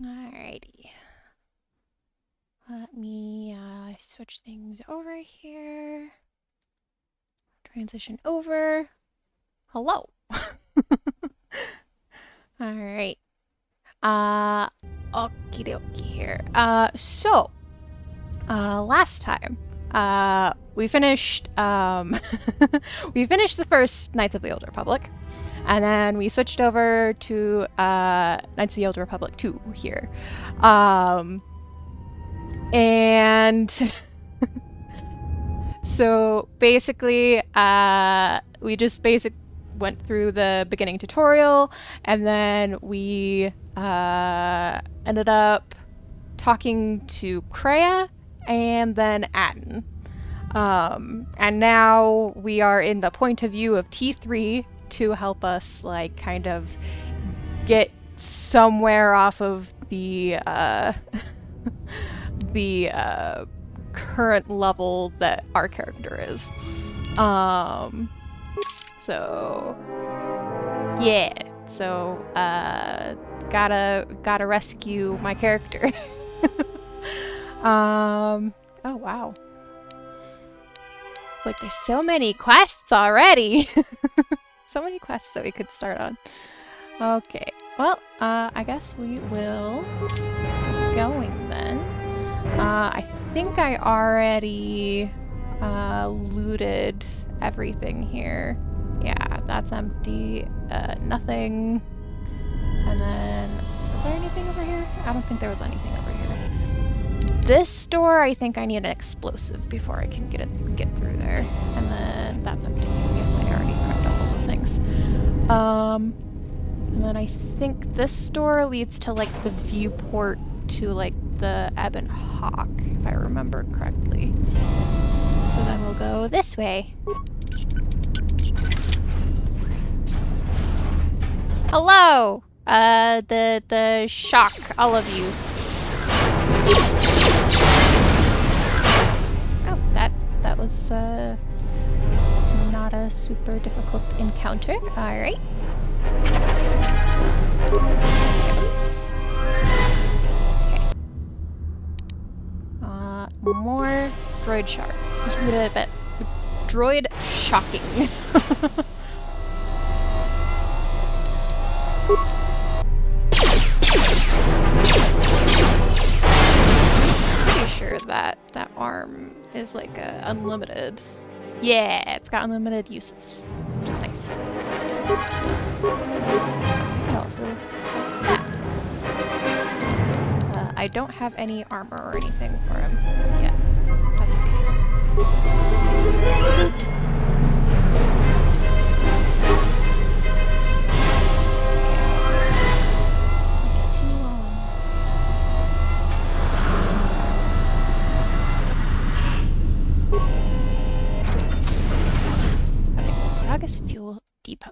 Alrighty. Let me switch things over here. Transition over. Hello. Alright. Okie dokie here. Last time, we finished, we finished the first Knights of the Old Republic, and then we switched over to, Knights of the Old Republic 2 here. And so basically, we just went through the beginning tutorial, and then we ended up talking to Kreia and then Atten. And now we are in the point of view of T3 to help us, like, kind of get somewhere off of the the current level that our character is. So yeah, so gotta rescue my character. Oh wow, it's like there's so many quests already. So many quests that we could start on. Okay, well, I guess we will keep going then. I think I already looted everything here. Yeah, that's empty. Nothing. And then, was there anything over here? I don't think there was anything over here. This door, I think I need an explosive before I can get through there. And then that's empty. Yes, I already grabbed all the things. And then I think this door leads to, like, the viewport to, like, the Ebon Hawk, if I remember correctly. So then we'll go this way. Hello! The shock, all of you. Oh, that was, not a super difficult encounter. Alright. Oops. Okay. More droid shark. Droid shocking. Pretty sure that arm is like unlimited. Yeah, it's got unlimited uses, which is nice. And also, yeah. I don't have any armor or anything for him yet. That's okay. Loot. Continue on. Okay, Peragus Fuel Depot.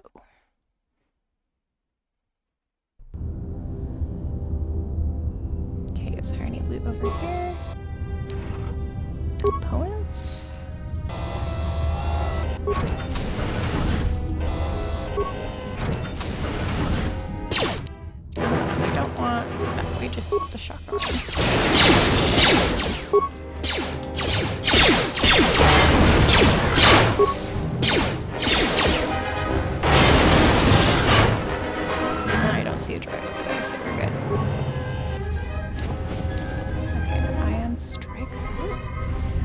Okay, is there any loot over here? Components? We don't want that, we just want the shotgun. I don't see a droid over there, so we're good. Okay, ion strike.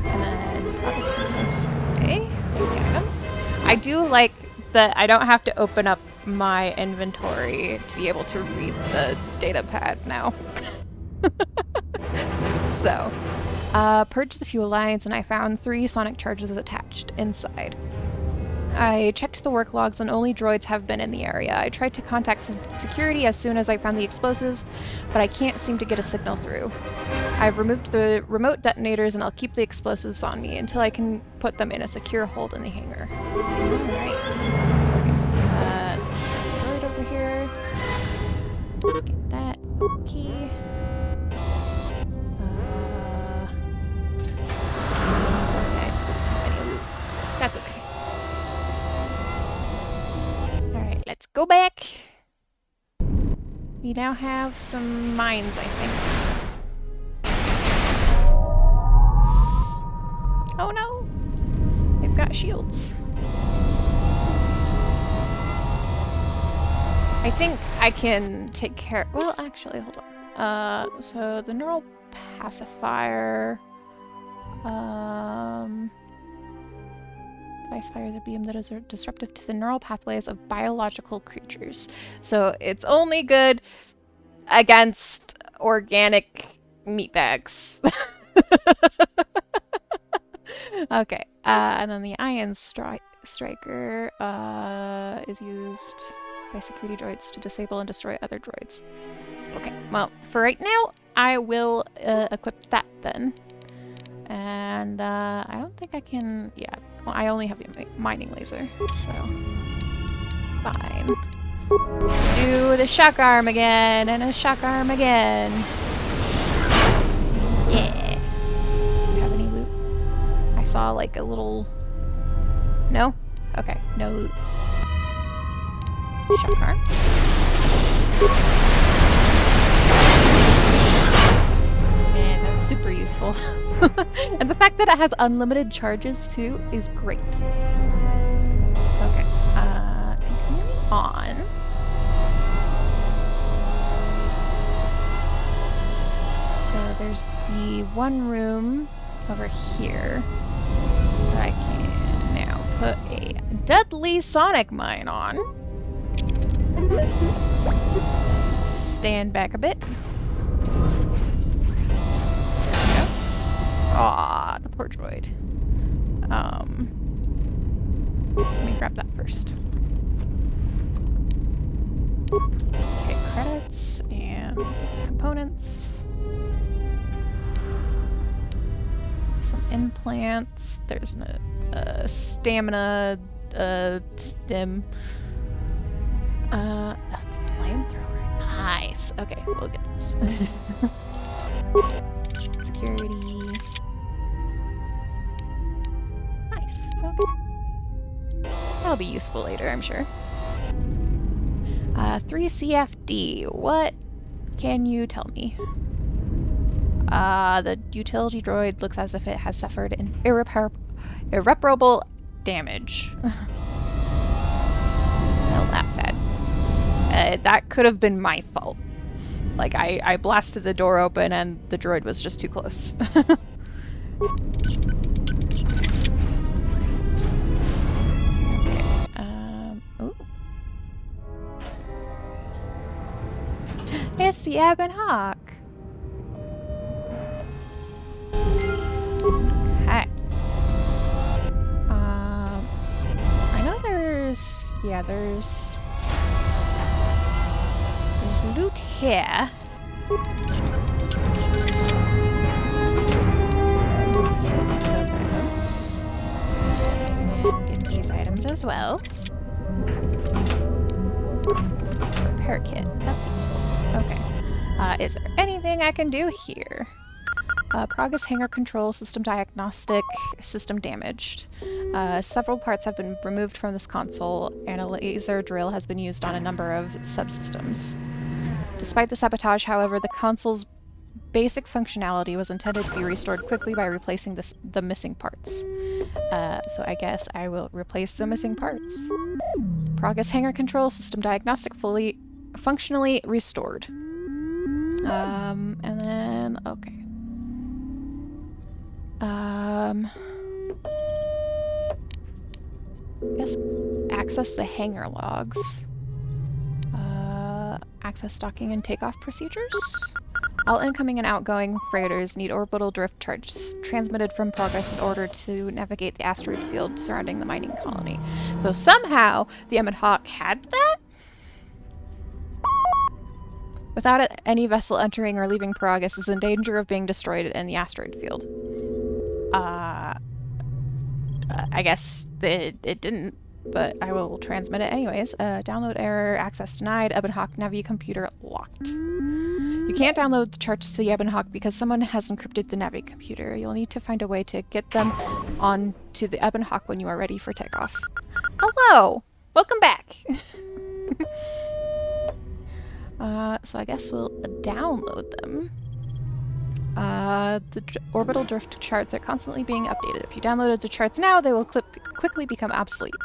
And then Protestants. Okay, I do like that I don't have to open up my inventory to be able to read the data pad now. So, purged the fuel lines and I found 3 sonic charges attached inside. I checked the work logs and only droids have been in the area. I tried to contact security as soon as I found the explosives, but I can't seem to get a signal through. I've removed the remote detonators and I'll keep the explosives on me until I can put them in a secure hold in the hangar. Alright. Okay. There's a droid over here. Get that key. Those guys don't have any loot. That's okay. Alright, let's go back. We now have some mines, I think. Oh no! They've got shields. I think I can take care... Well, actually, hold on. So the neural pacifier... Device fires a beam that is disruptive to the neural pathways of biological creatures. So it's only good against organic meatbags. Okay, and then the ion striker is used by security droids to disable and destroy other droids. Okay, well, for right now, I will equip that then. And I don't think I can... Yeah, well, I only have the mining laser, so... Fine. Do the shock arm again, and a shock arm again. Yeah. Do you have any loot? I saw like a little... No? Okay, no loot. Shock arm. And that's super useful. And the fact that it has unlimited charges too is great. Okay, continuing on. So there's the one room over here that I can now put a deadly sonic mine on. Stand back a bit. Aw, the poor droid. Let me grab that first. Okay, credits and components. Some implants. There's a stamina stim. A flamethrower. Nice. Okay, we'll get this. Security. Nice. Okay. That'll be useful later, I'm sure. 3 CFD. What can you tell me? The utility droid looks as if it has suffered an irreparable damage. Well, that's sad. That could have been my fault. Like, I blasted the door open and the droid was just too close. Ooh. It's the Ebon Hawk! Okay. I know there's... Yeah, there's loot here. Those items. And get these items as well. Repair kit. That's useful. Okay. Is there anything I can do here? Peragus hangar control system diagnostic, system damaged. Several parts have been removed from this console, and a laser drill has been used on a number of subsystems. Despite the sabotage, however, the console's basic functionality was intended to be restored quickly by replacing the missing parts. So I guess I will replace the missing parts. Peragus hangar control system diagnostic fully functionally restored. And then, okay. I guess access the hangar logs. Access docking and takeoff procedures. All incoming and outgoing freighters need orbital drift charges transmitted from Peragus in order to navigate the asteroid field surrounding the mining colony. So somehow the Ebon Hawk had that? Without it, any vessel entering or leaving Peragus is in danger of being destroyed in the asteroid field. I guess it didn't, but I will transmit it anyways. Download error, access denied, Ebon Hawk Navi computer locked. You can't download the charts to the Ebon Hawk because someone has encrypted the Navi computer. You'll need to find a way to get them on to the Ebon Hawk when you are ready for takeoff. Hello! Welcome back! So I guess we'll download them. The orbital drift charts are constantly being updated. If you downloaded the charts now, they will quickly become obsolete.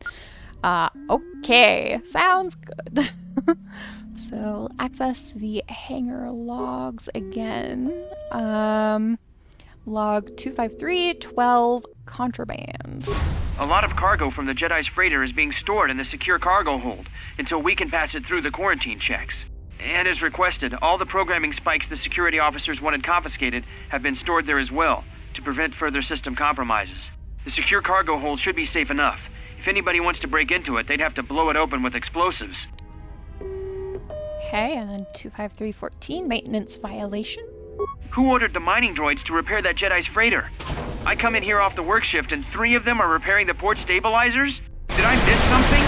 Okay, sounds good. So we'll access the hangar logs again. Log 253-12 contraband. A lot of cargo from the Jedi's freighter is being stored in the secure cargo hold until we can pass it through the quarantine checks. And as requested, all the programming spikes the security officers wanted confiscated have been stored there as well, to prevent further system compromises. The secure cargo hold should be safe enough. If anybody wants to break into it, they'd have to blow it open with explosives. Okay, and then 253-14, maintenance violation. Who ordered the mining droids to repair that Jedi's freighter? I come in here off the work shift and 3 of them are repairing the port stabilizers? Did I miss something?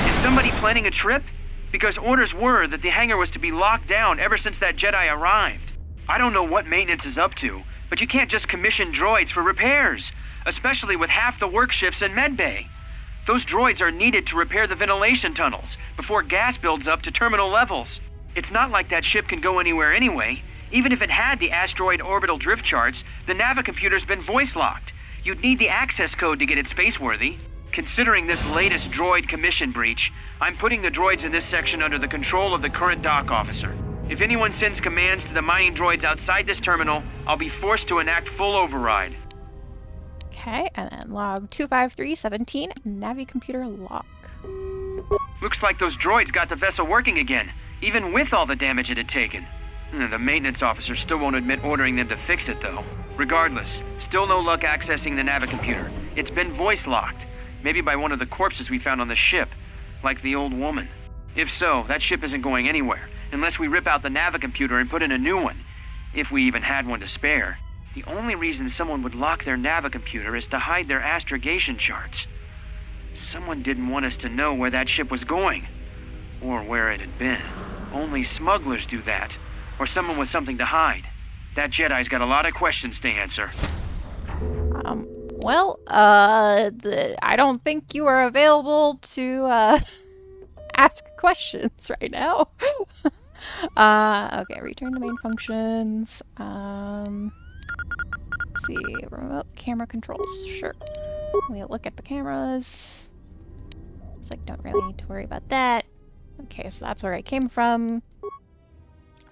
Is somebody planning a trip? Because orders were that the hangar was to be locked down ever since that Jedi arrived. I don't know what maintenance is up to, but you can't just commission droids for repairs, especially with half the work shifts in medbay. Those droids are needed to repair the ventilation tunnels before gas builds up to terminal levels. It's not like that ship can go anywhere anyway. Even if it had the asteroid orbital drift charts, the navicomputer's been voice-locked. You'd need the access code to get it spaceworthy. Considering this latest droid commission breach, I'm putting the droids in this section under the control of the current dock officer. If anyone sends commands to the mining droids outside this terminal, I'll be forced to enact full override. Okay, and then log 253-17, navicomputer lock. Looks like those droids got the vessel working again, even with all the damage it had taken. The maintenance officer still won't admit ordering them to fix it, though. Regardless, still no luck accessing the navicomputer. It's been voice-locked. Maybe by one of the corpses we found on the ship, like the old woman. If so, that ship isn't going anywhere, unless we rip out the navicomputer and put in a new one. If we even had one to spare. The only reason someone would lock their navicomputer is to hide their astrogation charts. Someone didn't want us to know where that ship was going, or where it had been. Only smugglers do that, or someone with something to hide. That Jedi's got a lot of questions to answer. I don't think you are available to, ask questions right now. Okay, return to main functions. Let's see, remote camera controls, sure. We'll look at the cameras. It's like, don't really need to worry about that. Okay, so that's where I came from.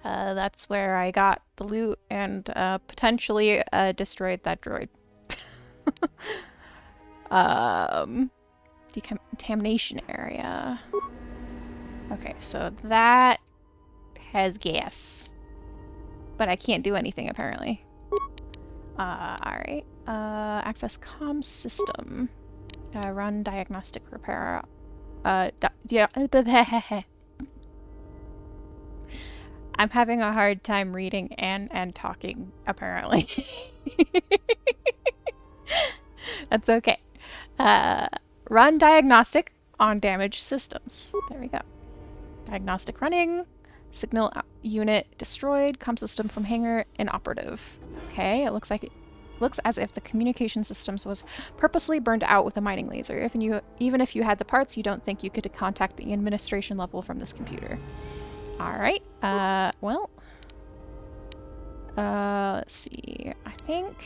That's where I got the loot and, potentially, destroyed that droid. Decontamination area. Okay, so that has gas. But I can't do anything, apparently. Alright. Access comms system. Run diagnostic repair. Yeah. I'm having a hard time reading and talking, apparently. That's okay. Run diagnostic on damaged systems. There we go. Diagnostic running. Signal unit destroyed. Comm system from hangar inoperative. Okay, it looks as if the communication systems was purposely burned out with a mining laser. Even if you had the parts, you don't think you could contact the administration level from this computer. Alright, let's see, I think,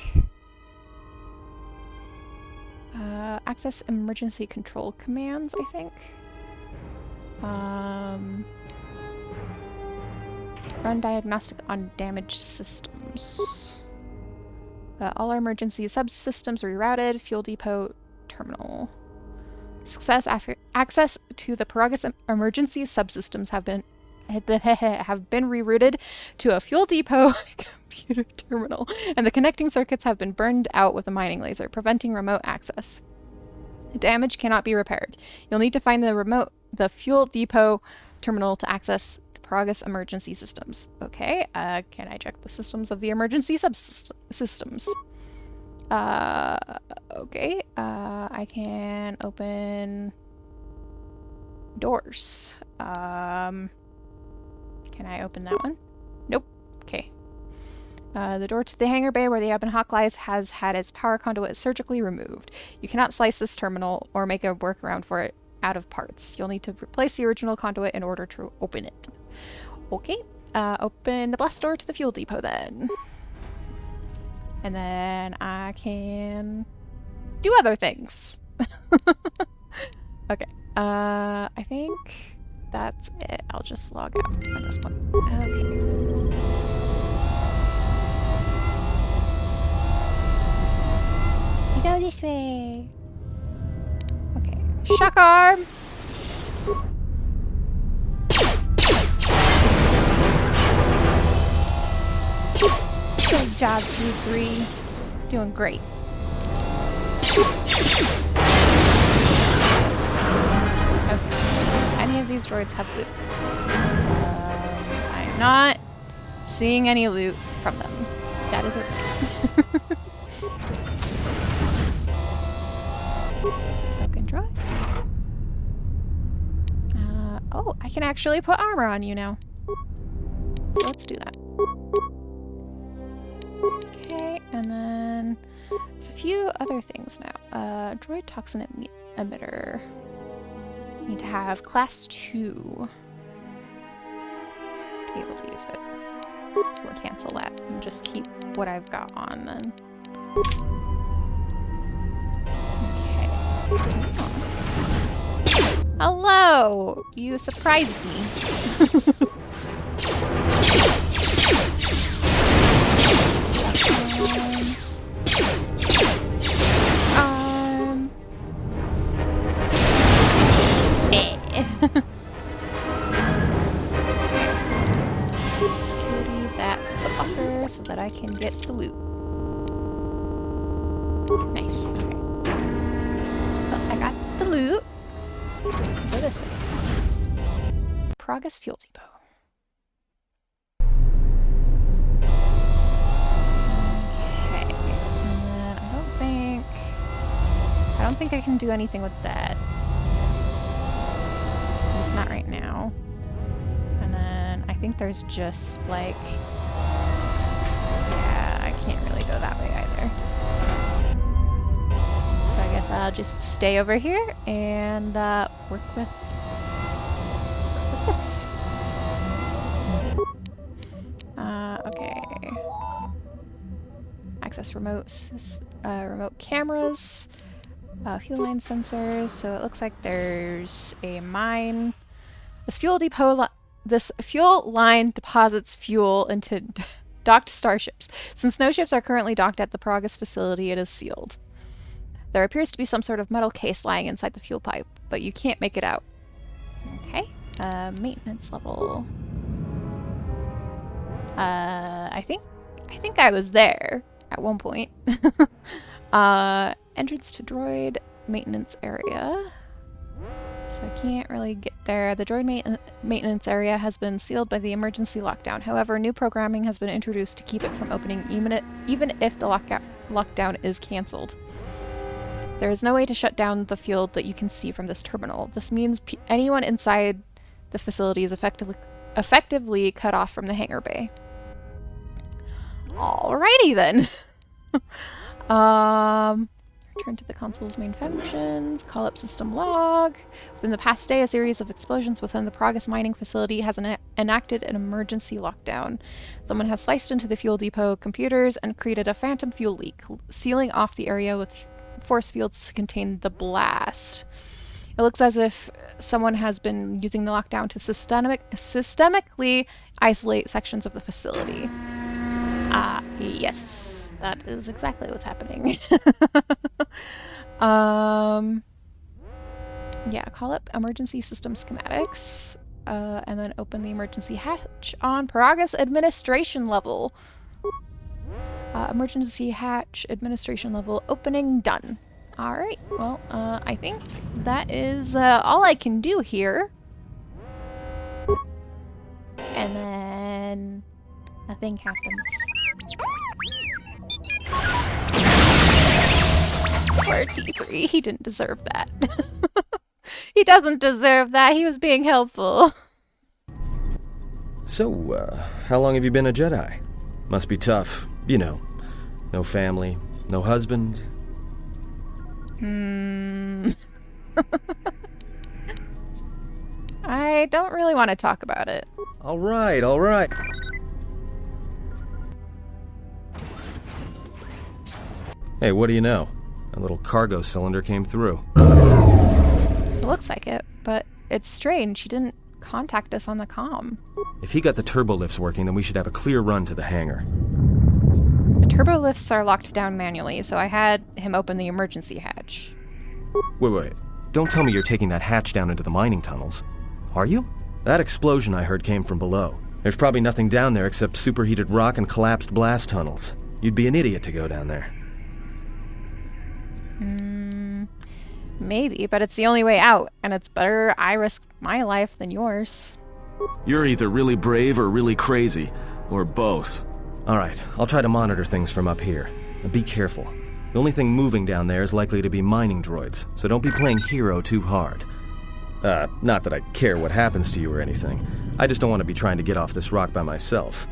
access emergency control commands, I think. Run diagnostic on damaged systems. All our emergency subsystems rerouted, fuel depot, terminal. Access to the Peragus emergency subsystems have been rerouted to a fuel depot computer terminal, and the connecting circuits have been burned out with a mining laser, preventing remote access. The damage cannot be repaired. You'll need to find the fuel depot terminal to access the Peragus emergency systems. Okay, can I check the systems of the emergency subsystems? Okay, I can open doors. Can I open that one? Nope. Okay. The door to the hangar bay where the Ebon Hawk lies has had its power conduit surgically removed. You cannot slice this terminal or make a workaround for it out of parts. You'll need to replace the original conduit in order to open it. Okay, open the blast door to the fuel depot then. And then I can do other things. Okay, I think that's it. I'll just log out at this point. Okay. You go this way. Okay, shock arm! Good job, 2-3. Doing great. Okay. Any of these droids have loot? I am not seeing any loot from them. That is okay. Broken droid. Oh, I can actually put armor on you now. So let's do that. Okay, and then there's a few other things now. Droid toxin emitter. Need to have class 2 to be able to use it. So we'll cancel that and just keep what I've got on then. Okay. Hello! You surprised me. Security that the buffer so that I can get the loot. Nice. Okay. Well, I got the loot. Go this way. Peragus Fuel Depot. Okay. And then I don't think I can do anything with that. At least not right now. And then I think there's just like, yeah, I can't really go that way either. So I guess I'll just stay over here and work with this. Okay. Access remote cameras, fuel line sensors. So it looks like there's a mine. This fuel line deposits fuel into docked starships. Since no ships are currently docked at the Peragus facility, it is sealed. There appears to be some sort of metal case lying inside the fuel pipe, but you can't make it out. Okay. Maintenance level. I think I was there at one point. Entrance to droid maintenance area. So I can't really get there. The droid maintenance area has been sealed by the emergency lockdown. However, new programming has been introduced to keep it from opening even if the lockdown is cancelled. There is no way to shut down the field that you can see from this terminal. This means anyone inside the facility is effectively cut off from the hangar bay. Alrighty then. Return to the console's main functions. Call up system log. Within the past day, a series of explosions within the Peragus mining facility has enacted an emergency lockdown. Someone has sliced into the fuel depot computers and created a phantom fuel leak, sealing off the area with force fields to contain the blast. It looks as if someone has been using the lockdown to systemically isolate sections of the facility. Yes, that is exactly what's happening. Yeah, call up emergency system schematics, and then open the emergency hatch on Peragus administration level. Emergency hatch administration level opening done. Alright, well, I think that is all I can do here. And then nothing happens. Poor T3, he didn't deserve that. He doesn't deserve that, he was being helpful. So, how long have you been a Jedi? Must be tough, you know. No family, no husband. I I don't really want to talk about it. All right, all right. Hey, what do you know? A little cargo cylinder came through. It looks like it, but it's strange. She didn't contact us on the comm. If he got the turbo lifts working, then we should have a clear run to the hangar. The turbo lifts are locked down manually, so I had him open the emergency hatch. Wait. Don't tell me you're taking that hatch down into the mining tunnels. Are you? That explosion I heard came from below. There's probably nothing down there except superheated rock and collapsed blast tunnels. You'd be an idiot to go down there. Maybe, but it's the only way out, and it's better I risk my life than yours. You're either really brave or really crazy, or both. Alright, I'll try to monitor things from up here. But be careful. The only thing moving down there is likely to be mining droids, so don't be playing hero too hard. Not that I care what happens to you or anything. I just don't want to be trying to get off this rock by myself.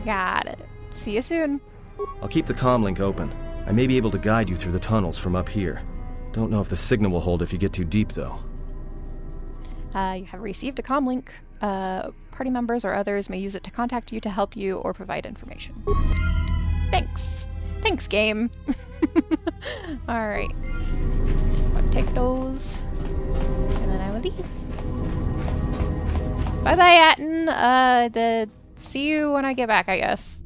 Got it. See you soon. I'll keep the comm link open. I may be able to guide you through the tunnels from up here. Don't know if the signal will hold if you get too deep, though. You have received a comm link. Party members or others may use it to contact you to help you or provide information. Thanks. Thanks, game. Alright. I'll take those. And then I will leave. Bye-bye, Atten. See you when I get back, I guess.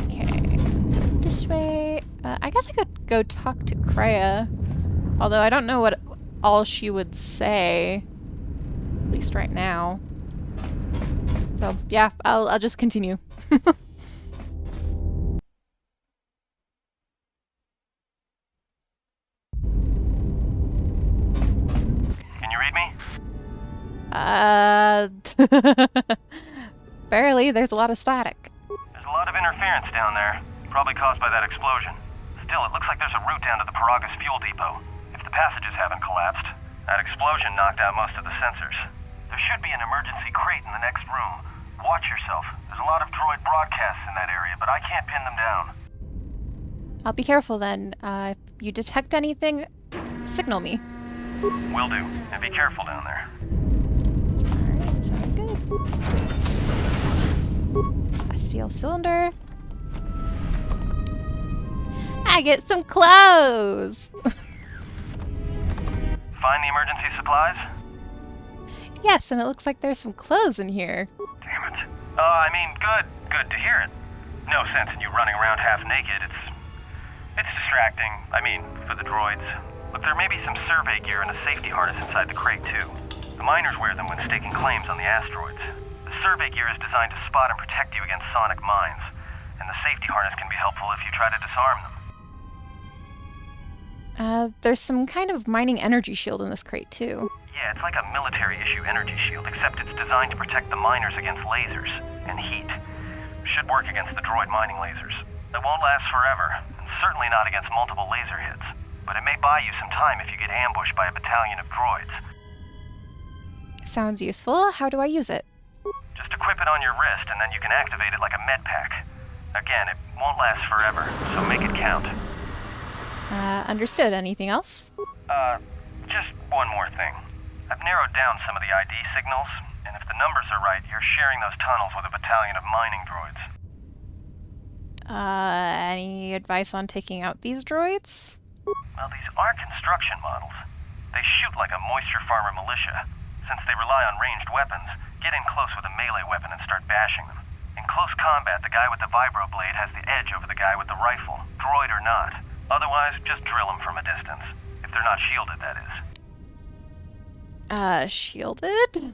Okay. This way. I guess I could go talk to Kreia. Although I don't know what all she would say. At least right now. So, yeah, I'll just continue. Can you read me? Barely. There's a lot of static. There's a lot of interference down there, probably caused by that explosion. Still, it looks like there's a route down to the Peragus fuel depot. If the passages haven't collapsed, that explosion knocked out most of the sensors. There should be an emergency crate in the next room. Watch yourself. There's a lot of droid broadcasts in that area, but I can't pin them down. I'll be careful then. If you detect anything, signal me. Will do. And be careful down there. Alright, sounds good. A steel cylinder. I get some clothes! Find the emergency supplies? Yes, and it looks like there's some clothes in here. Damn it. I mean, good. Good to hear it. No sense in you running around half naked. It's distracting. I mean, for the droids. Look, there may be some survey gear and a safety harness inside the crate, too. The miners wear them when staking claims on the asteroids. The survey gear is designed to spot and protect you against sonic mines, and the safety harness can be helpful if you try to disarm them. There's some kind of mining energy shield in this crate, too. Yeah, it's like a military-issue energy shield, except it's designed to protect the miners against lasers and heat. Should work against the droid mining lasers. It won't last forever, and certainly not against multiple laser hits. But it may buy you some time if you get ambushed by a battalion of droids. Sounds useful. How do I use it? Just equip it on your wrist, and then you can activate it like a med pack. Again, it won't last forever, so make it count. Understood. Anything else? Just one more thing. I've narrowed down some of the ID signals, and if the numbers are right, you're sharing those tunnels with a battalion of mining droids. Any advice on taking out these droids? Well, these are construction models. They shoot like a moisture farmer militia. Since they rely on ranged weapons, get in close with a melee weapon and start bashing them. In close combat, the guy with the vibroblade has the edge over the guy with the rifle, droid or not. Otherwise, just drill them from a distance. If they're not shielded, that is. Shielded?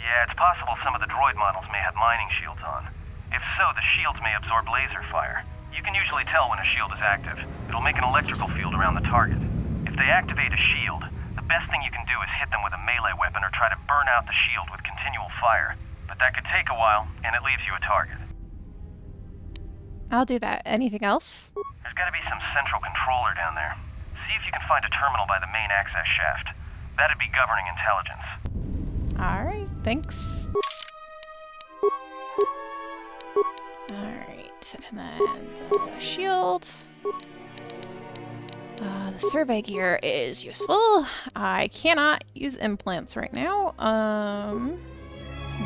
Yeah, it's possible some of the droid models may have mining shields on. If so, the shields may absorb laser fire. You can usually tell when a shield is active. It'll make an electrical field around the target. If they activate a shield, the best thing you can do is hit them with a melee weapon or try to burn out the shield with continual fire. But that could take a while, and it leaves you a target. I'll do that. Anything else? There's gotta be some central controller down there. See if you can find a terminal by the main access shaft. That'd be governing intelligence. Alright, thanks. Alright, and then the shield. The survey gear is useful. I cannot use implants right now.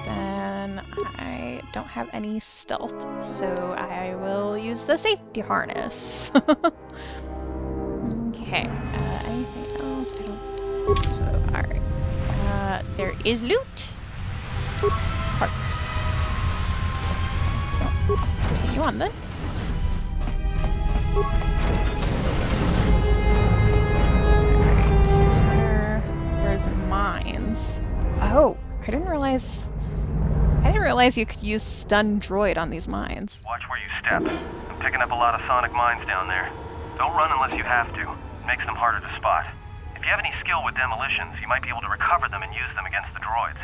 Then I don't have any stealth, so I will use the safety harness. Okay, anything else? I don't think so. Alright. There is loot. Parts. Continue on then. Alright, there's mines. Oh, I didn't realize you could use stun droid on these mines. Watch where you step. I'm picking up a lot of sonic mines down there. Don't run unless you have to. It makes them harder to spot. If you have any skill with demolitions, you might be able to recover them and use them against the droids.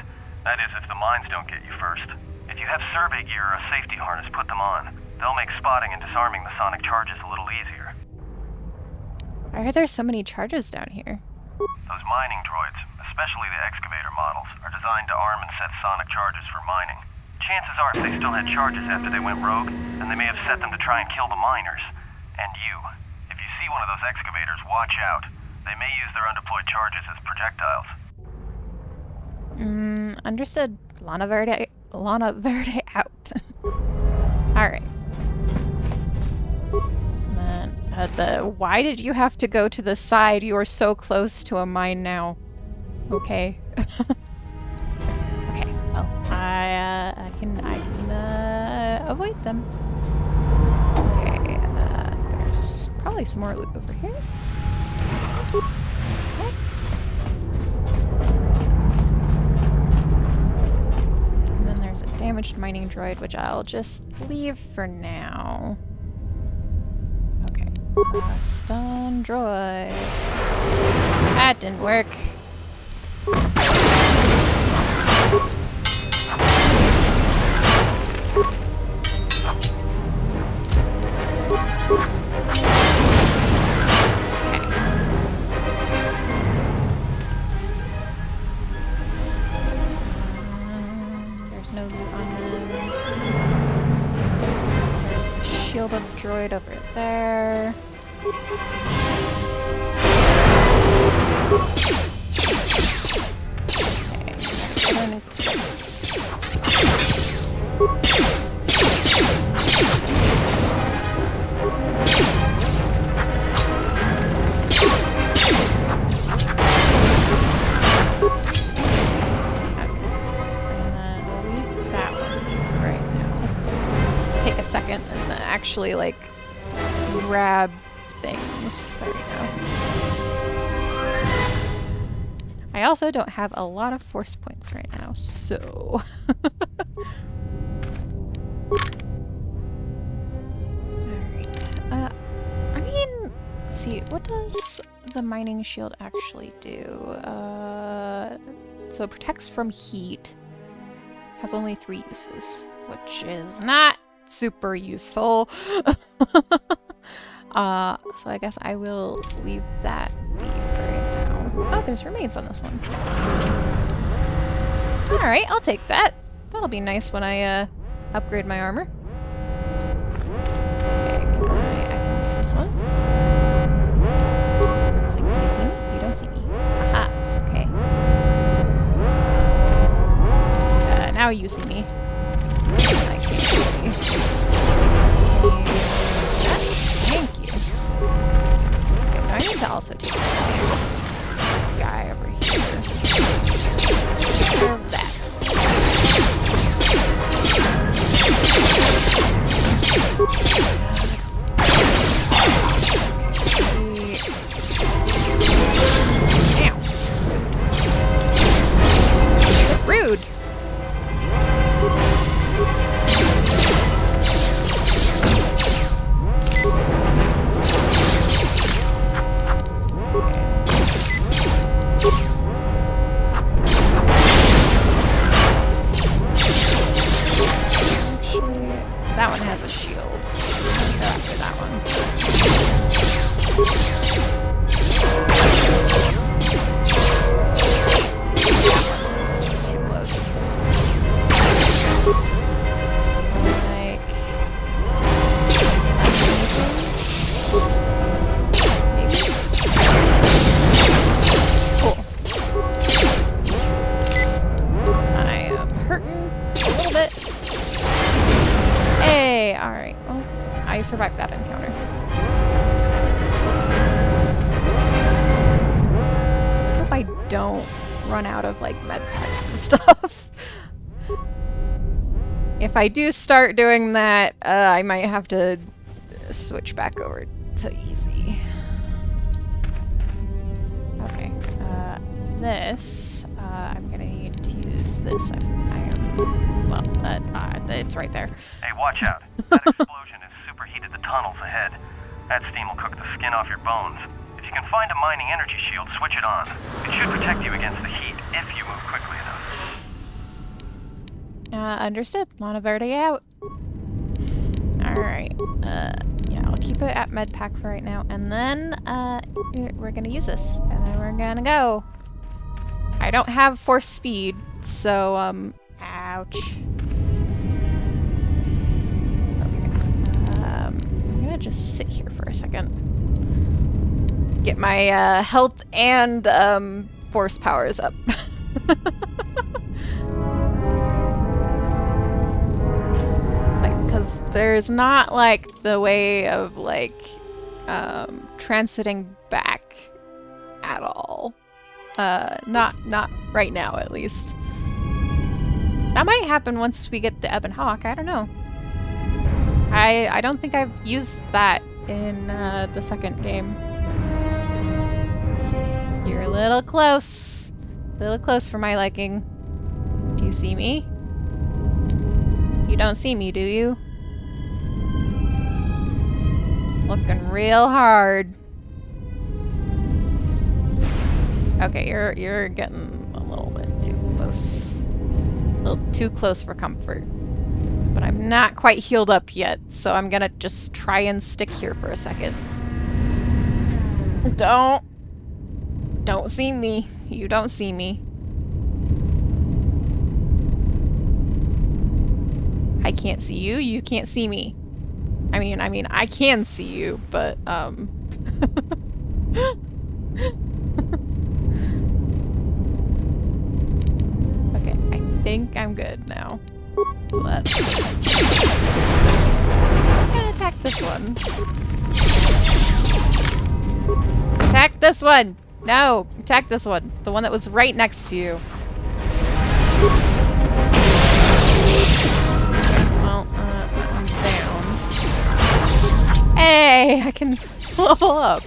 That is, if the mines don't get you first. If you have survey gear or a safety harness, put them on. They'll make spotting and disarming the sonic charges a little easier. Why are there so many charges down here? Those mining droids, especially the excavator models, are designed to arm and set sonic charges for mining. Chances are if they still had charges after they went rogue, then they may have set them to try and kill the miners. And you. If you see one of those excavators, watch out. They may use their undeployed charges as projectiles. Understood. Lana Verde out. Alright. Why did you have to go to the side? You are so close to a mine now. Okay. Okay, well, I can avoid them. Okay, there's probably some more loot over here. Okay. And then there's a damaged mining droid, which I'll just leave for now. Okay. Stun droid. That didn't work. There's no loot on them. There's the shielded droid over there. Okay, running close. Second and then actually like grab things. There we go. I also don't have a lot of force points right now, so alright. I mean, let's see, what does the mining shield actually do? So it protects from heat, has only 3 uses, which is not super useful. So I guess I will leave that be for right now. Oh, there's remains on this one. Alright, I'll take that. That'll be nice when I upgrade my armor. Okay, I can use this one. It's like, do you see me? You don't see me. Aha, okay. Now you see me. I can't see. Thank you. Okay, so I need to also take care of this guy over here. Take care of that. Ow. Rude. That one has a shield. I'll go after that one. It's too close. Like... maybe? alright. Well, I survived that encounter. Let's hope I don't run out of, like, med packs and stuff. If I do start doing that, I might have to switch back over to easy. Okay, this, I'm gonna need to use this. It's right there. Hey, watch out. That explosion has superheated the tunnels ahead. That steam will cook the skin off your bones. If you can find a mining energy shield, switch it on. It should protect you against the heat if you move quickly enough. Understood. Lana Verde out. Alright. Yeah, I'll keep it at medpack for right now. And then, we're gonna use this. And then we're gonna go. I don't have force speed, so, ouch. Okay. I'm gonna just sit here for a second. Get my, health and, force powers up. Because there's not, like, the way of, like, transiting back at all. Not right now, at least. That might happen once we get the Ebon Hawk, I don't know. I don't think I've used that in, the second game. You're a little close. A little close for my liking. Do you see me? You don't see me, do you? It's looking real hard. Okay, you're getting a little bit too close. A little too close for comfort. But I'm not quite healed up yet, so I'm gonna just try and stick here for a second. Don't see me. You don't see me. I can't see you, you can't see me. I mean, I can see you, but, okay, I think I'm good now. So that's... I'm gonna attack this one. Attack this one! No! Attack this one. The one that was right next to you. Hey, I can level up.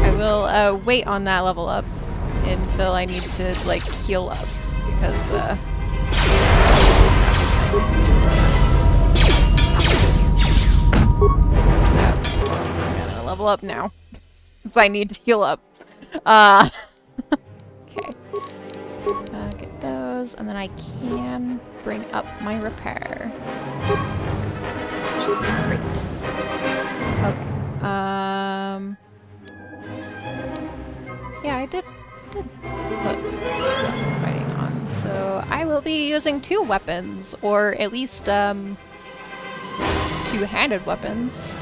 I will wait on that level up until I need to like heal up because I'm gonna level up now since I need to heal up. Okay. Get those, and then I can bring up my repair. Great. Okay. Yeah, I did put 2-weapon fighting on, so I will be using 2 weapons, or at least 2-handed weapons.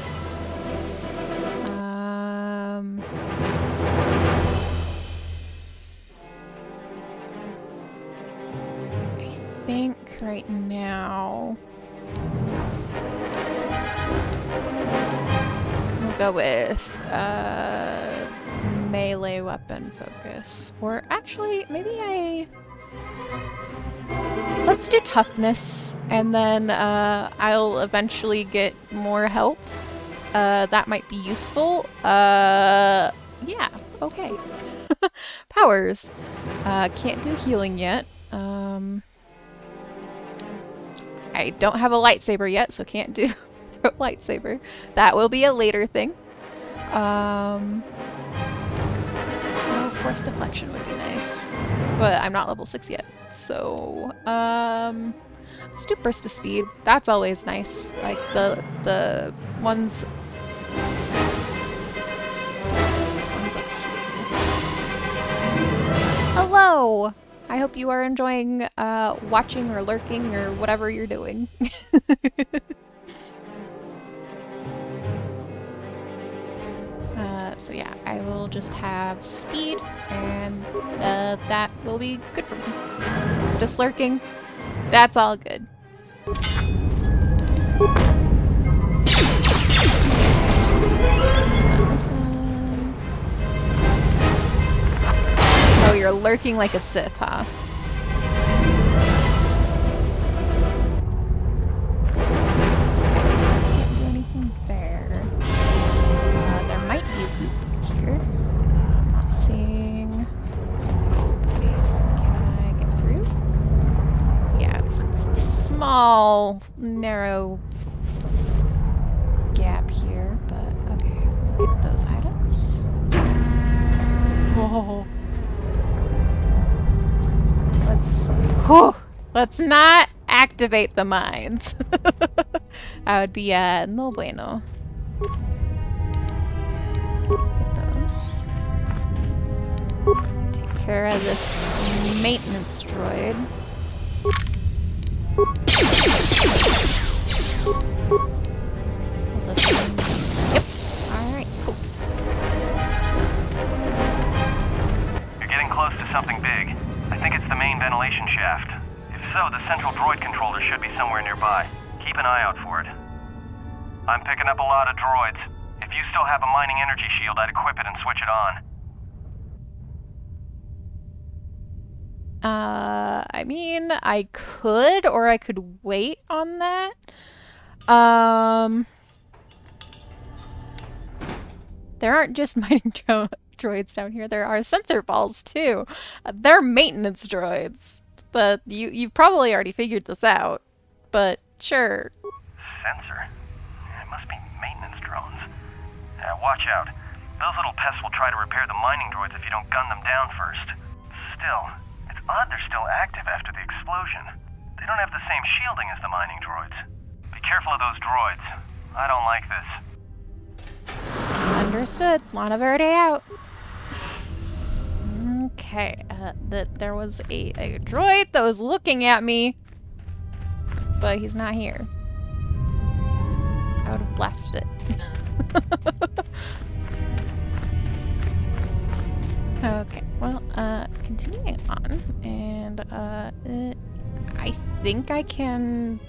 I think right now we'll go with melee weapon focus. Or actually, maybe let's do toughness, and then I'll eventually get more health. That might be useful. Yeah, okay. Powers. Can't do healing yet. I don't have a lightsaber yet, so can't do throat lightsaber. That will be a later thing. Oh, force deflection would be nice. But I'm not level 6 yet. So, let's do burst of speed. That's always nice. Like the ones up here. Hello! I hope you are enjoying watching or lurking or whatever you're doing. So yeah, I will just have speed, and that will be good for me. Just lurking, that's all good. This one. Oh, you're lurking like a Sith, huh? Can't do anything there. There might be a loop back here. I'm not seeing. Can I get through? Yeah, it's a small, narrow gap here, but okay. Get those items. Whoa. Let's not activate the mines. That would be no bueno. Get those. Take care of this maintenance droid. Yep. Alright, cool. You're getting close to something big. I think it's the main ventilation shaft. If so, the central droid controller should be somewhere nearby. Keep an eye out for it. I'm picking up a lot of droids. If you still have a mining energy shield, I'd equip it and switch it on. I mean, I could, or I could wait on that. There aren't just mining droids down here. There are sensor balls too. They're maintenance droids. But you've probably already figured this out. But sure. Sensor? It must be maintenance drones. Watch out. Those little pests will try to repair the mining droids if you don't gun them down first. Still, it's odd they're still active after the explosion. They don't have the same shielding as the mining droids. Be careful of those droids. I don't like this. Understood. Lana Verde out. Okay, there was a droid that was looking at me, but he's not here. I would have blasted it. Okay, well, continuing on, and I think I can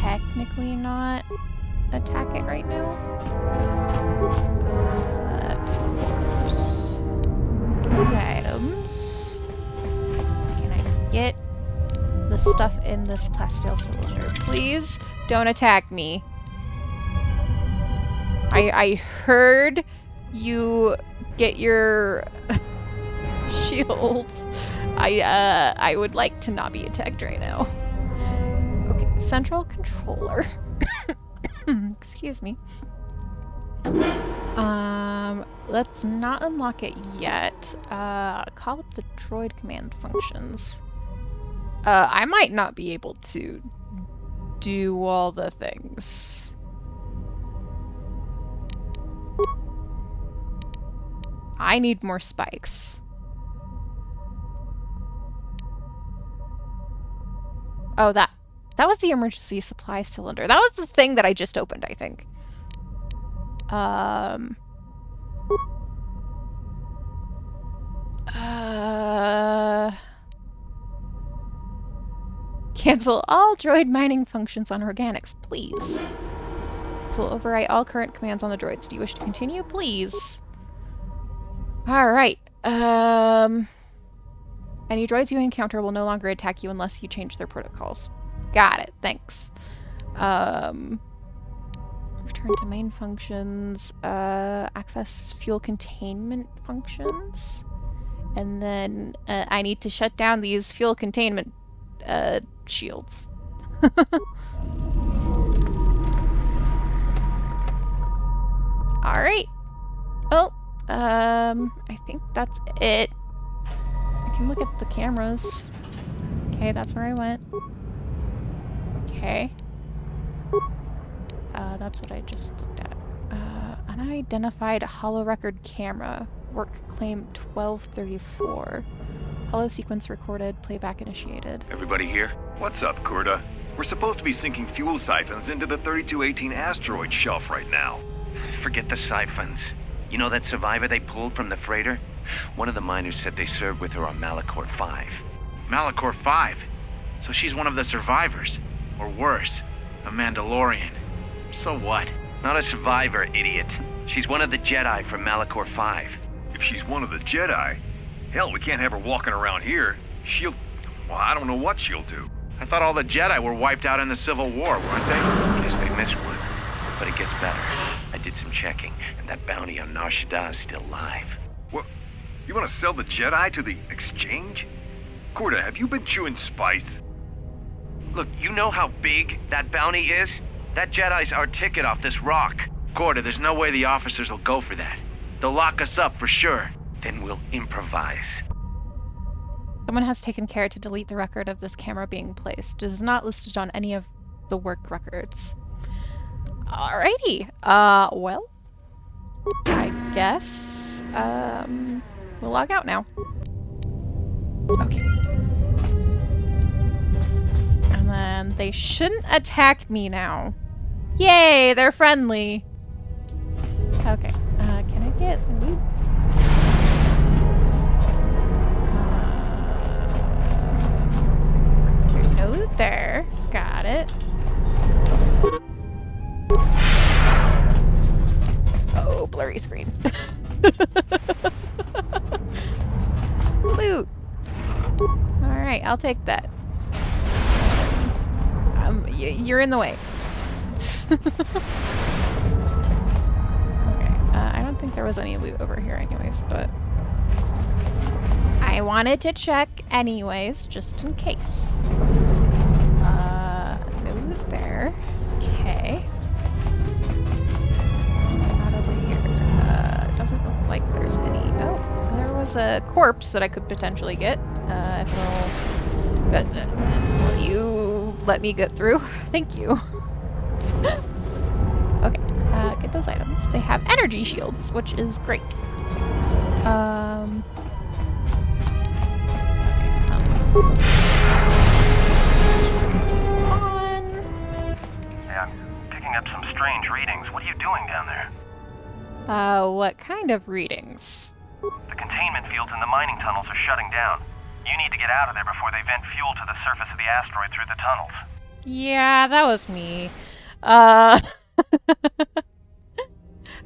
technically not attack it right now. The items. Can I get the stuff in this plasteel cylinder? Please don't attack me. I heard you get your shield. I would like to not be attacked right now. Okay, central controller. Excuse me. Let's not unlock it yet. Call up the droid command functions. I might not be able to do all the things. I need more spikes. Oh, that was the emergency supply cylinder. That was the thing that I just opened, I think. Cancel all droid mining functions on organics, please. This will overwrite all current commands on the droids. Do you wish to continue? Please. Alright. Any droids you encounter will no longer attack you unless you change their protocols. Got it. Thanks. Return to main functions. Access fuel containment functions. And then I need to shut down these fuel containment shields. Alright. Oh, I think that's it. I can look at the cameras. Okay, that's where I went. Okay. That's what I just looked at. Unidentified holo record camera. Work claim 1234. Holo sequence recorded. Playback initiated. Everybody here? What's up, Kurta? We're supposed to be sinking fuel siphons into the 3218 asteroid shelf right now. Forget the siphons. You know that survivor they pulled from the freighter? One of the miners said they served with her on Malachor 5. Malachor 5? So she's one of the survivors? Or worse? A Mandalorian. So what? Not a survivor, idiot. She's one of the Jedi from Malachor 5. If she's one of the Jedi, hell, we can't have her walking around here. She'll... Well, I don't know what she'll do. I thought all the Jedi were wiped out in the Civil War, weren't they? Guess they missed one. But it gets better. I did some checking, and that bounty on Nar Shaddaa is still live. What? You want to sell the Jedi to the Exchange? Korda, have you been chewing spice? Look, you know how big that bounty is? That Jedi's our ticket off this rock. Korda, there's no way the officers will go for that. They'll lock us up for sure. Then we'll improvise. Someone has taken care to delete the record of this camera being placed. It is not listed on any of the work records. Alrighty. Well, I guess, we'll log out now. Okay. And then they shouldn't attack me now. Yay, they're friendly. Okay, can I get loot? There's no loot there. Got it. Oh, blurry screen. Loot. Alright, I'll take that. You're in the way. Okay, I don't think there was any loot over here anyways, but I wanted to check anyways, just in case. No loot there. Okay. Not over here. It doesn't look like there's any. Oh, there was a corpse that I could potentially get. If will you let me get through? Thank you. Okay, get those items. They have energy shields, which is great. Let's just continue on. Yeah, I'm picking up some strange readings. What are you doing down there? What kind of readings? The containment fields in the mining tunnels are shutting down. You need to get out of there before they vent fuel to the surface of the asteroid through the tunnels. Yeah, that was me. How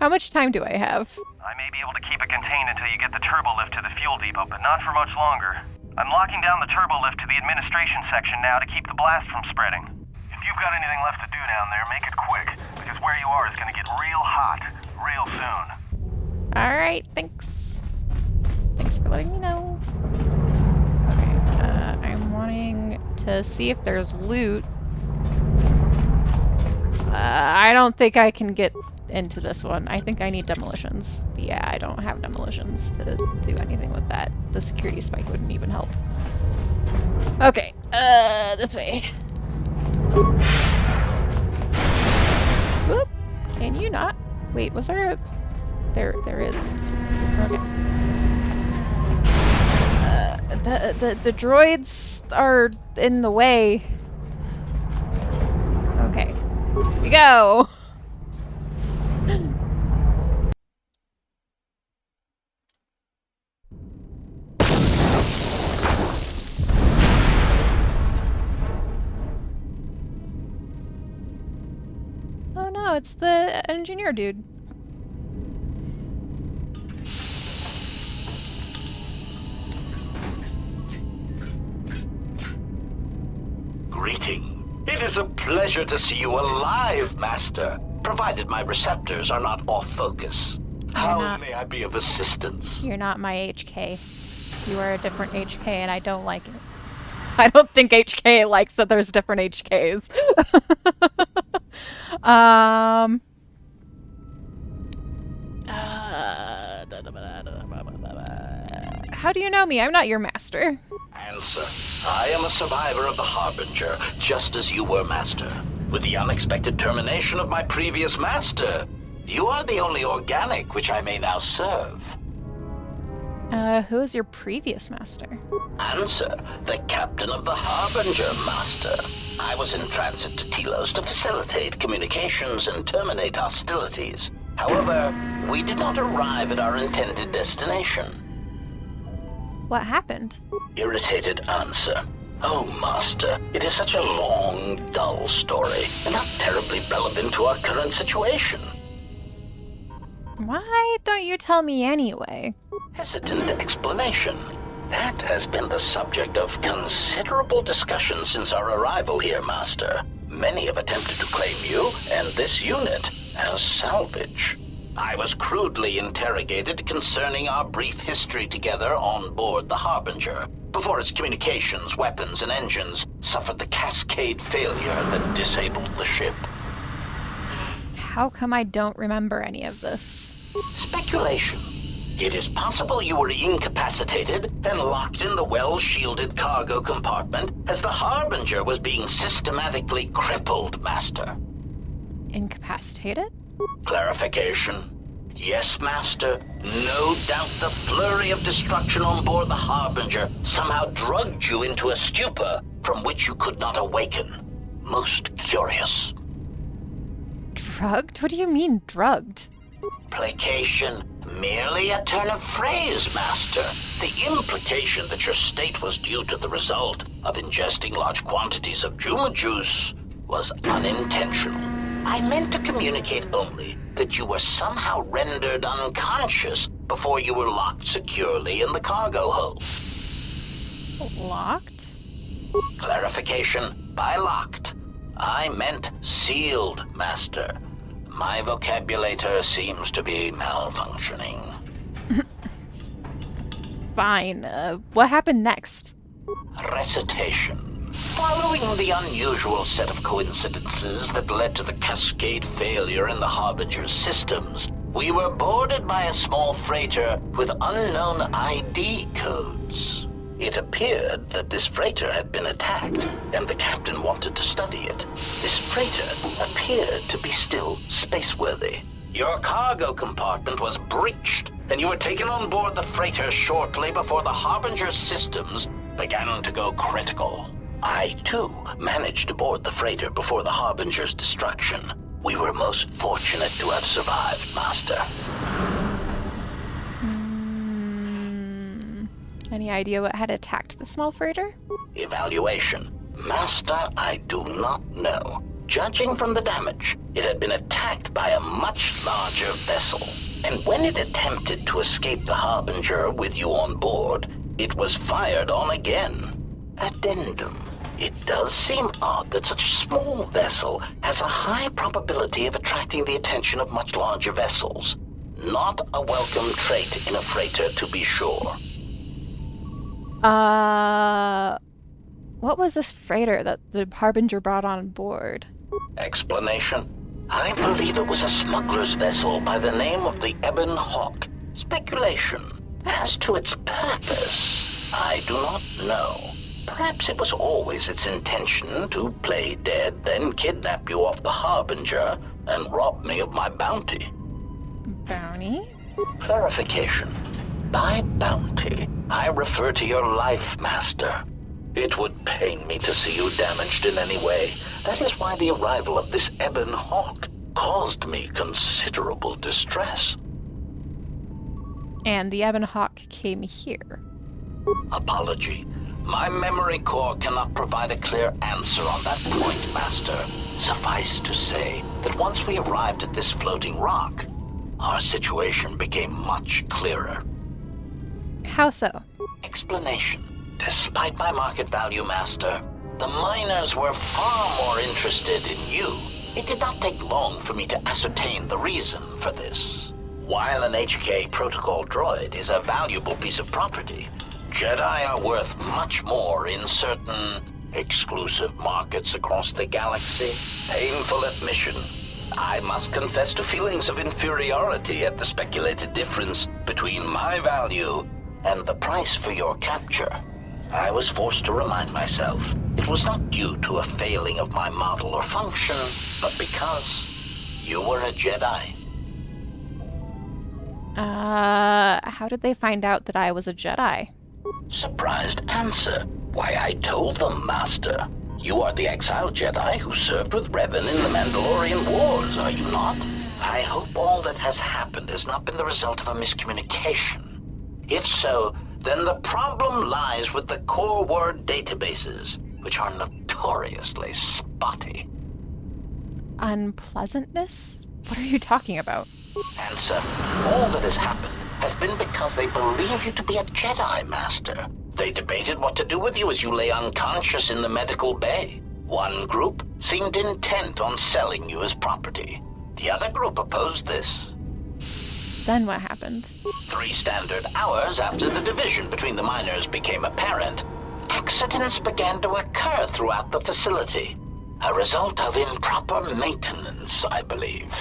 much time do I have? I may be able to keep it contained until you get the turbo lift to the fuel depot, but not for much longer. I'm locking down the turbo lift to the administration section now to keep the blast from spreading. If you've got anything left to do down there, make it quick, because where you are is going to get real hot real soon. Alright, thanks. Thanks for letting me know. Okay, I'm wanting to see if there's loot. I don't think I can get into this one. I think I need demolitions. Yeah, I don't have demolitions to do anything with that. The security spike wouldn't even help. Okay, this way. Whoop! Can you not? Wait, was there a... There is. Okay. The droids are in the way. Okay. Here we go! Oh no, it's the engineer dude. Greeting. It is a pleasure to see you alive, Master, provided my receptors are not off focus. How may I be of assistance? You're not my HK. You are a different HK and I don't like it. I don't think HK likes that there's different HKs. How do you know me? I'm not your master. Answer. I am a survivor of the Harbinger, just as you were, Master. With the unexpected termination of my previous master, you are the only organic which I may now serve. Who is your previous master? Answer. The captain of the Harbinger, Master. I was in transit to Telos to facilitate communications and terminate hostilities. However, we did not arrive at our intended destination. What happened? Irritated answer. Oh, Master, it is such a long, dull story, and not terribly relevant to our current situation. Why don't you tell me anyway? Hesitant explanation. That has been the subject of considerable discussion since our arrival here, Master. Many have attempted to claim you and this unit as salvage. I was crudely interrogated concerning our brief history together on board the Harbinger, before its communications, weapons, and engines suffered the cascade failure that disabled the ship. How come I don't remember any of this? Speculation. It is possible you were incapacitated and locked in the well-shielded cargo compartment as the Harbinger was being systematically crippled, Master. Incapacitated? Clarification. Yes, Master. No doubt the flurry of destruction on board the Harbinger somehow drugged you into a stupor from which you could not awaken. Most curious. Drugged? What do you mean, drugged? Placation. Merely a turn of phrase, Master. The implication that your state was due to the result of ingesting large quantities of Juma juice was unintentional. I meant to communicate only that you were somehow rendered unconscious before you were locked securely in the cargo hold. Locked? Clarification. By locked, I meant sealed, Master. My vocabulator seems to be malfunctioning. Fine. What happened next? Recitation. Following the unusual set of coincidences that led to the cascade failure in the Harbinger's systems, we were boarded by a small freighter with unknown ID codes. It appeared that this freighter had been attacked, and the captain wanted to study it. This freighter appeared to be still spaceworthy. Your cargo compartment was breached, and you were taken on board the freighter shortly before the Harbinger's systems began to go critical. I, too, managed to board the freighter before the Harbinger's destruction. We were most fortunate to have survived, Master. Any idea what had attacked the small freighter? Evaluation. Master, I do not know. Judging from the damage, it had been attacked by a much larger vessel. And when it attempted to escape the Harbinger with you on board, it was fired on again. Addendum. It does seem odd that such a small vessel has a high probability of attracting the attention of much larger vessels. Not a welcome trait in a freighter, to be sure. What was this freighter that the Harbinger brought on board? Explanation. I believe it was a smuggler's vessel by the name of the Ebon Hawk. Speculation. As to its purpose, I do not know. Perhaps it was always its intention to play dead, then kidnap you off the Harbinger and rob me of my bounty. Bounty? Clarification. By bounty, I refer to your life, Master. It would pain me to see you damaged in any way. That is why the arrival of this Ebon Hawk caused me considerable distress. And the Ebon Hawk came here. Apology. My memory core cannot provide a clear answer on that point, Master. Suffice to say that once we arrived at this floating rock, our situation became much clearer. How so? Explanation. Despite my market value, Master, the miners were far more interested in you. It did not take long for me to ascertain the reason for this. While an HK protocol droid is a valuable piece of property, Jedi are worth much more in certain exclusive markets across the galaxy. Painful admission. I must confess to feelings of inferiority at the speculated difference between my value and the price for your capture. I was forced to remind myself it was not due to a failing of my model or function, but because you were a Jedi. How did they find out that I was a Jedi? Surprised answer. Why, I told them, Master. You are the exiled Jedi who served with Revan in the Mandalorian Wars, are you not? I hope all that has happened has not been the result of a miscommunication. If so, then the problem lies with the core word databases, which are notoriously spotty. Unpleasantness? What are you talking about? Answer, all that has happened has been because they believe you to be a Jedi Master. They debated what to do with you as you lay unconscious in the medical bay. One group seemed intent on selling you as property. The other group opposed this. Then what happened? 3 standard hours after the division between the miners became apparent, accidents began to occur throughout the facility. A result of improper maintenance, I believe.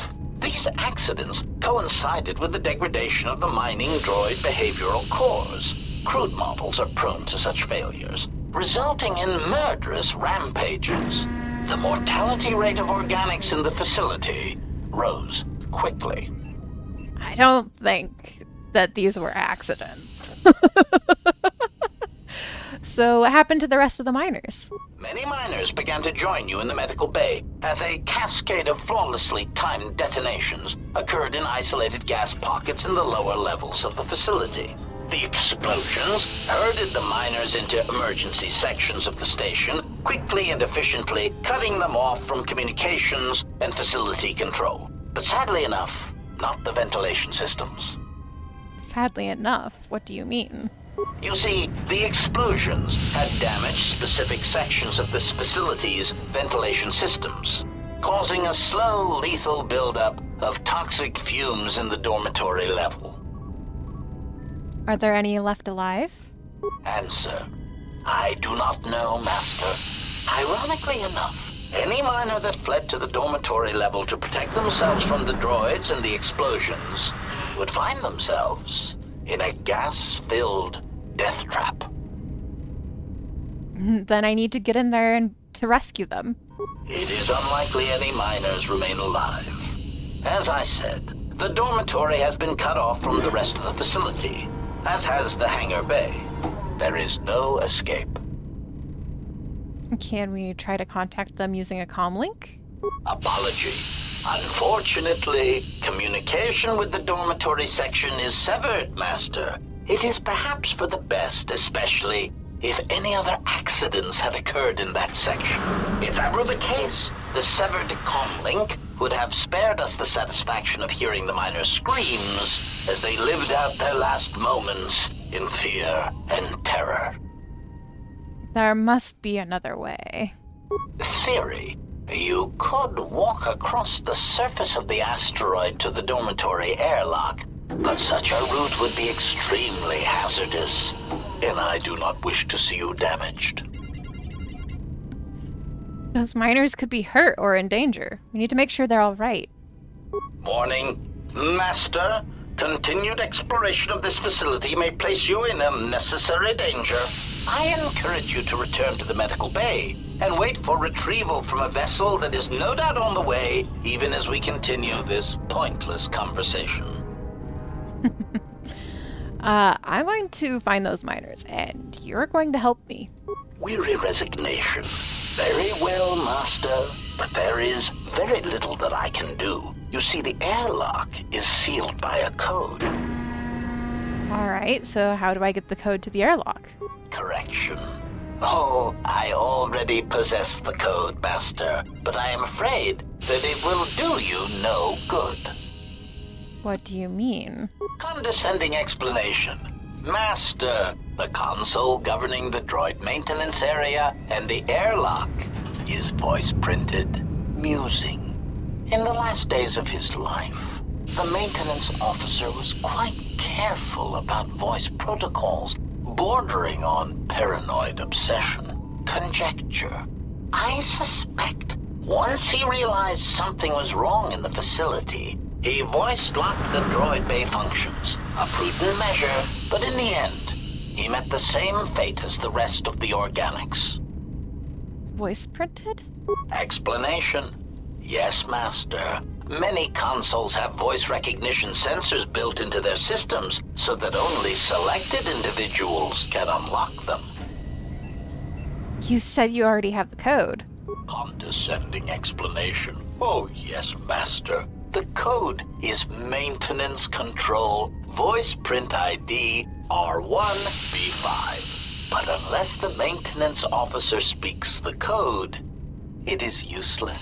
These accidents coincided with the degradation of the mining droid behavioral cores. Crude models are prone to such failures, resulting in murderous rampages. The mortality rate of organics in the facility rose quickly. I don't think that these were accidents. So what happened to the rest of the miners? Many miners began to join you in the medical bay as a cascade of flawlessly timed detonations occurred in isolated gas pockets in the lower levels of the facility. The explosions herded the miners into emergency sections of the station, quickly and efficiently cutting them off from communications and facility control. But sadly enough, not the ventilation systems. Sadly enough, what do you mean? You see, the explosions had damaged specific sections of this facility's ventilation systems, causing a slow, lethal buildup of toxic fumes in the dormitory level. Are there any left alive? Answer, I do not know, Master. Ironically enough, any miner that fled to the dormitory level to protect themselves from the droids and the explosions would find themselves in a gas-filled death trap. Then I need to get in there and to rescue them. It is unlikely any miners remain alive. As I said, the dormitory has been cut off from the rest of the facility, as has the hangar bay. There is no escape. Can we try to contact them using a comlink? Apology. Unfortunately, communication with the dormitory section is severed, Master. It is perhaps for the best, especially if any other accidents have occurred in that section. If that were the case, the severed comlink would have spared us the satisfaction of hearing the miners' screams as they lived out their last moments in fear and terror. There must be another way. Theory. You could walk across the surface of the asteroid to the dormitory airlock, but such a route would be extremely hazardous, and I do not wish to see you damaged. Those miners could be hurt or in danger. We need to make sure they're all right. Warning, Master. Continued exploration of this facility may place you in unnecessary danger. I encourage you to return to the medical bay and wait for retrieval from a vessel that is no doubt on the way, even as we continue this pointless conversation. I'm going to find those miners, and you're going to help me. Weary resignation. Very well, Master, but there is very little that I can do. You see, the airlock is sealed by a code. Alright, so how do I get the code to the airlock? Correction. Oh, I already possess the code, Master, but I am afraid that it will do you no good. What do you mean? Condescending explanation. Master, the console governing the droid maintenance area and the airlock is voice-printed, musing. In the last days of his life, the maintenance officer was quite careful about voice protocols, bordering on paranoid obsession. Conjecture. I suspect once he realized something was wrong in the facility, he voice-locked the droid bay functions. A prudent measure, but in the end, he met the same fate as the rest of the organics. Voice printed? Explanation. Yes, Master. Many consoles have voice recognition sensors built into their systems so that only selected individuals can unlock them. You said you already have the code. Condescending explanation. Oh, yes, Master. The code is Maintenance Control Voice Print ID R1B5. But unless the maintenance officer speaks the code, it is useless.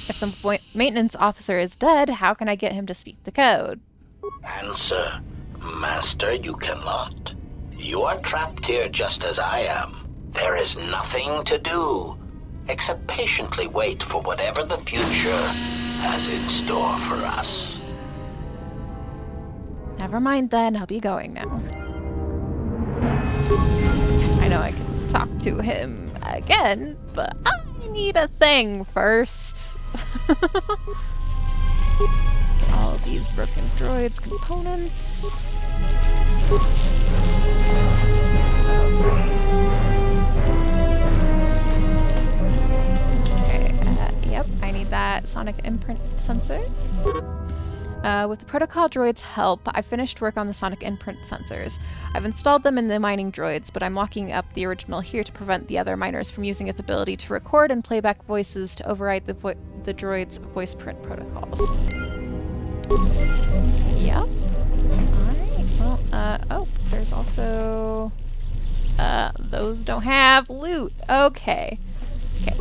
If the maintenance officer is dead, how can I get him to speak the code? Answer, Master, you cannot. You are trapped here just as I am. There is nothing to do, except patiently wait for whatever the future has in store for us. Never mind then, I'll be going now. I know I can talk to him again, but I need a thing first. All of these broken droids components. Okay, yep, I need that sonic imprint sensor. With the protocol droid's help, I finished work on the sonic imprint sensors. I've installed them in the mining droids, but I'm locking up the original here to prevent the other miners from using its ability to record and play back voices to override the droid's voice print protocols. Yep. Alright, well, oh, there's also... those don't have loot. Okay. Okay,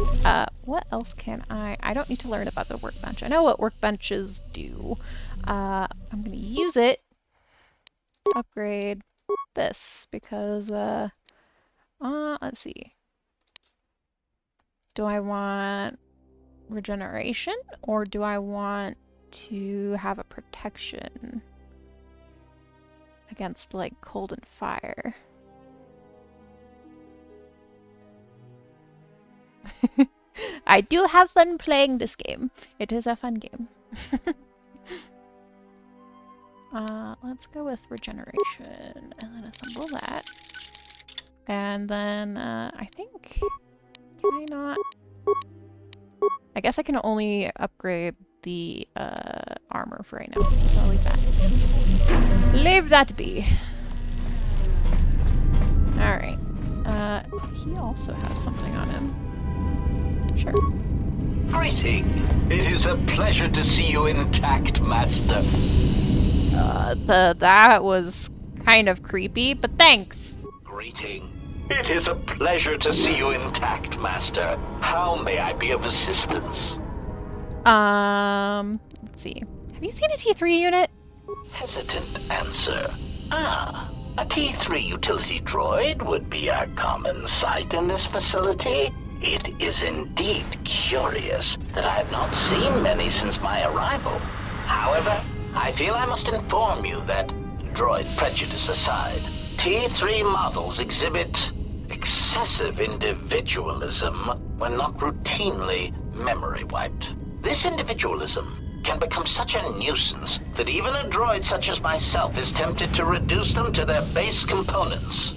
what else can I don't need to learn about the workbench. I know what workbenches do. I'm gonna use it to upgrade this, because, let's see. Do I want regeneration, or do I want to have a protection against, like, cold and fire? I do have fun playing this game. It is a fun game. Let's go with regeneration and then assemble that. And then, I think... Can I not? I guess I can only upgrade the, armor for right now. So I'll leave that. Leave that be. Alright. He also has something on him. Sure. Greeting. It is a pleasure to see you intact, Master. That was kind of creepy, but thanks. Greeting. It is a pleasure to see you intact, Master. How may I be of assistance? Let's see. Have you seen a T3 unit? Hesitant answer. A T3 utility droid would be a common sight in this facility. It is indeed curious that I have not seen many since my arrival. However, I feel I must inform you that, droid prejudice aside, T3 models exhibit excessive individualism when not routinely memory wiped. This individualism can become such a nuisance that even a droid such as myself is tempted to reduce them to their base components,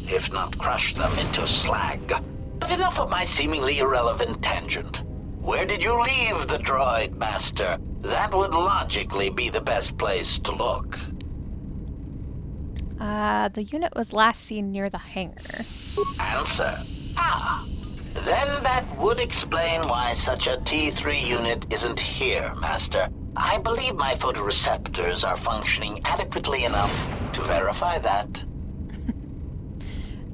if not crush them into slag. But enough of my seemingly irrelevant tangent. Where did you leave the droid, Master? That would logically be the best place to look. The unit was last seen near the hangar. Answer. Then that would explain why such a T3 unit isn't here, Master. I believe my photoreceptors are functioning adequately enough to verify that.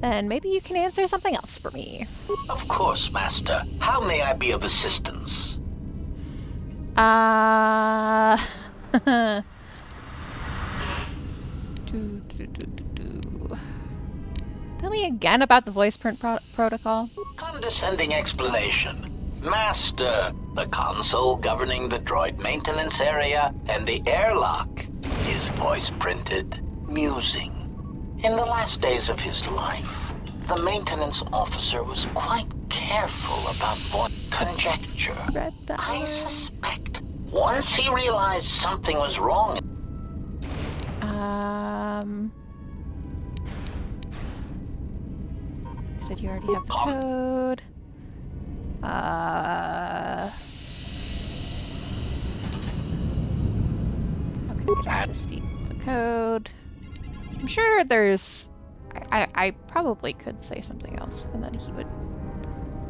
Then maybe you can answer something else for me. Of course, Master. How may I be of assistance? Tell me again about the voice print protocol. Condescending explanation. Master, the console governing the droid maintenance area and the airlock is voice printed. Musing. In the last days of his life, the maintenance officer was quite careful about voice conjecture. I suspect once he realized something was wrong. You said you already have the code. How can I get him to speak the code? I'm sure there's... I probably could say something else, and then he would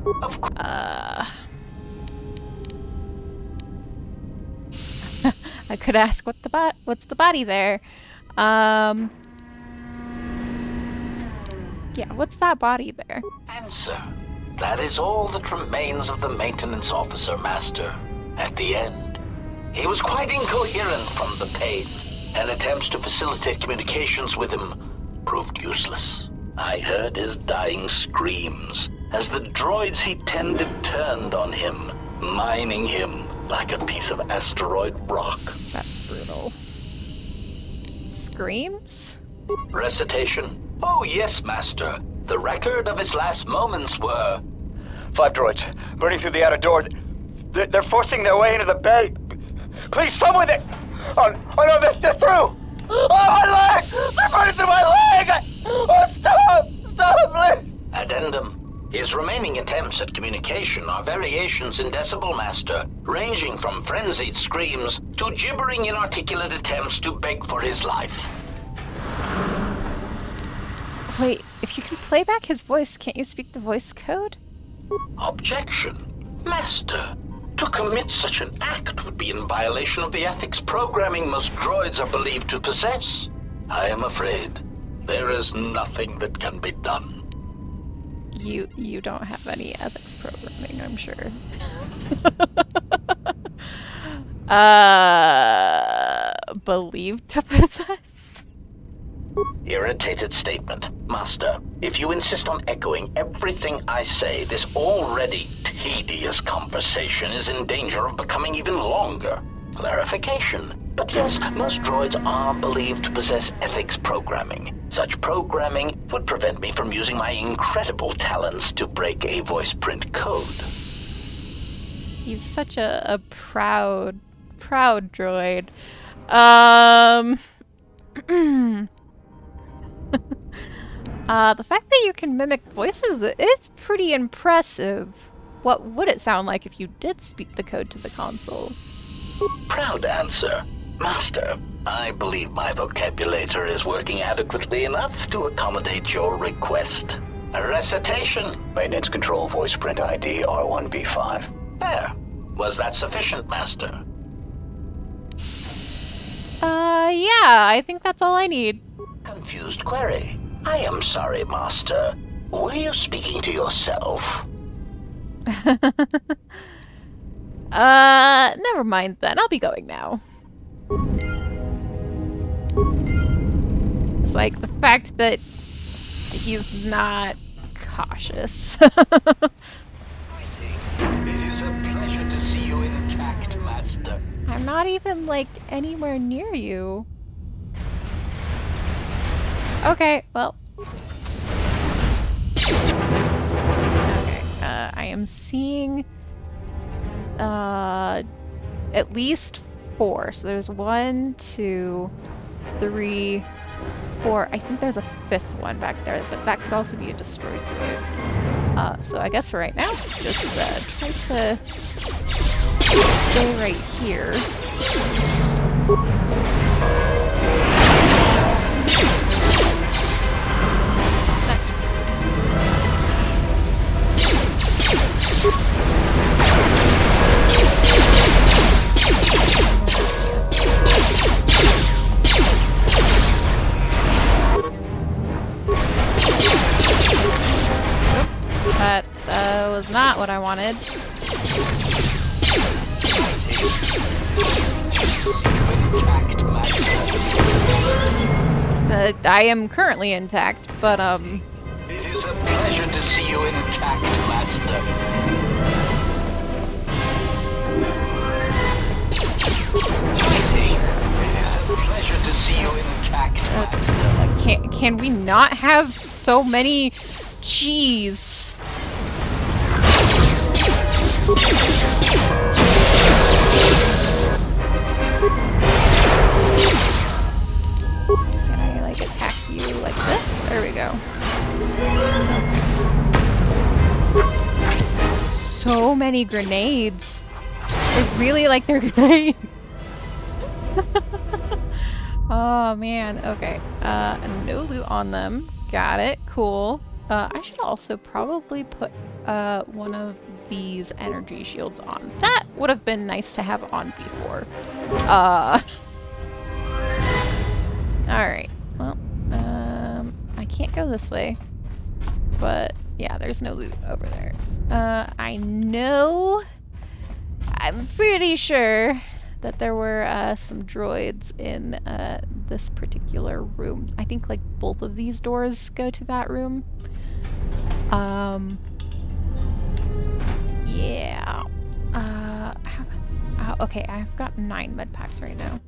Of course. I could ask what's the body there? Yeah, what's that body there? Answer. That is all that remains of the maintenance officer, Master. At the end, he was quite incoherent from the pain, and attempts to facilitate communications with him proved useless. I heard his dying screams as the droids he tended turned on him, mining him like a piece of asteroid rock. That's brutal. Screams? Recitation? Oh yes, Master. The record of his last moments were... 5 droids, burning through the outer door. They're forcing their way into the bay. Please, someone that... Oh no, they're through! Oh, my leg! They're burning through my leg! Oh, stop! Stop, please! Addendum. His remaining attempts at communication are variations in decibel, Master, ranging from frenzied screams to gibbering inarticulate attempts to beg for his life. Wait, if you can play back his voice, can't you speak the voice code? Objection. Master, to commit such an act would be in violation of the ethics programming most droids are believed to possess. I am afraid there is nothing that can be done. You don't have any ethics programming, I'm sure. Believed to possess? Irritated statement. Master, if you insist on echoing everything I say, this already tedious conversation is in danger of becoming even longer. Clarification. But yes, most droids are believed to possess ethics programming. Such programming would prevent me from using my incredible talents to break a voice print code. He's such a proud droid. The fact that you can mimic voices is pretty impressive. What would it sound like if you did speak the code to the console? Proud answer. Master, I believe my vocabulator is working adequately enough to accommodate your request. A recitation. Maintenance control voice print ID R1V5. There. Was that sufficient, Master? Yeah, I think that's all I need. Confused query. I am sorry, Master. Were you speaking to yourself? Never mind then. I'll be going now. It's like the fact that he's not cautious. It is a pleasure to see you intact, Master. I'm not even, like, anywhere near you. Okay, well. Okay, I am seeing at least 4. So there's 1, 2, 3, 4. I think there's a 5th one back there, but that could also be a destroyed droid. So I guess for right now, just try to stay right here. That's That was not what I wanted. I am currently intact, but It is a pleasure to see you intact, Master. Pleasure to see you intact, Master. Can we not have so many cheese? Can I, like, attack you like this? There we go. So many grenades. I really like their grenades. Oh man, okay. No loot on them. Got it. Cool. I should also probably put one of these energy shields on. That would have been nice to have on before. Alright. Well, I can't go this way. But, yeah, there's no loot over there. I know... I'm pretty sure that there were some droids in this particular room. I think like both of these doors go to that room. Yeah. Okay, I've got 9 med packs right now.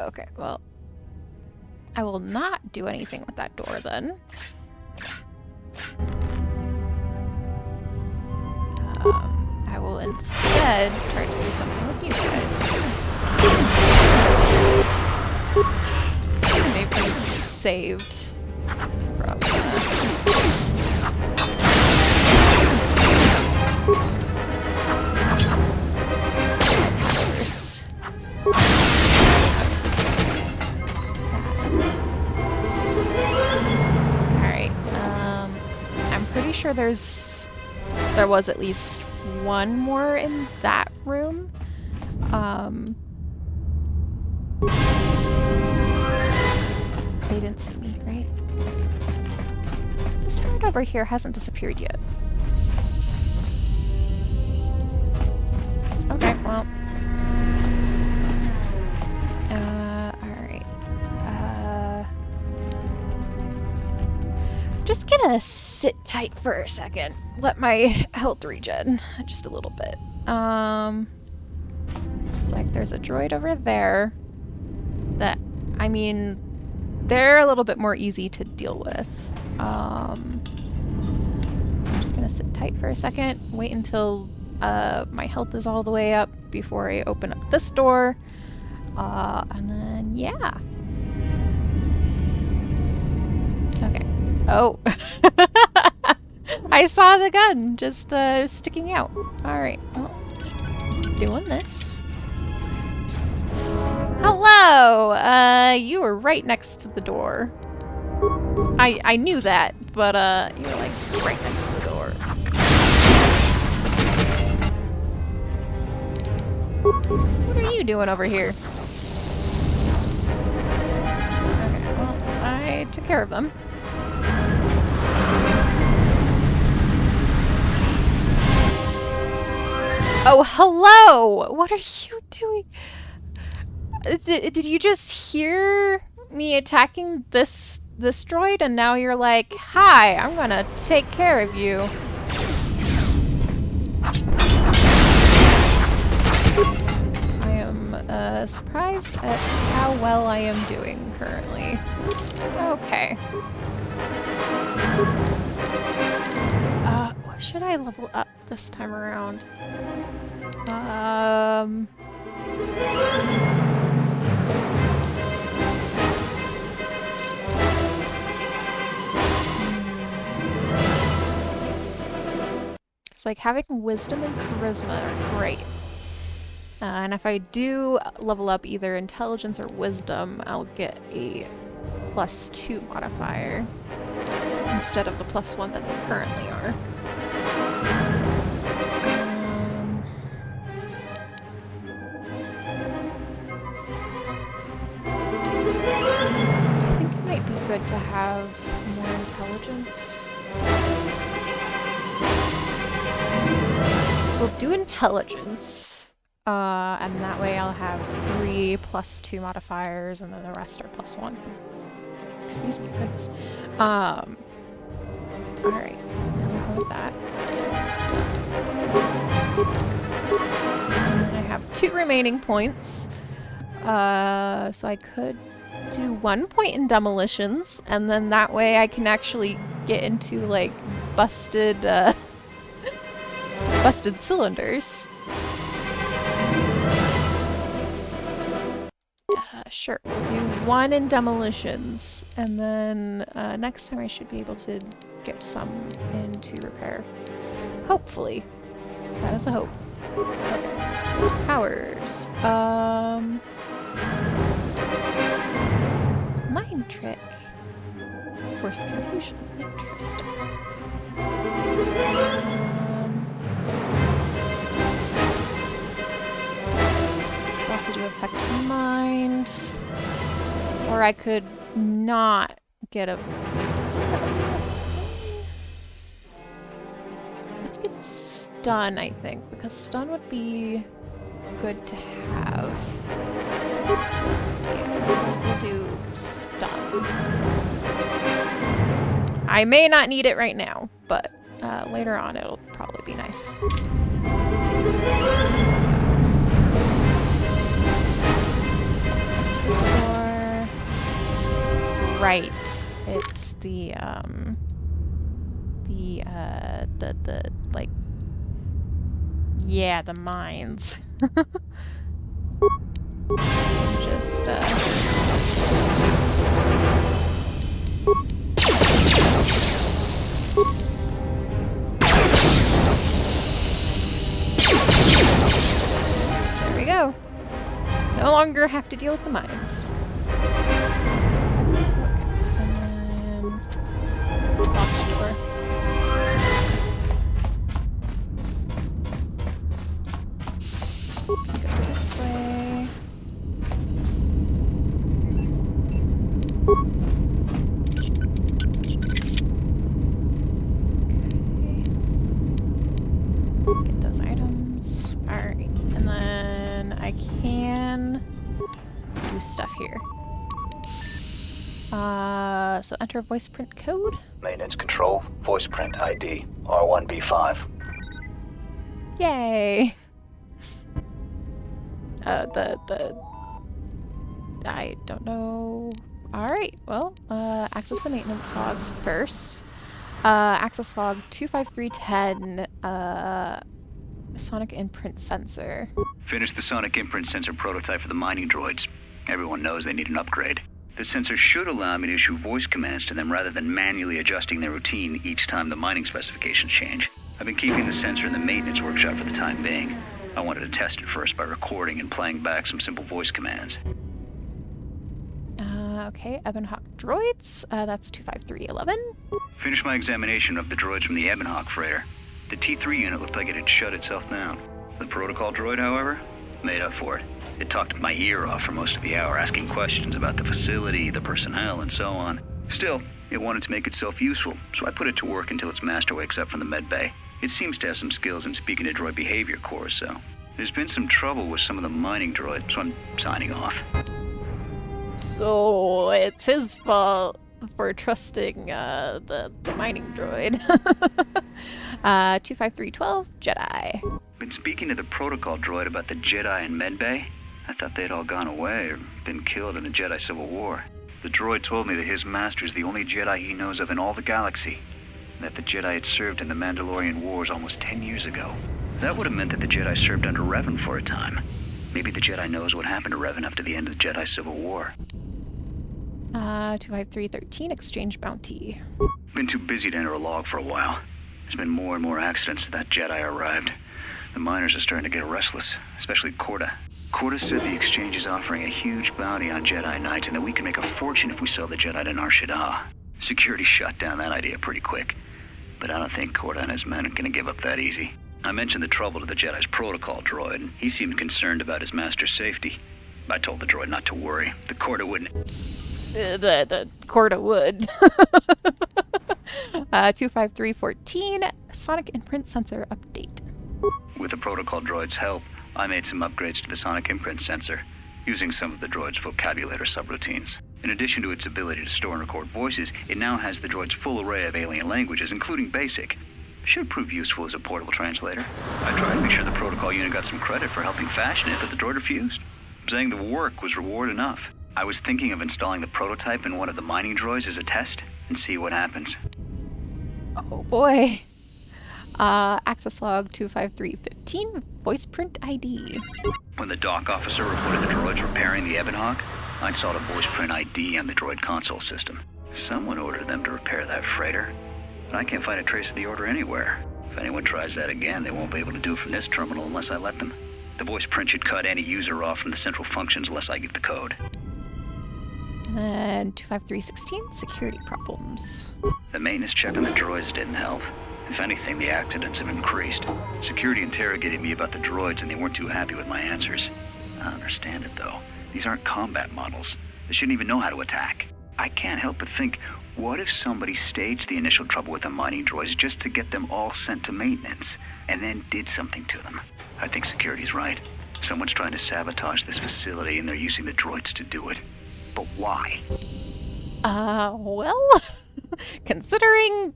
Okay, well, I will not do anything with that door then. I will instead try to do something with you guys. They've been saved from others. Alright, I'm pretty sure there was at least one more in that room. They didn't see me, right? This droid over here hasn't disappeared yet. Okay, well. Alright. Just gonna sit tight for a second. Let my health regen just a little bit. It's like there's a droid over there that, I mean, they're a little bit more easy to deal with. I'm just gonna sit tight for a second, wait until my health is all the way up before I open up this door. And then, yeah. Okay. Oh. I saw the gun just sticking out. Alright, well, doing this. Hello! You were right next to the door. I knew that, but you were like right next to the door. What are you doing over here? Okay, well, I took care of them. Oh, hello! What are you doing? Did you just hear me attacking this droid and now you're like, hi, I'm gonna take care of you. I am surprised at how well I am doing currently. Okay. What should I level up this time around? It's like having wisdom and charisma are great. And if I do level up either intelligence or wisdom, I'll get a +2 modifier instead of the +1 that they currently are. I think it might be good to have more intelligence. We'll do intelligence. And that way I'll have 3 +2 modifiers, and then the rest are +1. Excuse me, goodness. Alright, now we'll go with that. And then I have 2 remaining points. So I could do 1 point in demolitions, and then that way I can actually get into, like, busted cylinders. Sure, we'll do 1 in demolitions, and then next time I should be able to get some into repair. Hopefully. That is a hope. Okay. Powers. Mind trick. Force confusion. Interesting. Could also do affect mind. Or I could not get a... Let's get stun, I think, because stun would be good to have. Yeah, we'll do stun. I may not need it right now, but later on it'll probably be nice. For Wright, it's the like, yeah, the mines. Just there we go. No longer have to deal with the mines. Okay, and then watch door. Go this way. Okay. Get those items. Alright. And then I can do stuff here. So enter a voice print code. Maintenance control, voice print ID, R1B5. Yay! I don't know. Alright, well, access the maintenance logs first. Access log 25310, sonic imprint sensor. Finish the sonic imprint sensor prototype for the mining droids. Everyone knows they need an upgrade. The sensor should allow me to issue voice commands to them rather than manually adjusting their routine each time the mining specifications change. I've been keeping the sensor in the maintenance workshop for the time being. I wanted to test it first by recording and playing back some simple voice commands. Okay, Ebonhawk droids, that's 25311. Finished my examination of the droids from the Ebonhawk freighter. The T3 unit looked like it had shut itself down. The protocol droid, however, made up for it. It talked my ear off for most of the hour, asking questions about the facility, the personnel, and so on. Still, it wanted to make itself useful, so I put it to work until its master wakes up from the med bay. It seems to have some skills in speaking to droid behavior cores, so... There's been some trouble with some of the mining droids, so I'm signing off. So, it's his fault for trusting, the mining droid. 25312, Jedi. Been speaking to the protocol droid about the Jedi in medbay. I thought they'd all gone away or been killed in the Jedi Civil War. The droid told me that his master's the only Jedi he knows of in all the galaxy, and that the Jedi had served in the Mandalorian Wars almost 10 years ago. That would have meant that the Jedi served under Revan for a time. Maybe the Jedi knows what happened to Revan after the end of the Jedi Civil War. 25313, exchange bounty. Been too busy to enter a log for a while. There's been more and more accidents since that Jedi arrived. The miners are starting to get restless, especially Korda. Korda said the exchange is offering a huge bounty on Jedi Knights and that we can make a fortune if we sell the Jedi to Nar Shaddaa. Security shut down that idea pretty quick. But I don't think Korda and his men are going to give up that easy. I mentioned the trouble to the Jedi's protocol droid, and he seemed concerned about his master's safety. I told the droid not to worry. The Korda wouldn't... The Korda would. 25314, sonic imprint sensor update. With the protocol droid's help, I made some upgrades to the sonic imprint sensor, using some of the droid's vocabulator subroutines. In addition to its ability to store and record voices, it now has the droid's full array of alien languages, including Basic. Should prove useful as a portable translator. I tried to make sure the protocol unit got some credit for helping fashion it, but the droid refused, saying the work was reward enough. I was thinking of installing the prototype in one of the mining droids as a test, and see what happens. Oh boy. Access log 25315, voice print ID. When the dock officer reported the droids repairing the Ebonhawk, I installed a voice print ID on the droid console system. Someone ordered them to repair that freighter, but I can't find a trace of the order anywhere. If anyone tries that again, they won't be able to do it from this terminal unless I let them. The voice print should cut any user off from the central functions unless I give the code. And then 25316, security problems. The maintenance check on the droids didn't help. If anything, the accidents have increased. Security interrogated me about the droids and they weren't too happy with my answers. I don't understand it though. These aren't combat models. They shouldn't even know how to attack. I can't help but think, what if somebody staged the initial trouble with the mining droids just to get them all sent to maintenance, and then did something to them? I think security's right. Someone's trying to sabotage this facility and they're using the droids to do it. But why? Well, considering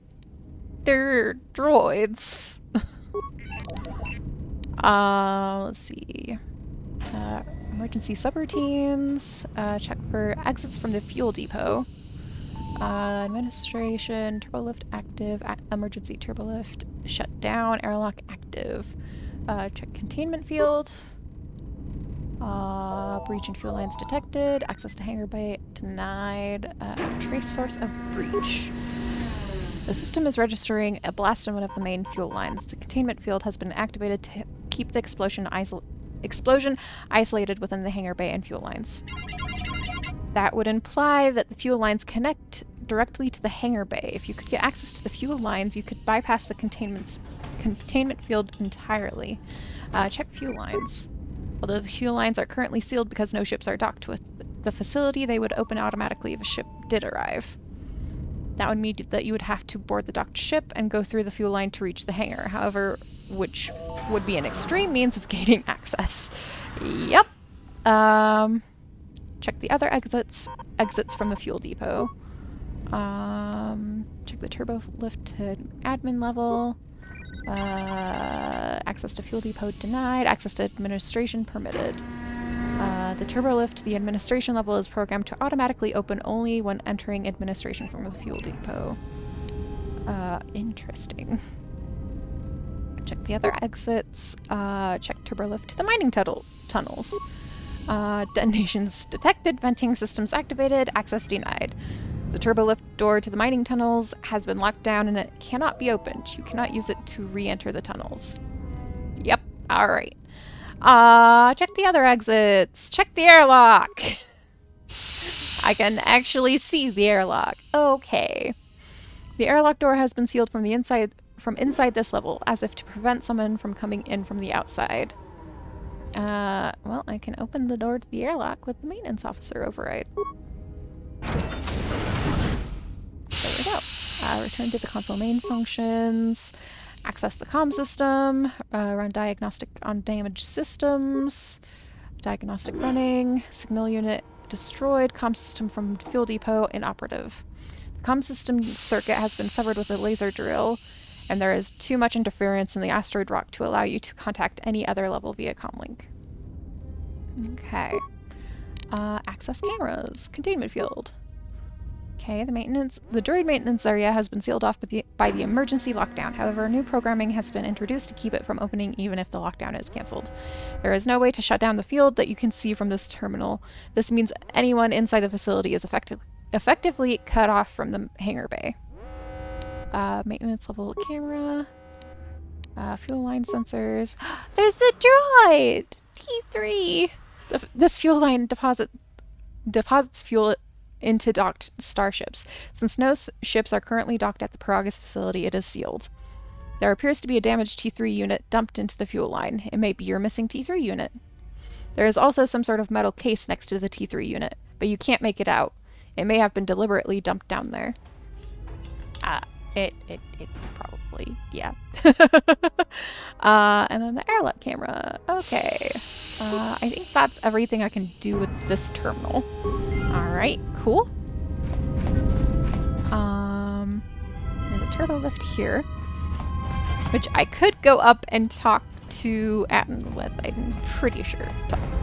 they're droids. Let's see. Emergency subroutines. Check for exits from the fuel depot. Administration, turbolift active, emergency turbolift shut down, airlock active. Check containment field. Breach in fuel lines detected. Access to hangar bay denied. Trace source of breach. The system is registering a blast in one of the main fuel lines. The containment field has been activated to keep the explosion isolated within the hangar bay and fuel lines. That would imply that the fuel lines connect directly to the hangar bay. If you could get access to the fuel lines, you could bypass the containment field entirely. Check fuel lines. Although the fuel lines are currently sealed because no ships are docked with the facility, they would open automatically if a ship did arrive. That would mean that you would have to board the docked ship and go through the fuel line to reach the hangar, however, which would be an extreme means of gaining access. Yep. Check the other exits from the fuel depot. Check the turbo lift to admin level. Access to fuel depot denied. Access to administration permitted. The turbo lift to the administration level is programmed to automatically open only when entering administration from the fuel depot. Interesting. Check the other exits. Check turbo lift to the mining tunnels. Detonations detected. Venting systems activated. Access denied. The turbolift door to the mining tunnels has been locked down and it cannot be opened. You cannot use it to re-enter the tunnels. Yep. Alright. Check the other exits. Check the airlock. I can actually see the airlock. Okay. The airlock door has been sealed from inside this level, as if to prevent someone from coming in from the outside. Well, I can open the door to the airlock with the maintenance officer override. There we go. Return to the console main functions. Access the comm system. Run diagnostic on damaged systems. Diagnostic running. Signal unit destroyed. Comm system from fuel depot inoperative. The comm system circuit has been severed with a laser drill, and there is too much interference in the asteroid rock to allow you to contact any other level via comlink. Okay. Access cameras. Containment field. Okay, the droid maintenance area has been sealed off by the emergency lockdown. However, new programming has been introduced to keep it from opening even if the lockdown is cancelled. There is no way to shut down the field that you can see from this terminal. This means anyone inside the facility is effectively cut off from the hangar bay. Maintenance level camera. Fuel line sensors. There's the droid! T3! This fuel line deposits fuel into docked starships. Since no ships are currently docked at the Peragus facility, it is sealed. There appears to be a damaged T3 unit dumped into the fuel line. It may be your missing T3 unit. There is also some sort of metal case next to the T3 unit, but you can't make it out. It may have been deliberately dumped down there. It probably, yeah. And then the airlock camera. Okay. I think that's everything I can do with this terminal. Alright, cool. There's a turbo lift here, which I could go up and talk to Atten with, I'm pretty sure.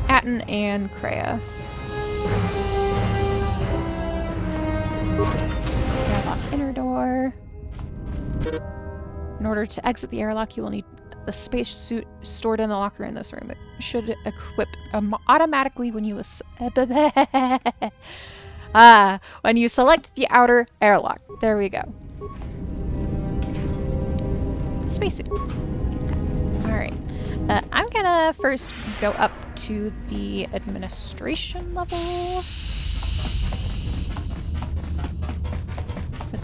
Atten and Kreia. Airlock inner door. In order to exit the airlock, you will need the space suit stored in the locker in this room. It should equip automatically when you when you select the outer airlock. There we go. Spacesuit. Alright. I'm gonna first go up to the administration level.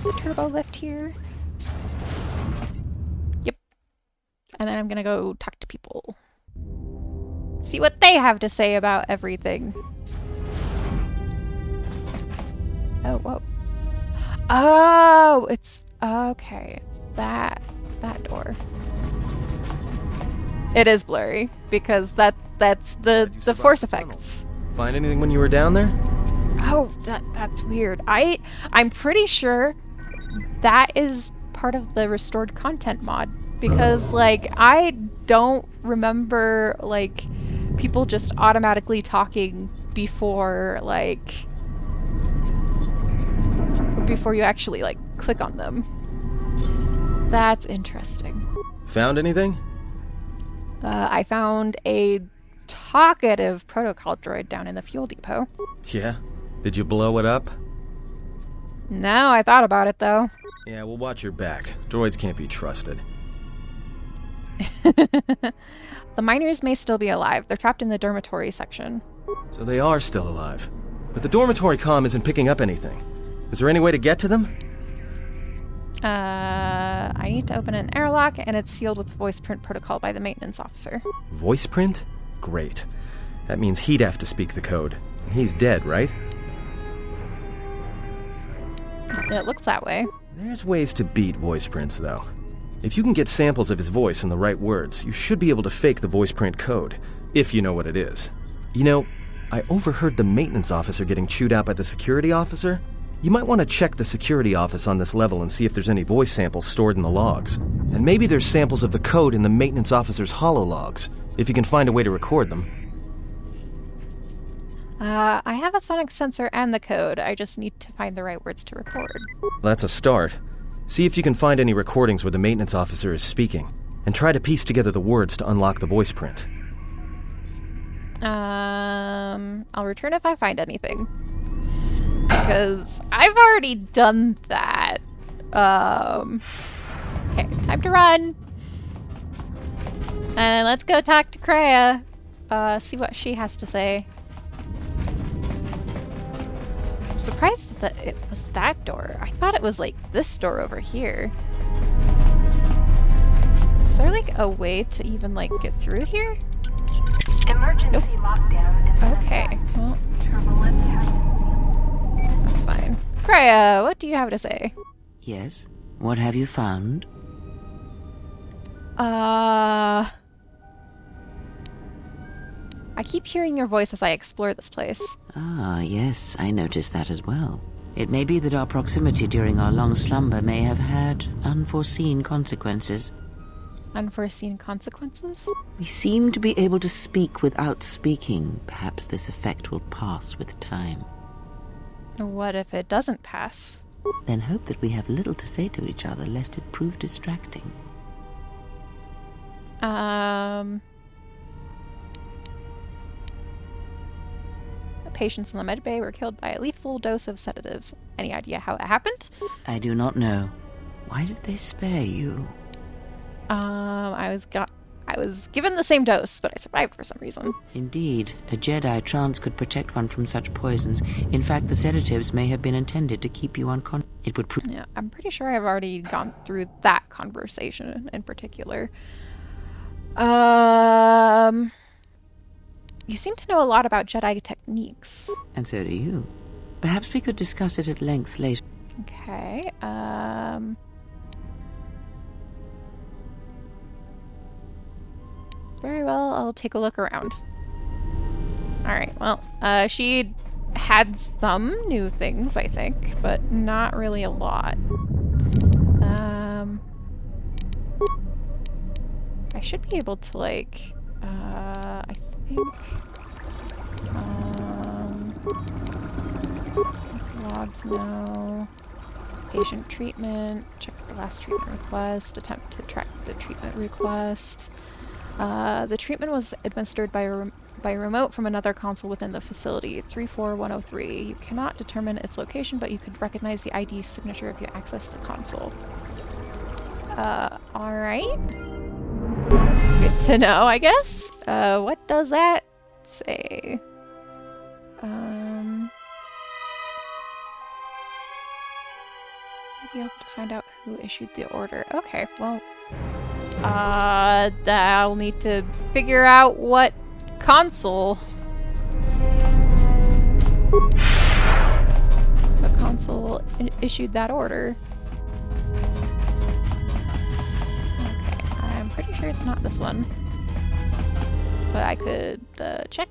a turbo lift here? Yep. And then I'm gonna go talk to people. See what they have to say about everything. Oh, whoa. Oh, it's... Okay, it's that door. It is blurry, because that's the force effects. Find anything when you were down there? Oh, that's weird. I'm pretty sure that is part of the restored content mod, because like I don't remember like people just automatically talking before you actually like click on them. That's interesting. Found anything? I found a talkative protocol droid down in the fuel depot. Yeah? Did you blow it up? No, I thought about it though. Yeah, well, watch your back. Droids can't be trusted. The miners may still be alive. They're trapped in the dormitory section. So they are still alive. But the dormitory comm isn't picking up anything. Is there any way to get to them? I need to open an airlock, and it's sealed with voice print protocol by the maintenance officer. Voice print? Great. That means he'd have to speak the code. And he's dead, right? It looks that way. There's ways to beat voice prints, though. If you can get samples of his voice and the right words, you should be able to fake the voice print code, if you know what it is. You know, I overheard the maintenance officer getting chewed out by the security officer. You might want to check the security office on this level and see if there's any voice samples stored in the logs. And maybe there's samples of the code in the maintenance officer's holologs, if you can find a way to record them. I have a sonic sensor and the code. I just need to find the right words to record. That's a start. See if you can find any recordings where the maintenance officer is speaking, and try to piece together the words to unlock the voice print. I'll return if I find anything. Because I've already done that. Okay, time to run. And let's go talk to Kreia. See what she has to say. I'm surprised that it was that door. I thought it was like this door over here. Is there like a way to even like get through here? Emergency lockdown is okay. Well, turbo lifts have been sealed. that's fine. Kreia, what do you have to say? Yes? What have you found? I keep hearing your voice as I explore this place. Ah, yes, I noticed that as well. It may be that our proximity during our long slumber may have had unforeseen consequences. Unforeseen consequences? We seem to be able to speak without speaking. Perhaps this effect will pass with time. What if it doesn't pass? Then hope that we have little to say to each other, lest it prove distracting. Patients in the med bay were killed by a lethal dose of sedatives. Any idea how it happened? I do not know. Why did they spare you? I was given the same dose, but I survived for some reason. Indeed, a Jedi trance could protect one from such poisons. In fact, the sedatives may have been intended to keep you unconscious. It would prove. Yeah, I'm pretty sure I've already gone through that conversation in particular. You seem to know a lot about Jedi techniques. And so do you. Perhaps we could discuss it at length later. Okay, very well, I'll take a look around. Alright, well, she had some new things, I think, but not really a lot. I should be able to, like, I think, logs no, patient treatment, check the last treatment request, attempt to track the treatment request. The treatment was administered by a remote from another console within the facility, 34103. You cannot determine its location, but you could recognize the ID signature if you access the console. Alright. Good to know, I guess. What does that say? Be able to find out who issued the order. Okay, well, I'll need to figure out what console. What console issued that order? Okay, I'm pretty sure it's not this one, but I could check.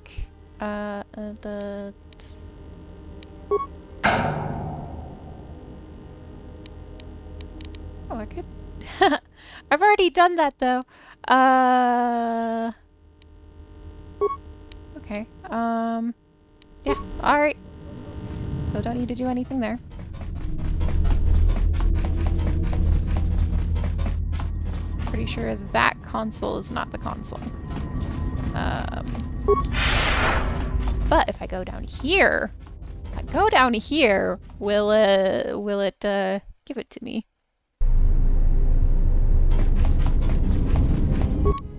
Oh, I could. I've already done that though. Okay. Yeah. All right. So don't need to do anything there. Pretty sure that console is not the console. But if I go down here, will it give it to me?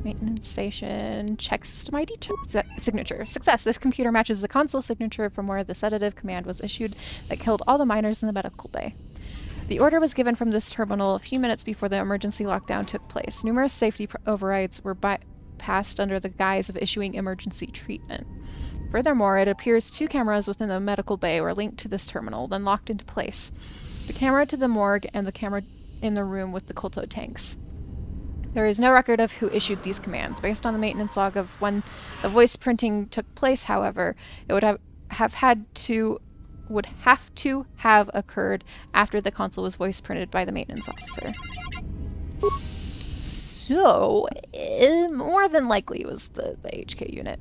Maintenance station, check system ID signature. Success. This computer matches the console signature from where the sedative command was issued that killed all the miners in the medical bay. The order was given from this terminal a few minutes before the emergency lockdown took place. Numerous safety overrides were passed under the guise of issuing emergency treatment. Furthermore, it appears 2 cameras within the medical bay were linked to this terminal, then locked into place. The camera to the morgue and the camera in the room with the Koto tanks. There is no record of who issued these commands. Based on the maintenance log of when the voice printing took place, however, it would have to have occurred after the console was voice printed by the maintenance officer. So, more than likely it was the HK unit.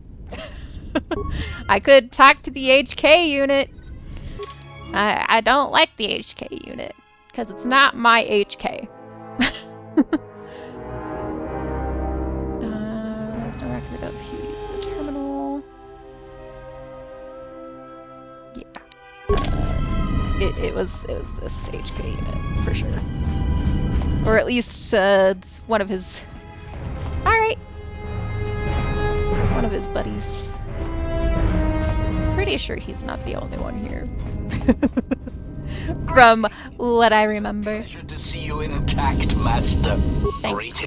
I could talk to the HK unit. I don't like the HK unit, because it's not my HK. There's no record of who used the terminal. Yeah. It was this HK unit, for sure. Or at least, one of his... Alright! One of his buddies. Pretty sure he's not the only one here. From what I remember. Pleasure to see you intact, Master. Thanks.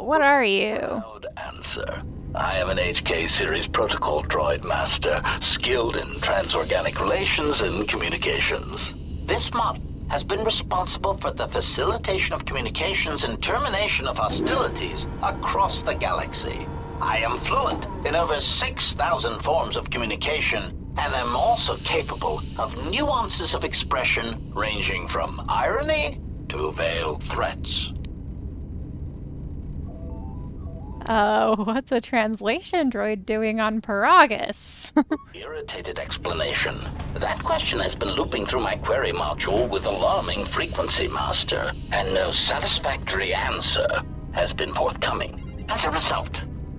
What are you? Proud answer. I am an HK series protocol droid master, skilled in transorganic relations and communications. This mod has been responsible for the facilitation of communications and termination of hostilities across the galaxy. I am fluent in over 6,000 forms of communication, and am also capable of nuances of expression ranging from irony to veiled threats. What's a translation droid doing on Peragus? Irritated explanation. That question has been looping through my query module with alarming frequency, Master, and no satisfactory answer has been forthcoming. As a result,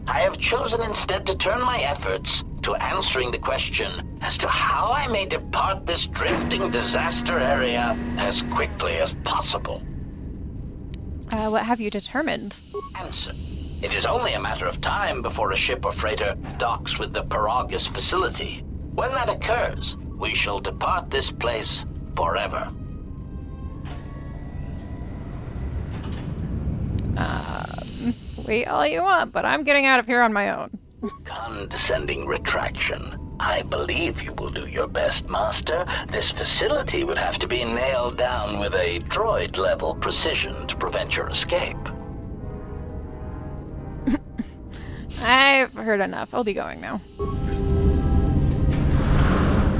I have chosen instead to turn my efforts to answering the question as to how I may depart this drifting disaster area as quickly as possible. What have you determined? Answer. It is only a matter of time before a ship or freighter docks with the Peragus facility. When that occurs, we shall depart this place forever. Wait all you want, but I'm getting out of here on my own. Condescending retraction. I believe you will do your best, Master. This facility would have to be nailed down with a droid-level precision to prevent your escape. I've heard enough. I'll be going now.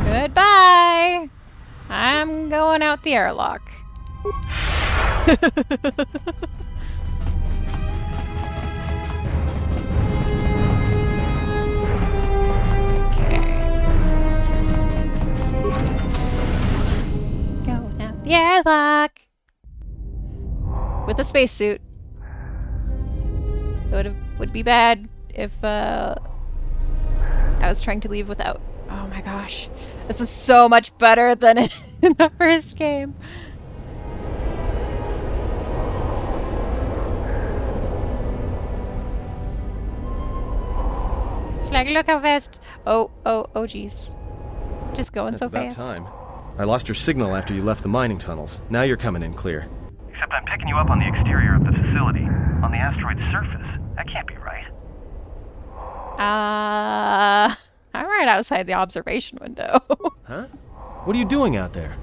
Goodbye! I'm going out the airlock. Going out the airlock! With a spacesuit. It would be bad if I was trying to leave without. Oh my gosh. This is so much better than in the first game. Like, look how fast. Oh, geez. Just going That's so about fast. time. I lost your signal after you left the mining tunnels. Now you're coming in clear. Except I'm picking you up on the exterior of the facility, on the asteroid's surface. That can't be right. I'm right outside the observation window. Huh? What are you doing out there?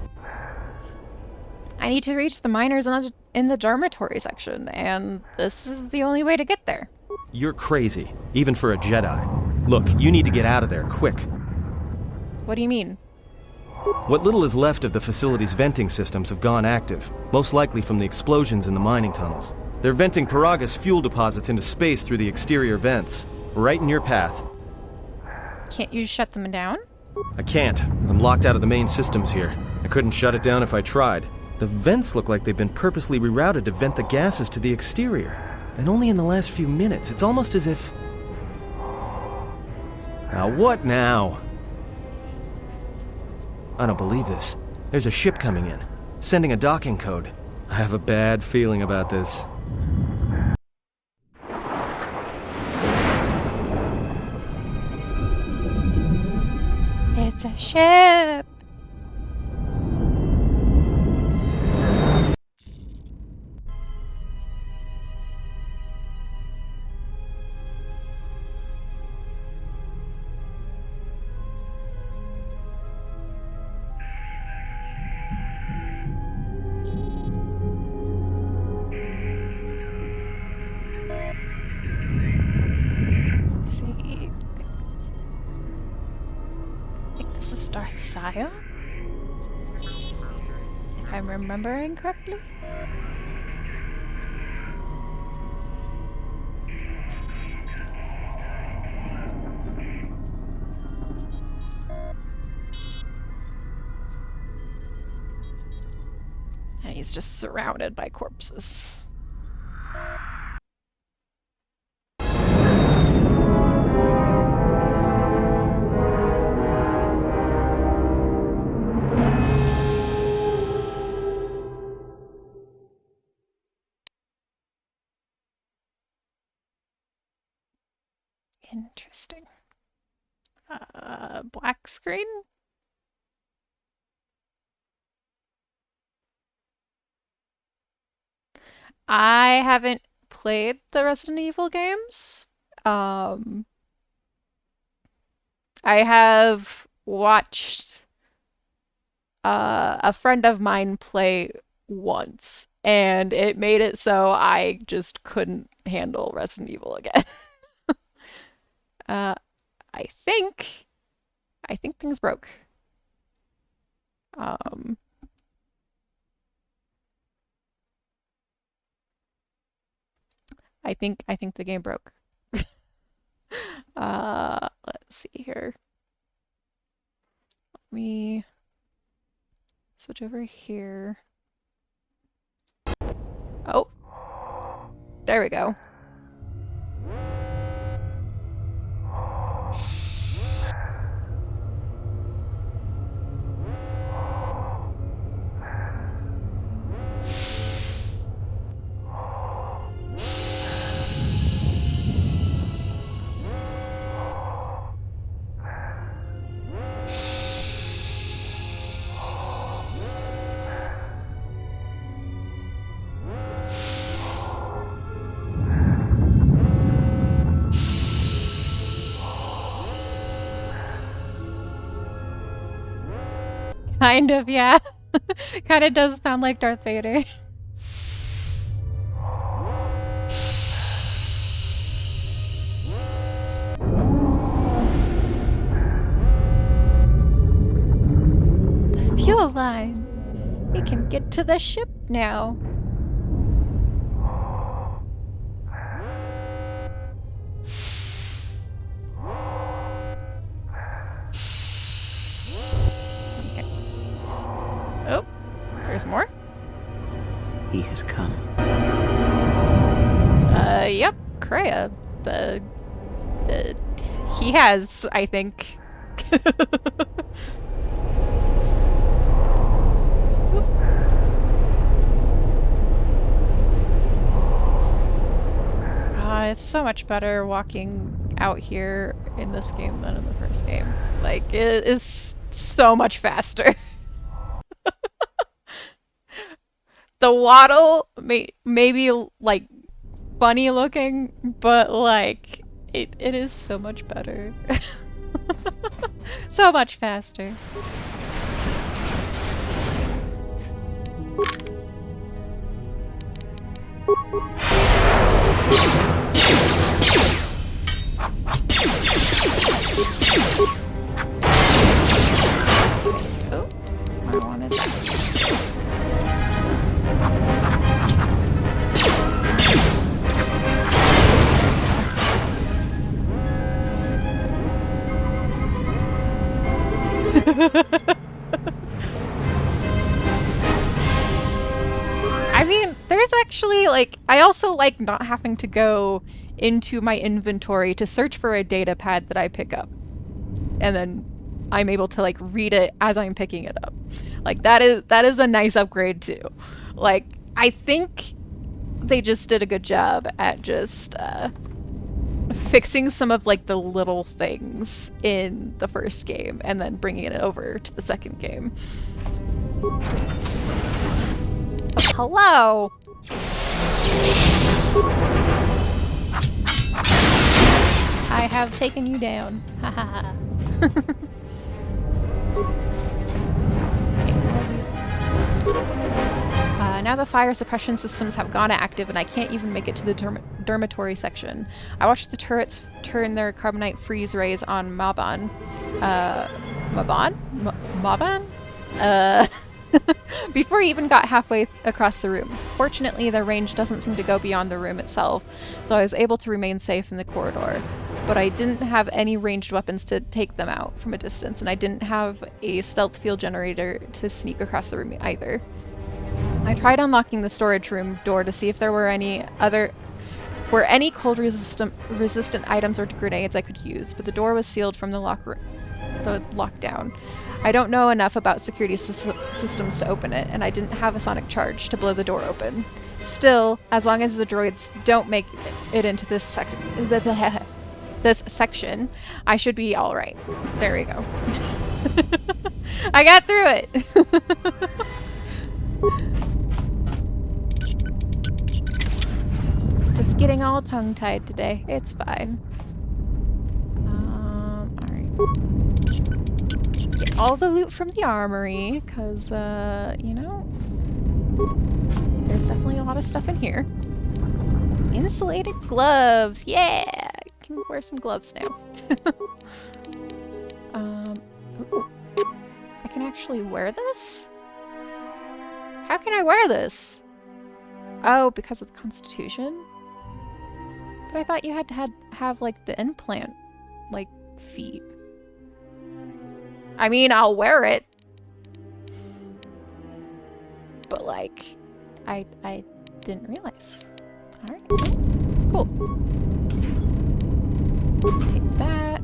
I need to reach the miners in the dormitory section, and this is the only way to get there. You're crazy, even for a Jedi. Look, you need to get out of there, quick. What do you mean? What little is left of the facility's venting systems have gone active, most likely from the explosions in the mining tunnels. They're venting Peragus fuel deposits into space through the exterior vents, right in your path. Can't you shut them down? I can't. I'm locked out of the main systems here. I couldn't shut it down if I tried. The vents look like they've been purposely rerouted to vent the gases to the exterior. And only in the last few minutes. It's almost as if... Now what now? I don't believe this. There's a ship coming in, sending a docking code. I have a bad feeling about this. It's a ship! Saya? If I'm remembering correctly? And he's just surrounded by corpses. Interesting. Black screen? I haven't played the Resident Evil games. I have watched a friend of mine play once, and it made it so I just couldn't handle Resident Evil again. I think things broke. I think the game broke. Let's see here. Let me switch over here. Oh, there we go. Kind of, yeah. Kind of does sound like Darth Vader. The fuel line. We can get to the ship now. Oh, there's more. He has come. Yep, Kreia. He has, I think. It's so much better walking out here in this game than in the first game. Like, it is so much faster. The waddle may be, like, funny looking, but, like, it is so much better. So much faster. Oh, I wanted that. I mean, there's actually, like, I also like not having to go into my inventory to search for a data pad that I pick up. And then I'm able to, like, read it as I'm picking it up. Like, that is a nice upgrade, too. Like, I think they just did a good job at just, fixing some of, like, the little things in the first game and then bringing it over to the second game. Hello! I have taken you down. Haha. Now the fire suppression systems have gone active and I can't even make it to the dormitory section. I watched the turrets turn their carbonite freeze rays on Maban. Maban? Before he even got halfway across the room. Fortunately, their range doesn't seem to go beyond the room itself, so I was able to remain safe in the corridor. But I didn't have any ranged weapons to take them out from a distance, and I didn't have a stealth field generator to sneak across the room either. I tried unlocking the storage room door to see if there were any cold resistant items or grenades I could use, but the door was sealed from the lockdown. I don't know enough about security systems to open it, and I didn't have a sonic charge to blow the door open. Still, as long as the droids don't make it into this section, I should be alright. There we go. I got through it! Just getting all tongue-tied today. It's fine. Alright. Get all the loot from the armory, because, you know, there's definitely a lot of stuff in here. Insulated gloves! Yeah! I can wear some gloves now. Ooh. I can actually wear this? How can I wear this? Oh, because of the Constitution? But I thought you had to have like, the implant, like, feet. I mean, I'll wear it. But, like, I didn't realize. Alright, cool. Take that.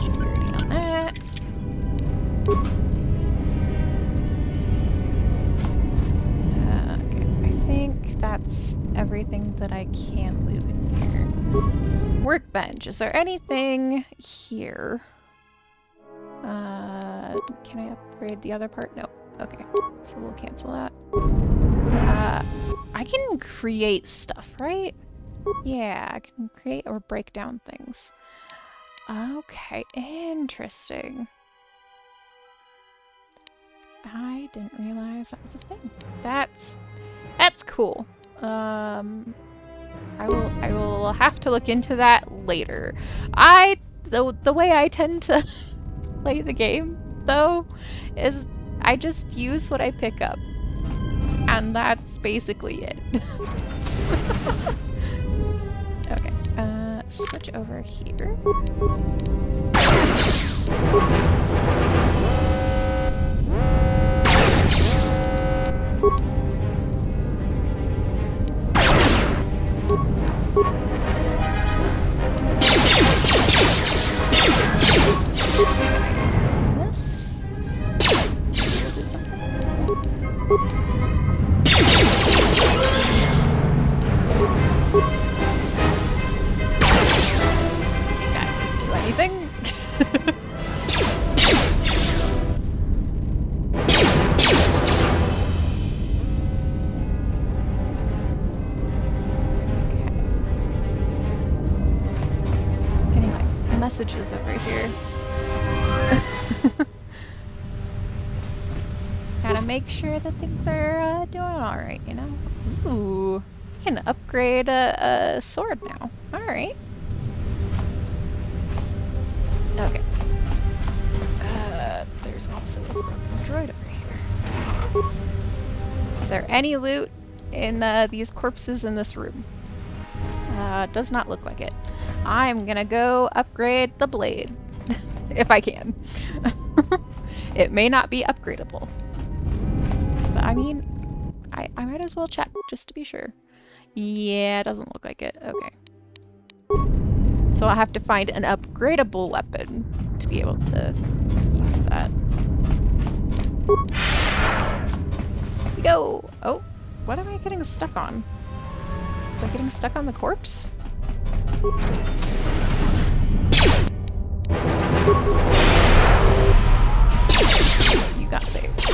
Security on that. Okay, I think that's everything that I can loot in here. Workbench. Is there anything here? Can I upgrade the other part? No. Okay, so we'll cancel that. I can create stuff, right? Yeah, I can create or break down things. Okay, interesting. I didn't realize that was a thing. That's cool. I will have to look into that later. The way I tend to play the game, though, is I just use what I pick up. And that's basically it. Okay, switch over here. This will do something. messages over here. Gotta make sure that things are doing alright, you know? Ooh, you can upgrade a sword now. Alright. Okay. There's also a broken droid over here. Is there any loot in these corpses in this room? Does not look like it. I'm gonna go upgrade the blade. If I can. It may not be upgradable. But I mean, I might as well check just to be sure. Yeah, it doesn't look like it. Okay. So I'll have to find an upgradable weapon to be able to use that. Here we go! Oh, what am I getting stuck on? Is I getting stuck on the corpse? You got saved.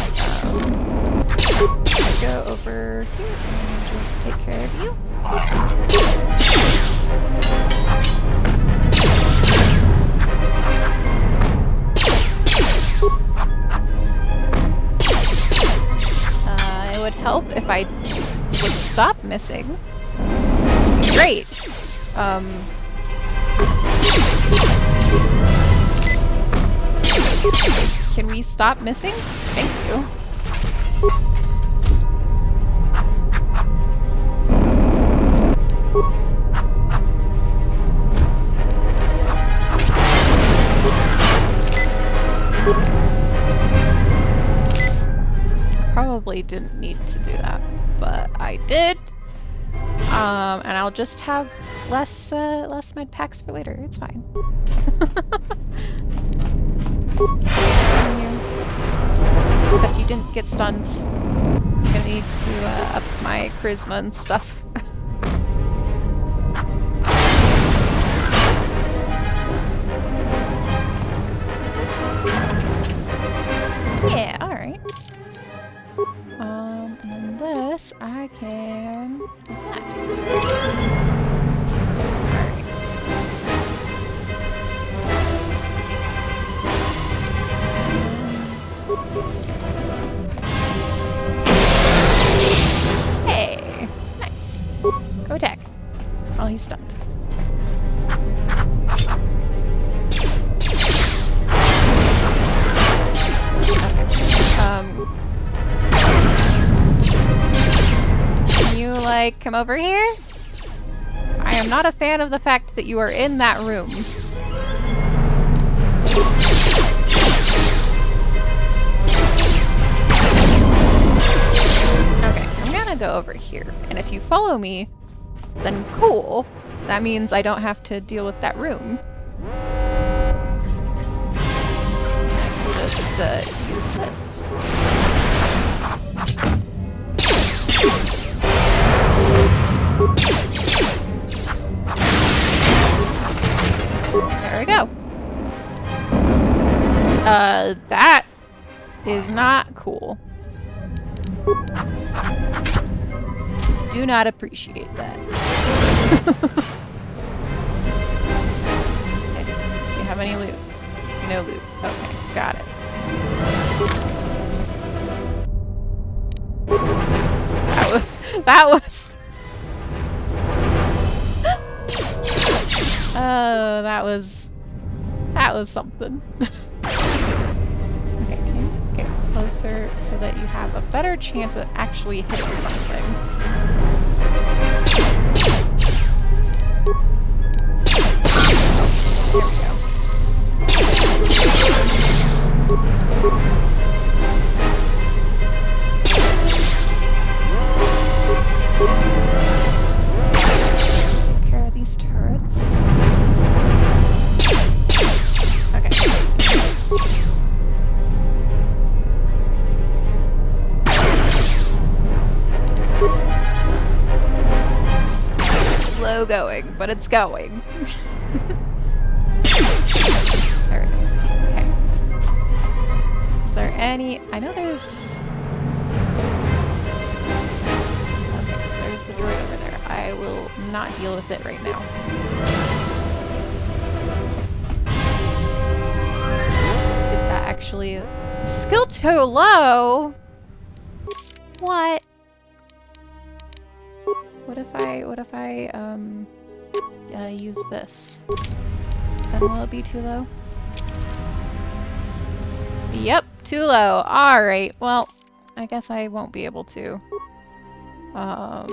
Go over here and just take care of you. It would help if I would stop missing. Great. Can we stop missing? Thank you. Probably didn't need to do that, but I did. And I'll just have less med packs for later. It's fine. Except you didn't get stunned. I'm gonna need to up my charisma and stuff. Yeah, alright. And then this, I can... What's that? Alright. Hey! Nice. Go attack. Oh, he's stunned. Can you, like, come over here? I am not a fan of the fact that you are in that room. Okay, I'm gonna go over here. And if you follow me, then cool. That means I don't have to deal with that room. Just use this. There we go. That is not cool. Do not appreciate that. Okay. Do you have any loot? No loot. Okay, got it. That was... Oh, that was something. Okay, can you get closer so that you have a better chance of actually hitting something? There we go. Take care of these turrets. Okay. It's slow going, but it's going. There we go. Okay. Is there any... I know there's... Okay, so there's the droid over there. I will not deal with it right now. actually... Skill too low? What? What if I use this? Then will it be too low? Yep, too low. Alright, well, I guess I won't be able to. I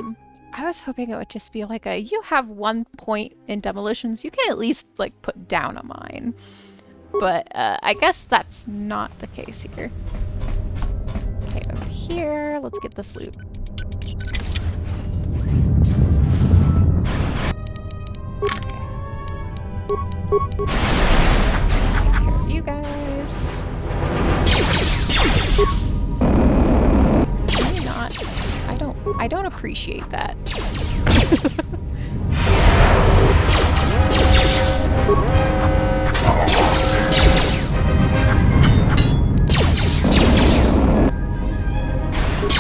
was hoping it would just be like a, you have 1 point in demolitions, you can at least, like, put down a mine. But, I guess that's not the case here. Okay, over here, let's get this loot. Okay. Take care of you guys. Maybe not. I don't appreciate that.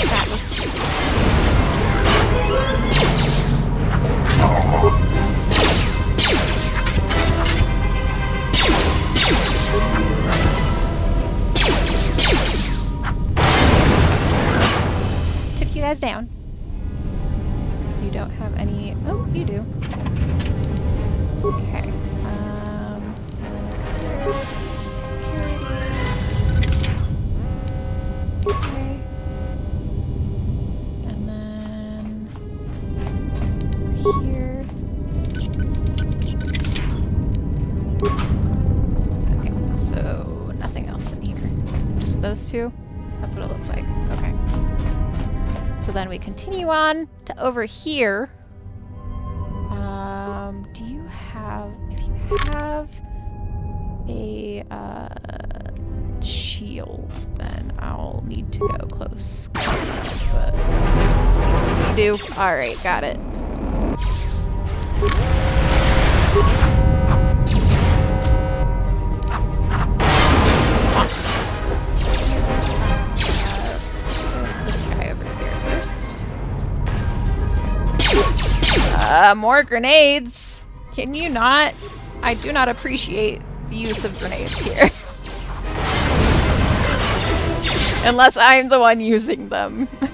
That was cute. Took you guys down. You don't have any... Oh, you do. Okay. Security. Okay. And then... here. Okay, so nothing else in here. Just those two? That's what it looks like. Okay. So then we continue on to over here. Do you have... If you have a shield, then I'll need to go close. But you do? Alright, got it. Let's take this guy over here first. More grenades! Can you not? I do not appreciate the use of grenades here. Unless I'm the one using them. Took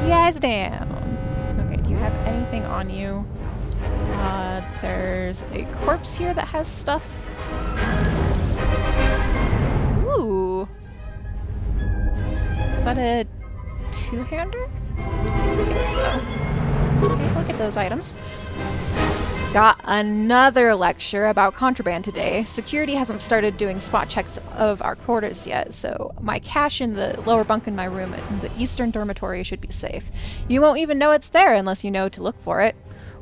you guys down. Okay, do you have anything on you? There's a corpse here that has stuff. Ooh. Is that a two-hander? I think so. Okay, look at those items. Got another lecture about contraband today. Security hasn't started doing spot checks of our quarters yet, so my cache in the lower bunk in my room in the eastern dormitory should be safe. You won't even know it's there unless you know to look for it.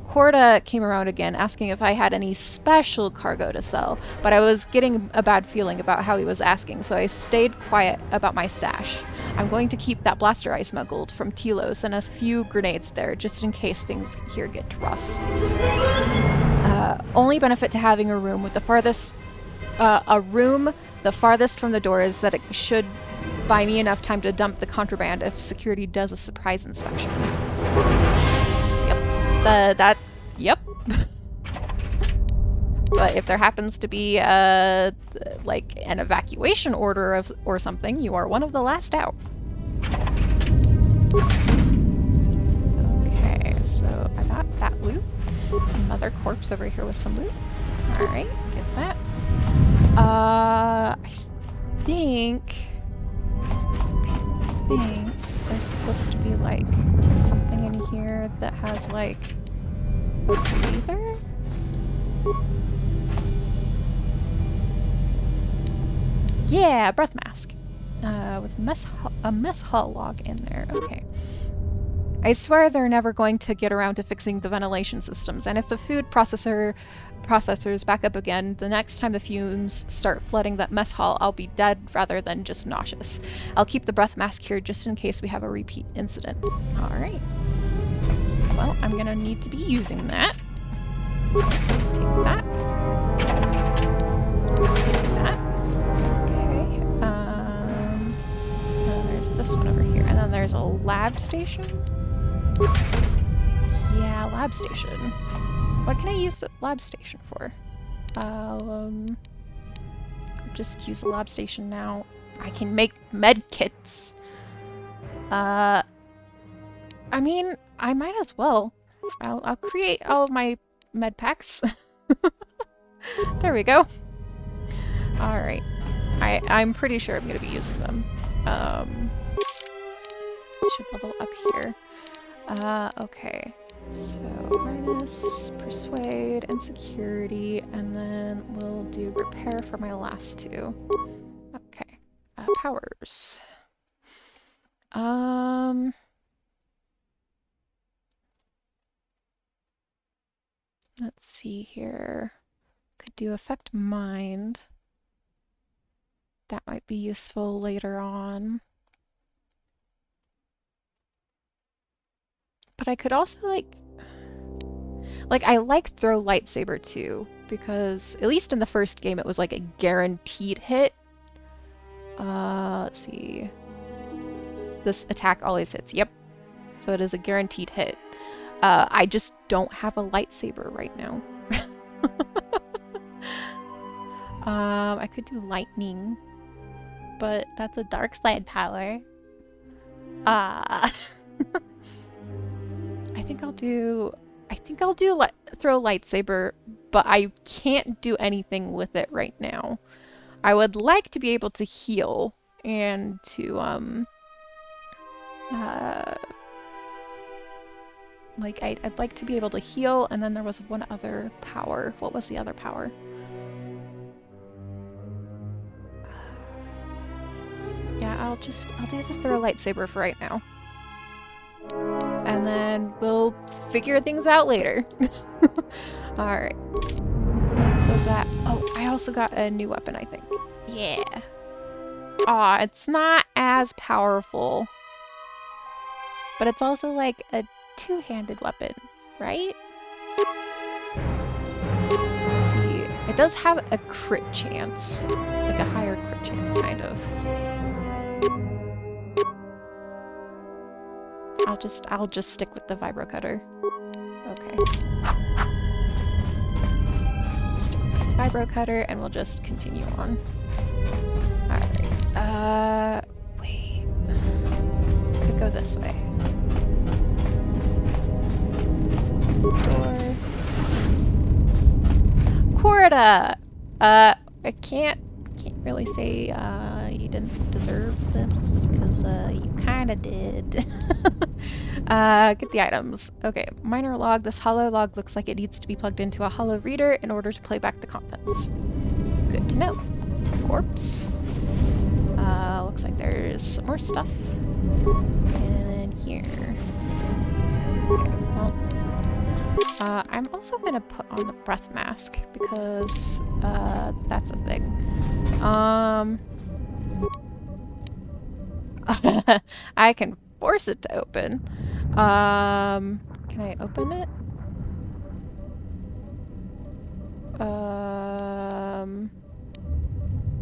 Korda came around again, asking if I had any special cargo to sell, but I was getting a bad feeling about how he was asking, so I stayed quiet about my stash. I'm going to keep that blaster I smuggled from Telos and a few grenades there, just in case things here get rough. Only benefit to having a room with the farthest... the farthest from the door is that it should buy me enough time to dump the contraband if security does a surprise inspection. Yep. Yep. But if there happens to be, like, an evacuation order or something, you are one of the last out. Okay, so I got that loot. There's another corpse over here with some loot. Alright, get that. I think there's supposed to be, like, something in here that has, like, a breather? Yeah, breath mask. With a mess hall log in there. Okay. I swear they're never going to get around to fixing the ventilation systems, and if the food processors back up again, the next time the fumes start flooding that mess hall, I'll be dead rather than just nauseous. I'll keep the breath mask here just in case we have a repeat incident. Alright. Well, I'm gonna need to be using that. Take that. Take that. Okay. And then there's this one over here. And then there's a lab station. Yeah, lab station. What can I use the lab station for? Just use the lab station now. I can make med kits. I mean, I might as well. I'll create all of my med packs. There we go. Alright. I'm pretty sure I'm gonna be using them. I should level up here. Okay. So, awareness, persuade, and security, and then we'll do repair for my last two. Okay. Powers. Let's see here. Could do affect mind. That might be useful later on. But I could also I like throw lightsaber too, because at least in the first game it was like a guaranteed hit. Let's see. This attack always hits. Yep. So it is a guaranteed hit. I just don't have a lightsaber right now. I could do lightning, but that's a dark side power. I think I'll do throw lightsaber, but I can't do anything with it right now. I would like to be able to heal and to I'd like to be able to heal, and then there was one other power. What was the other power? Yeah, I'll do the throw lightsaber for right now. And then we'll figure things out later. Alright. What was that? Oh, I also got a new weapon, I think. Yeah. Aw, it's not as powerful. But it's also like a two-handed weapon, right? Let's see. It does have a crit chance. Like a higher crit chance, kind of. I'll just stick with the vibro cutter. Okay. Stick with the vibro cutter, and we'll just continue on. Alright. Wait. Could go this way. Door. Korda! I can't really say you didn't deserve this, because you kinda did. Get the items. Okay, minor log. This hollow log looks like it needs to be plugged into a hollow reader in order to play back the contents. Good to know. Corpse. Looks like there's some more stuff in here. Okay, well, I'm also gonna put on the breath mask because that's a thing. I can force it to open. Can I open it?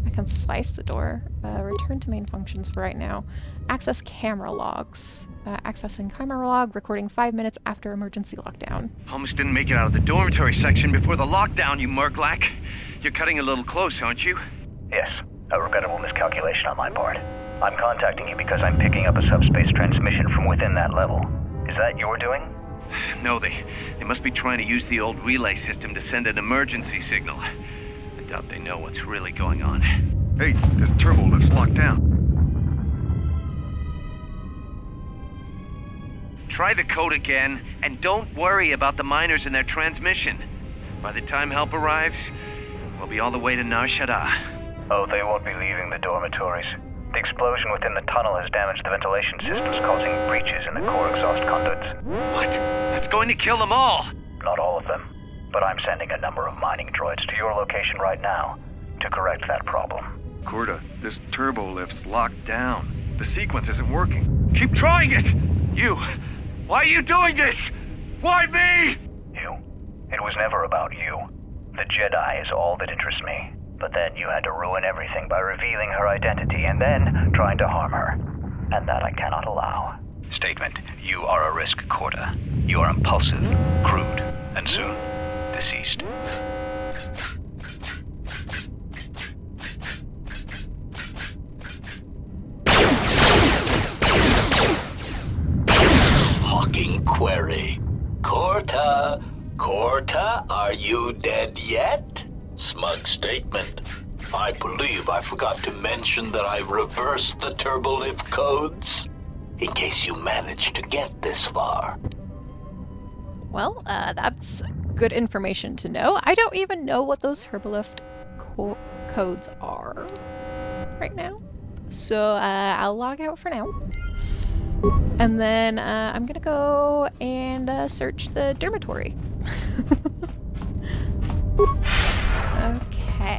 I can slice the door. Return to main functions for right now. Access camera logs. Accessing camera log, recording 5 minutes after emergency lockdown. Almost didn't make it out of the dormitory section before the lockdown, you murklack. You're cutting a little close, aren't you? Yes, a regrettable miscalculation on my part. I'm contacting you because I'm picking up a subspace transmission from within that level. Is that your doing? No, they must be trying to use the old relay system to send an emergency signal. I doubt they know what's really going on. Hey, this turbo lift's locked down. Try the code again, and don't worry about the miners and their transmission. By the time help arrives, we'll be all the way to Nar Shaddaa. Oh, they won't be leaving the dormitories. The explosion within the tunnel has damaged the ventilation systems, causing breaches in the core exhaust conduits. What? That's going to kill them all! Not all of them, but I'm sending a number of mining droids to your location right now to correct that problem. Korda, this turbo lift's locked down. The sequence isn't working. Keep trying it! You! Why are you doing this? Why me? You. It was never about you. The Jedi is all that interests me. But then you had to ruin everything by revealing her identity and then trying to harm her. And that I cannot allow. Statement: you are a risk, Korta. You are impulsive, crude, and soon deceased. Hawking query. Korta, are you dead yet? Smug statement. I believe I forgot to mention that I reversed the turbolift codes. In case you managed to get this far. Well, that's good information to know. I don't even know what those Herbalift codes are right now. So I'll log out for now. And then I'm gonna go and search the dormitory. Okay.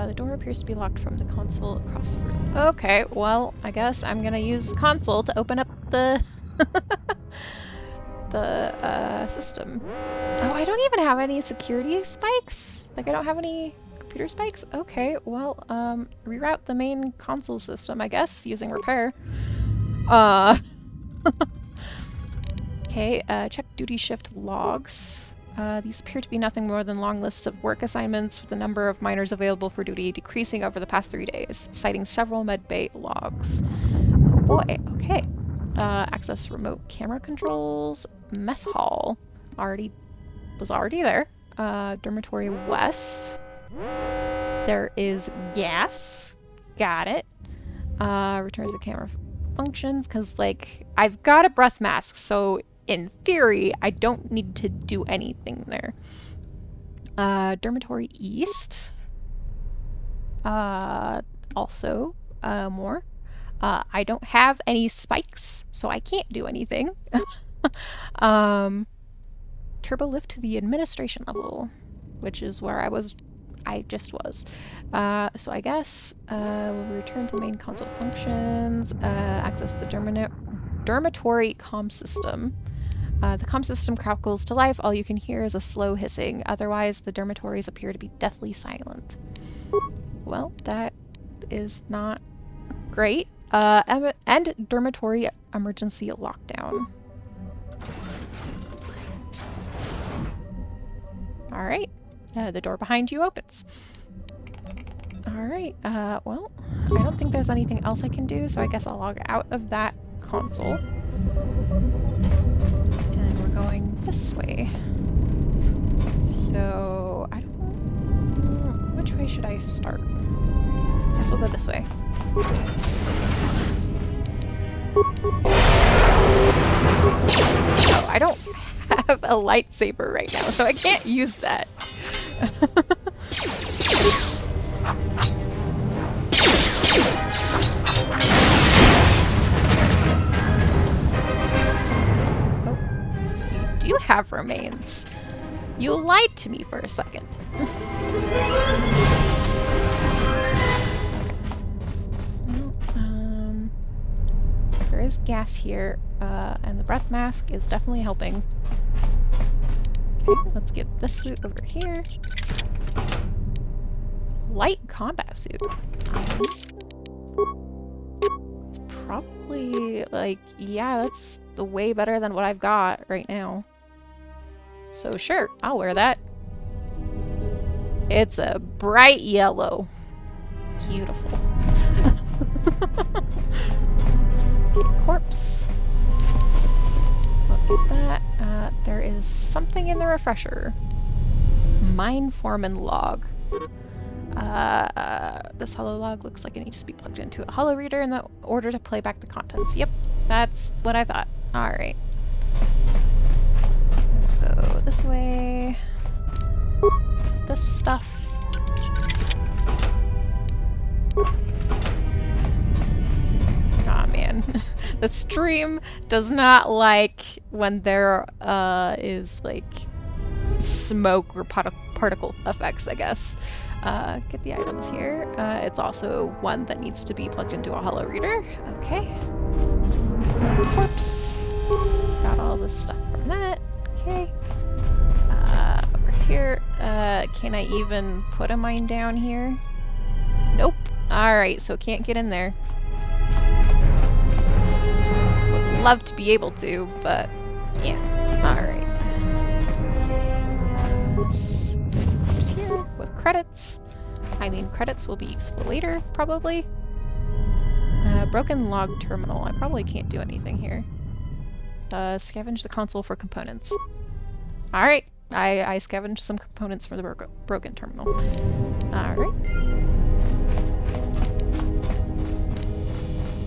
The door appears to be locked from the console across the room. Okay, well, I guess I'm gonna use the console to open up the the system. Oh, I don't even have any security spikes? Like, I don't have any computer spikes? Okay, well, reroute the main console system, I guess, using repair. Okay, check duty shift logs. These appear to be nothing more than long lists of work assignments with the number of miners available for duty decreasing over the past 3 days, citing several medbay logs. Oh boy, okay. Access remote camera controls. Mess hall. Was already there. Dormitory west. There is gas. Got it. Return to the camera functions, because, like, I've got a breath mask, so in theory, I don't need to do anything there. Dormitory east. Also, more. I don't have any spikes, so I can't do anything. Turbo lift to the administration level, which is where I just was. So I guess we'll return to main console functions, access the dormitory comm system. The comm system crackles to life. All you can hear is a slow hissing. Otherwise, the dormitories appear to be deathly silent. Well, that is not great. End dormitory emergency lockdown. Alright. The door behind you opens. Alright, well, I don't think there's anything else I can do, so I guess I'll log out of that console. And we're going this way. So, I don't know. Which way should I start? I guess we'll go this way. Oh, I don't have a lightsaber right now, so I can't use that. Oh, you do have remains. You lied to me for a second. There is gas here, and the breath mask is definitely helping. Okay, let's get this suit over here. Light combat suit. It's probably, like, yeah, that's way better than what I've got right now. So sure, I'll wear that. It's a bright yellow. Beautiful. Okay, corpse. Look at that. There is something in the refresher. Mine foreman log. This holo log looks like it needs to be plugged into a holo reader in order to play back the contents. Yep, that's what I thought. Alright. Go this way. This stuff. Aw, man. The stream does not like when there is, like, smoke or particle effects, I guess. Get the items here. It's also one that needs to be plugged into a holo reader. Okay. Corpse. Got all this stuff from that. Okay. Over here. Can I even put a mine down here? Nope. Alright, so can't get in there. Would love to be able to, but yeah. Alright. Here with credits. I mean, credits will be useful later, probably. Broken log terminal. I probably can't do anything here. Scavenge the console for components. Alright. I scavenged some components for the broken terminal. Alright.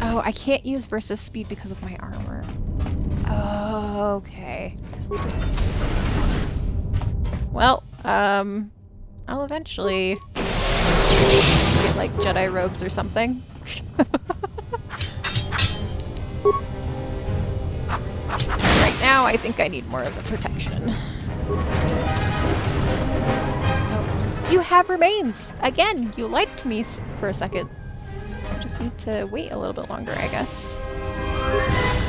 Oh, I can't use versus speed because of my armor. Oh, okay. Well, I'll eventually get, like, Jedi robes or something. Right now, I think I need more of the protection. Oh. Do you have remains? Again, you lied to me for a second. Just need to wait a little bit longer, I guess.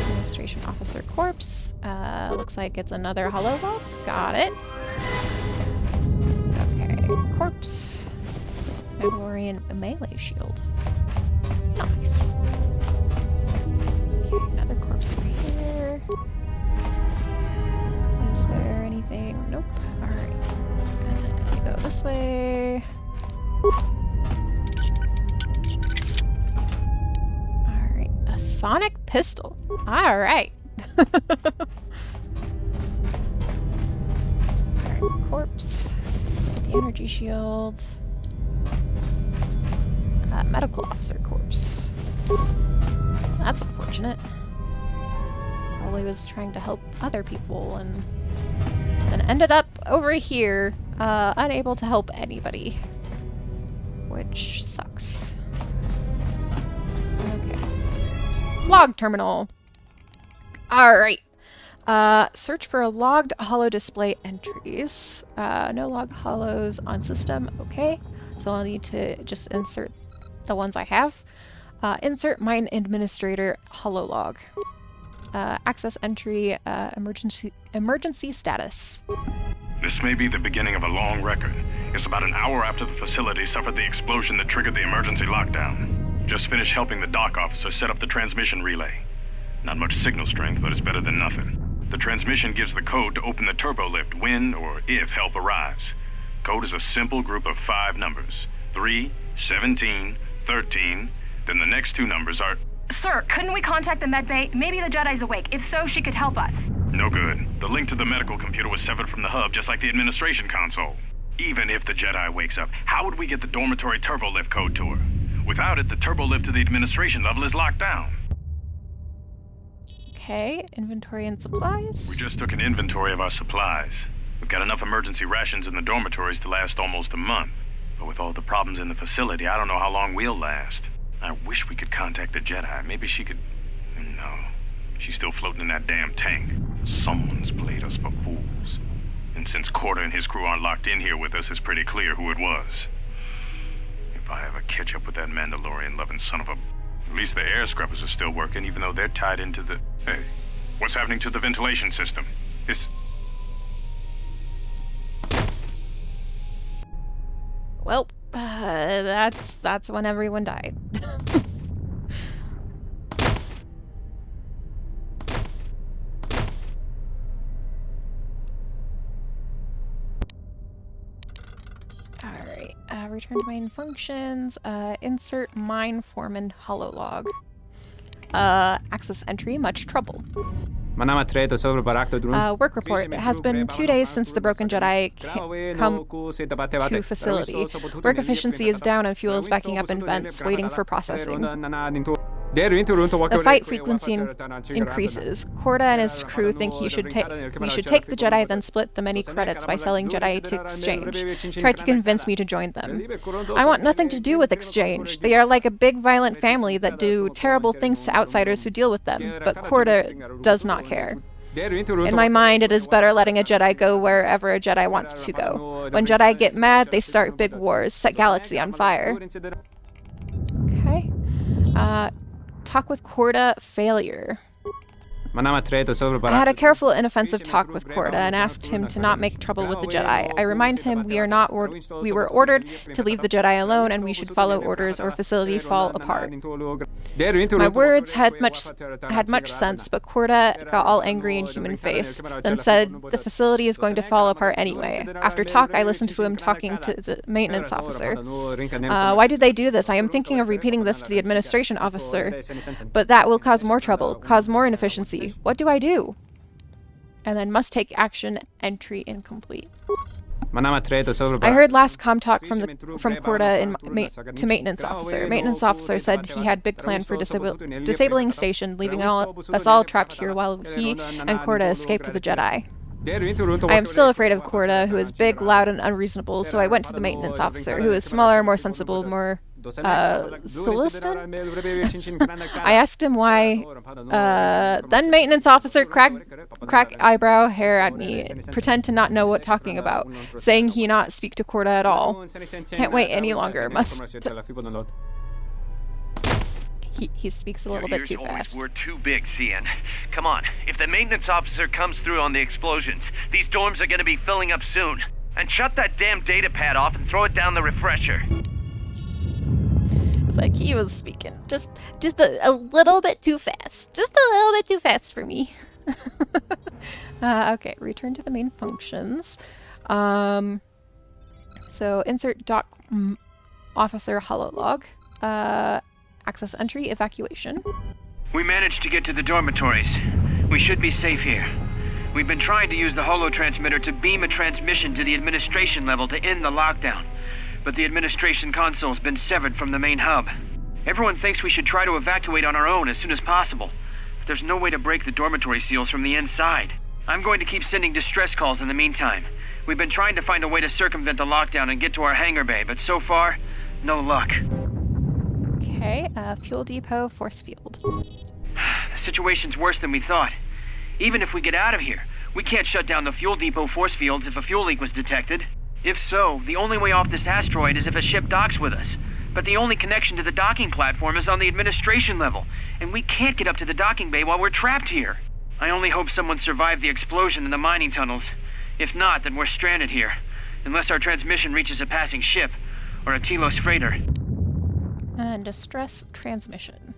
Administration officer corpse. Looks like it's another hollow log. Got it. Okay, corpse. Mandalorian melee shield. Nice. Okay, another corpse over here. Is there anything? Nope. Alright. And then we go this way. Alright. A sonic pistol. Alright. Alright, corpse. The energy shield. Medical officer corpse. That's unfortunate. Probably was trying to help other people and then ended up over here, unable to help anybody. Which sucks. Okay. Log terminal. Alright. Search for logged holo display entries. No log holos on system. Okay. So I'll need to just insert the ones I have. Insert mine administrator holo log. Access entry, emergency status. This may be the beginning of a long record. It's about an hour after the facility suffered the explosion that triggered the emergency lockdown. Just finished helping the dock officer set up the transmission relay. Not much signal strength, but it's better than nothing. The transmission gives the code to open the turbo lift when or if help arrives. Code is a simple group of 5 numbers. 3, 17, 13, then the next 2 numbers are... Sir, couldn't we contact the medbay? Maybe the Jedi's awake. If so, she could help us. No good. The link to the medical computer was severed from the hub, just like the administration console. Even if the Jedi wakes up, how would we get the dormitory turbo lift code to her? Without it, the turbo lift to the administration level is locked down. Okay, inventory and supplies. We just took an inventory of our supplies. We've got enough emergency rations in the dormitories to last almost a month. But with all the problems in the facility, I don't know how long we'll last. I wish we could contact the Jedi. Maybe she could... No. She's still floating in that damn tank. Someone's played us for fools. And since Kotor and his crew aren't locked in here with us, it's pretty clear who it was. If I ever catch up with that Mandalorian-loving son of a... At least the air scrubbers are still working, even though they're tied into the... Hey, what's happening to the ventilation system? This... Well, that's when everyone died. Alright, return to main functions, insert mine foreman hololog. Access entry, much trouble. Work report. It has been 2 days since the Broken Jedi come to facility. Work efficiency is down and fuel is backing up in vents, waiting for processing. The fight frequency increases. Korda and his crew think we should take the Jedi, then split the many credits by selling Jedi to exchange. Tried to convince me to join them. I want nothing to do with exchange. They are like a big violent family that do terrible things to outsiders who deal with them, but Korda does not care. In my mind, it is better letting a Jedi go wherever a Jedi wants to go. When Jedi get mad, they start big wars, set galaxy on fire. Okay. Talk with Korda, failure. I had a careful, inoffensive talk with Korda and asked him to not make trouble with the Jedi. I remind him we were ordered to leave the Jedi alone and we should follow orders or facility fall apart. My words had much sense, but Korda got all angry and human face, then said the facility is going to fall apart anyway. After talk, I listened to him talking to the maintenance officer. Why did they do this? I am thinking of repeating this to the administration officer, but that will cause more trouble, cause more inefficiency. What do I do? And then must take action, entry incomplete. I heard last comm talk from Korda to maintenance officer. Maintenance officer said he had big plan for disabling station, leaving us all trapped here while he and Korda escaped with the Jedi. I am still afraid of Korda, who is big, loud, and unreasonable, so I went to the maintenance officer, who is smaller, more sensible, more Celestin? I asked him why. Then maintenance officer crack eyebrow hair at me, pretend to not know what talking about, saying he not speak to Korda at all. Can't wait any longer. He speaks a little bit too fast. We're too big, CN. Come on. If the maintenance officer comes through on the explosions, these dorms are gonna be filling up soon. And shut that damn data pad off and throw it down the refresher. It's like he was speaking just a little bit too fast. Just a little bit too fast for me. Okay, return to the main functions. So insert doc officer hololog. Access entry, evacuation. We managed to get to the dormitories. We should be safe here. We've been trying to use the holo-transmitter to beam a transmission to the administration level to end the lockdown. But the administration console's been severed from the main hub. Everyone thinks we should try to evacuate on our own as soon as possible. But there's no way to break the dormitory seals from the inside. I'm going to keep sending distress calls in the meantime. We've been trying to find a way to circumvent the lockdown and get to our hangar bay, but so far, no luck. Okay, fuel depot, force field. The situation's worse than we thought. Even if we get out of here, we can't shut down the fuel depot force fields if a fuel leak was detected. If so, the only way off this asteroid is if a ship docks with us. But the only connection to the docking platform is on the administration level, and we can't get up to the docking bay while we're trapped here. I only hope someone survived the explosion in the mining tunnels. If not, then we're stranded here, unless our transmission reaches a passing ship, or a Telos freighter. And distress transmission.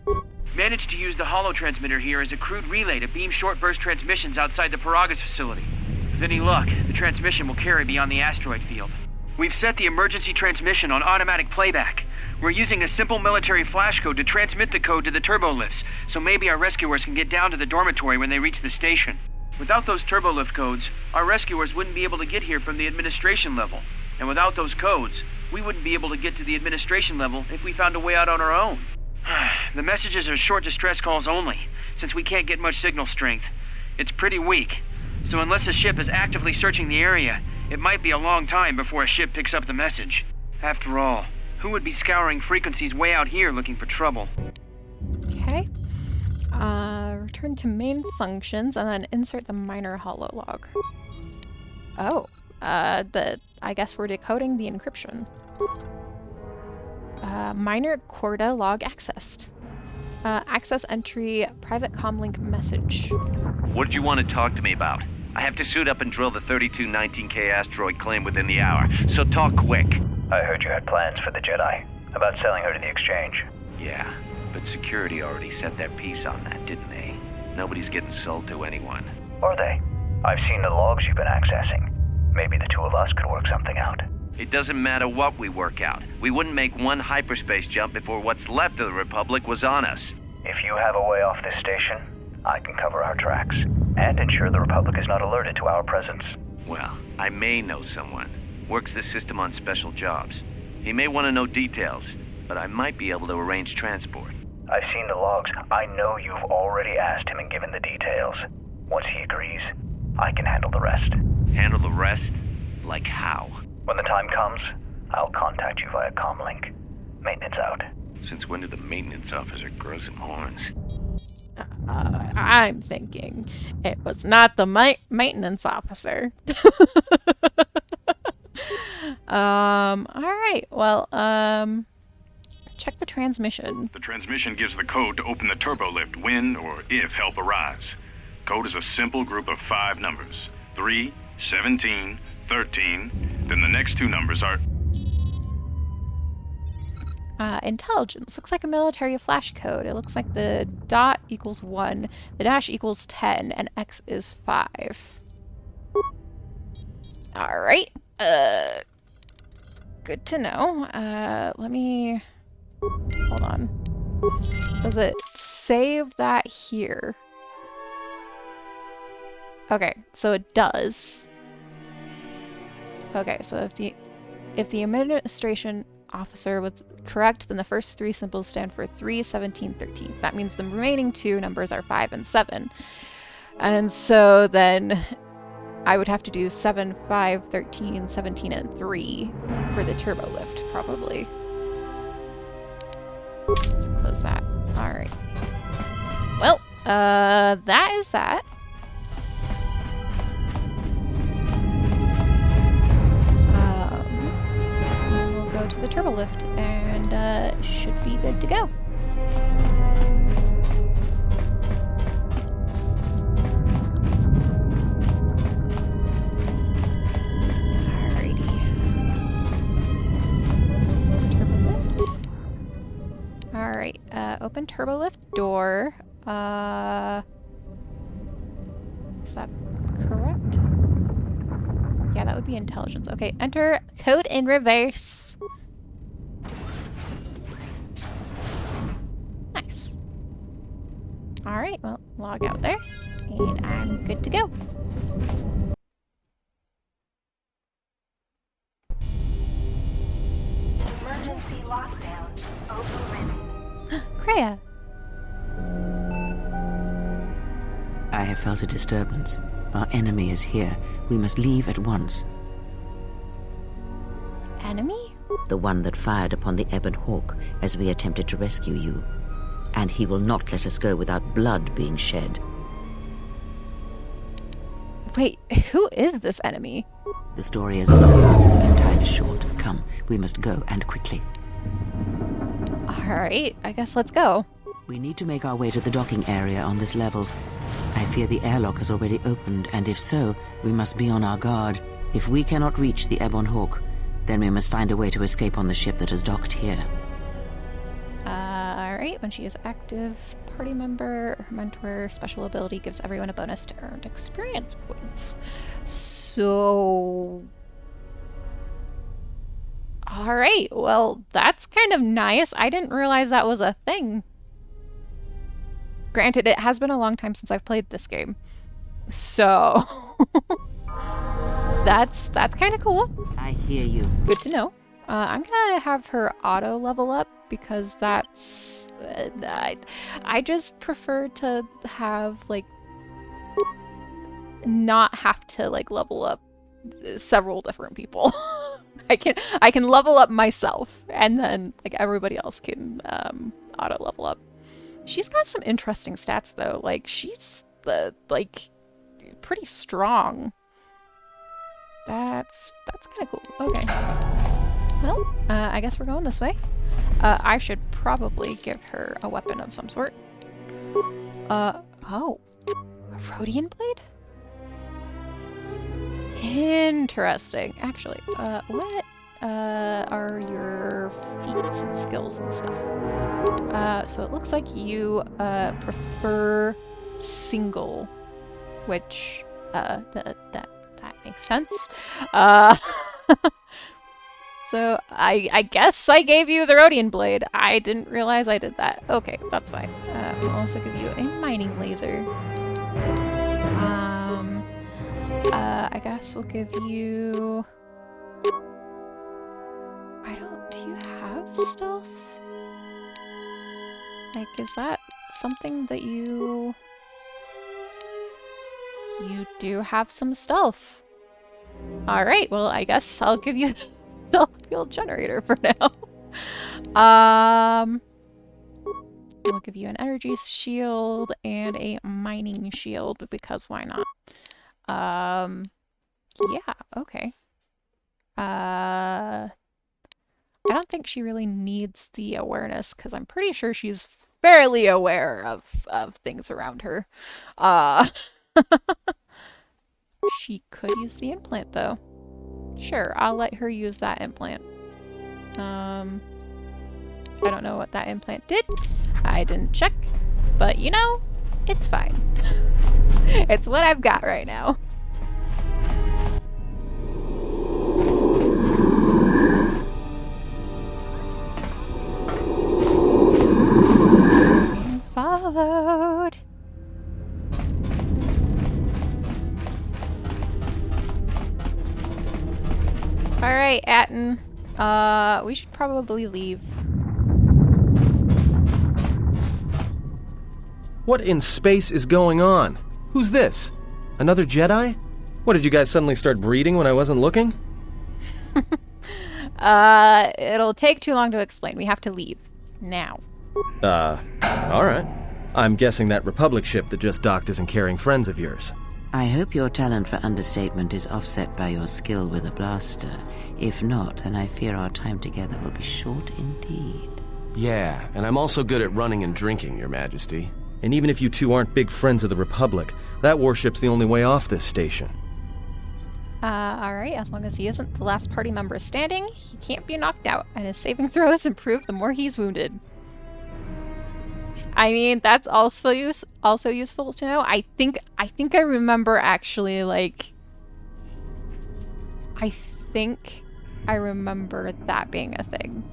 Managed to use the holo-transmitter here as a crude relay to beam short-burst transmissions outside the Peragus facility. With any luck, the transmission will carry beyond the asteroid field. We've set the emergency transmission on automatic playback. We're using a simple military flash code to transmit the code to the turbolifts, so maybe our rescuers can get down to the dormitory when they reach the station. Without those turbolift codes, our rescuers wouldn't be able to get here from the administration level. And without those codes, we wouldn't be able to get to the administration level if we found a way out on our own. The messages are short distress calls only, since we can't get much signal strength. It's pretty weak, so unless a ship is actively searching the area, it might be a long time before a ship picks up the message. After all, who would be scouring frequencies way out here looking for trouble? Okay. Return to main functions and then insert the minor hololog. Oh, I guess we're decoding the encryption. Minor Korda log accessed. Access entry, private comlink message. What did you want to talk to me about? I have to suit up and drill the 3219K asteroid claim within the hour, so talk quick. I heard you had plans for the Jedi, about selling her to the exchange. Yeah, but security already set their piece on that, didn't they? Nobody's getting sold to anyone. Are they? I've seen the logs you've been accessing. Maybe the two of us could work something out. It doesn't matter what we work out. We wouldn't make one hyperspace jump before what's left of the Republic was on us. If you have a way off this station, I can cover our tracks, and ensure the Republic is not alerted to our presence. Well, I may know someone. Works the system on special jobs. He may want to know details, but I might be able to arrange transport. I've seen the logs. I know you've already asked him and given the details. Once he agrees, I can handle the rest. Handle the rest? Like how? When the time comes, I'll contact you via comlink. Maintenance out. Since when did the maintenance officer grow some horns? I'm thinking it was not the maintenance officer. Alright, well, check the transmission. The transmission gives the code to open the turbolift when or if help arrives. code is a simple group of 5 numbers. 3, 17, 13. Then the next 2 numbers are... Intelligence. Looks like a military flash code. It looks like the dot equals 1, the dash equals 10, and X is 5. Alright. Good to know. Let me... Hold on. Does it save that here? Okay, so it does. Okay, so if the administration officer was correct, then the first 3 symbols stand for 3, 17, 13. That means the remaining 2 numbers are 5 and 7. And so then I would have to do 7, 5, 13, 17, and 3 for the turbo lift, probably. So close that. Alright. Well, that is that. We'll go to the turbo lift and should be good to go. Alright, open turbo lift door. Is that correct? Yeah, that would be intelligence. Okay, enter code in reverse. Nice. Alright, well, log out there. And I'm good to go. Emergency lockdown overridden. Kreia. I have felt a disturbance. Our enemy is here. We must leave at once. Enemy? The one that fired upon the Ebon Hawk as we attempted to rescue you. And he will not let us go without blood being shed. Wait, who is this enemy? The story is long and time is short. Come, we must go, and quickly. Alright, I guess let's go. We need to make our way to the docking area on this level. I fear the airlock has already opened, and if so, we must be on our guard. If we cannot reach the Ebon Hawk, then we must find a way to escape on the ship that is docked here. Alright, when she is active, party member, her mentor special ability gives everyone a bonus to earned experience points. So... Alright, well, that's kind of nice. I didn't realize that was a thing. Granted, it has been a long time since I've played this game. So... that's kind of cool. I hear you. Good to know. I'm gonna have her auto level up because that's... I just prefer to have, like... not have to, like, level up several different people. I can level up myself, and then, like, everybody else can auto level up. She's got some interesting stats, though. Like, she's, like, pretty strong. That's kind of cool. Okay. Well, I guess we're going this way. I should probably give her a weapon of some sort. Oh. A Rhodian blade? Interesting. Actually, what are your feats and skills and stuff? So it looks like you prefer single, which that makes sense. So I guess I gave you the Rhodian blade. I didn't realize I did that. Okay, that's fine. We'll also give you a mining laser. I guess we'll give you... Do you have stealth? Like, is that something that you... You do have some stealth. Alright, well, I guess I'll give you a stealth field generator for now. We'll give you an energy shield and a mining shield, because why not? Yeah, okay. I don't think she really needs the awareness, because I'm pretty sure she's fairly aware of things around her. She could use the implant, though. Sure, I'll let her use that implant. I don't know what that implant did. I didn't check. But, you know, it's fine. It's what I've got right now. Being followed. Alright, Atten. We should probably leave. What in space is going on? Who's this? Another Jedi? What, did you guys suddenly start breeding when I wasn't looking? It'll take too long to explain. We have to leave. Now. Alright. I'm guessing that Republic ship that just docked isn't carrying friends of yours. I hope your talent for understatement is offset by your skill with a blaster. If not, then I fear our time together will be short indeed. Yeah, and I'm also good at running and drinking, Your Majesty. And even if you two aren't big friends of the Republic, that warship's the only way off this station. Alright, as long as he isn't the last party member standing, he can't be knocked out, and his saving throw is improved the more he's wounded. I mean, that's also useful to know. I think I remember actually, like... I think I remember that being a thing.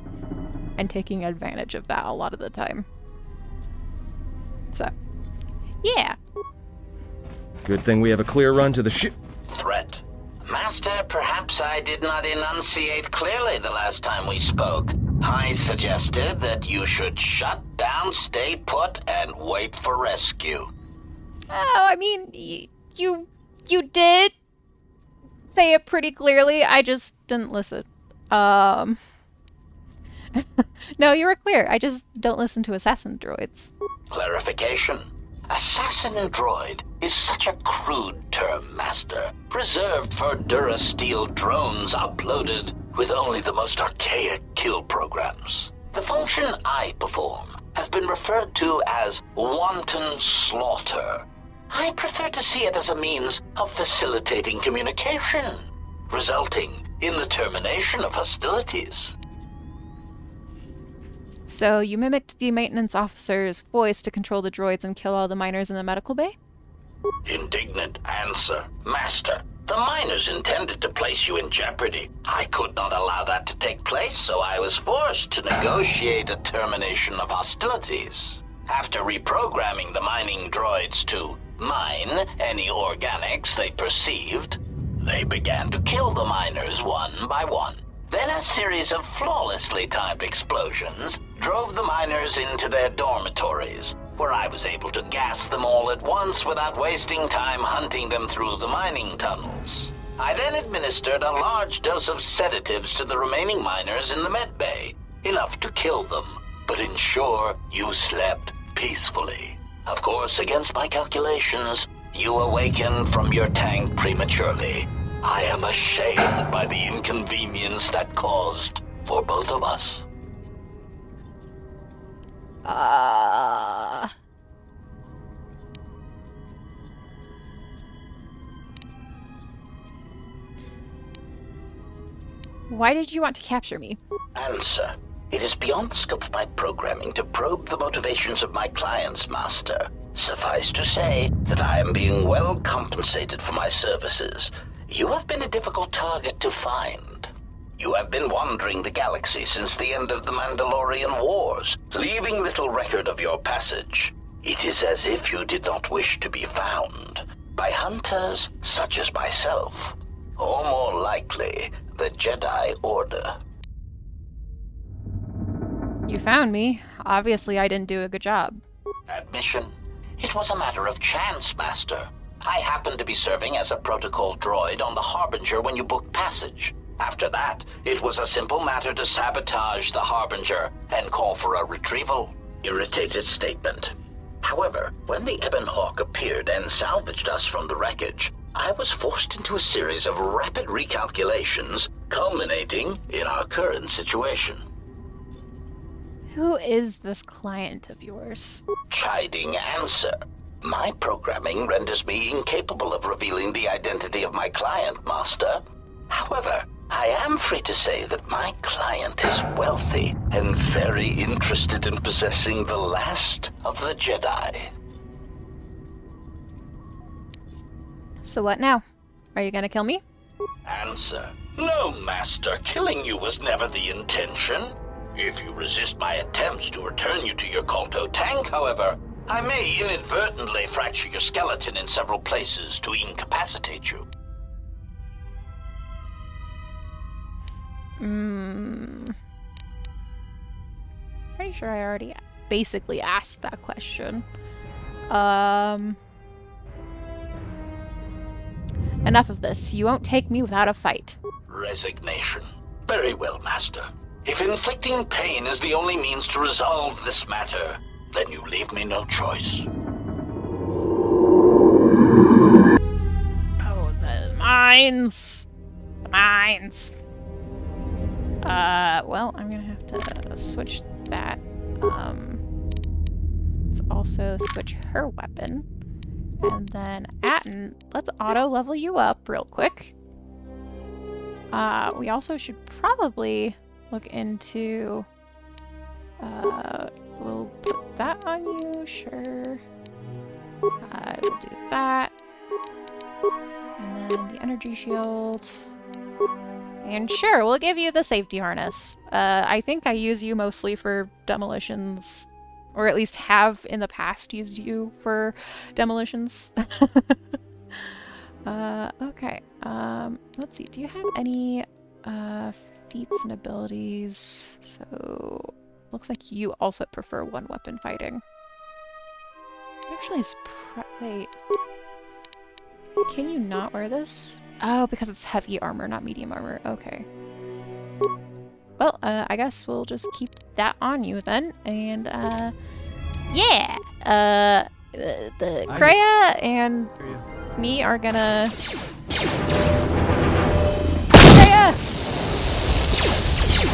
And taking advantage of that a lot of the time. So, yeah. Good thing we have a clear run to the ship. Threat. Master, perhaps I did not enunciate clearly the last time we spoke. I suggested that you should shut down, stay put, and wait for rescue. Oh, I mean, you did say it pretty clearly. I just didn't listen. No, you were clear. I just don't listen to assassin droids. Clarification. Assassin droid is such a crude term, Master, reserved for Durasteel drones uploaded with only the most archaic kill programs. The function I perform has been referred to as wanton slaughter. I prefer to see it as a means of facilitating communication, resulting in the termination of hostilities. So you mimicked the maintenance officer's voice to control the droids and kill all the miners in the medical bay? Indignant answer. Master, the miners intended to place you in jeopardy. I could not allow that to take place, so I was forced to negotiate a termination of hostilities. After reprogramming the mining droids to mine any organics they perceived, they began to kill the miners one by one. Then a series of flawlessly timed explosions drove the miners into their dormitories, where I was able to gas them all at once without wasting time hunting them through the mining tunnels. I then administered a large dose of sedatives to the remaining miners in the med bay, enough to kill them, but ensure you slept peacefully. Of course, against my calculations, you awakened from your tank prematurely. I am ashamed by the inconvenience that caused for both of us. Why did you want to capture me? Answer. It is beyond the scope of my programming to probe the motivations of my clients, Master. Suffice to say that I am being well compensated for my services. You have been a difficult target to find. You have been wandering the galaxy since the end of the Mandalorian Wars, leaving little record of your passage. It is as if you did not wish to be found by hunters such as myself, or more likely, the Jedi Order. You found me. Obviously, I didn't do a good job. Admission. It was a matter of chance, Master. I happened to be serving as a protocol droid on the Harbinger when you booked passage. After that, it was a simple matter to sabotage the Harbinger and call for a retrieval. Irritated statement. However, when the Ebon Hawk appeared and salvaged us from the wreckage, I was forced into a series of rapid recalculations, culminating in our current situation. Who is this client of yours? Chiding answer. My programming renders me incapable of revealing the identity of my client, Master. However, I am free to say that my client is wealthy and very interested in possessing the last of the Jedi. So what now? Are you gonna kill me? Answer: no, Master. Killing you was never the intention. If you resist my attempts to return you to your Kondo tank, however, I may inadvertently fracture your skeleton in several places to incapacitate you. Pretty sure I already basically asked that question. Enough of this. You won't take me without a fight. Resignation. Very well, Master. If inflicting pain is the only means to resolve this matter, then you leave me no choice. Oh, the mines! The mines! Well, I'm gonna have to switch that. Let's also switch her weapon. And then Atten, let's auto-level you up real quick. We also should probably look into... we'll put that on you, sure. We'll do that. And then the energy shield. And sure, we'll give you the safety harness. I think I use you mostly for demolitions, or at least have in the past used you for demolitions. Okay, let's see, do you have any feats and abilities? So, looks like you also prefer one weapon fighting. Actually, wait. Can you not wear this? Oh, because it's heavy armor, not medium armor. Okay. Well, I guess we'll just keep that on you then, and, yeah! The Kreia and me are gonna... Kreia!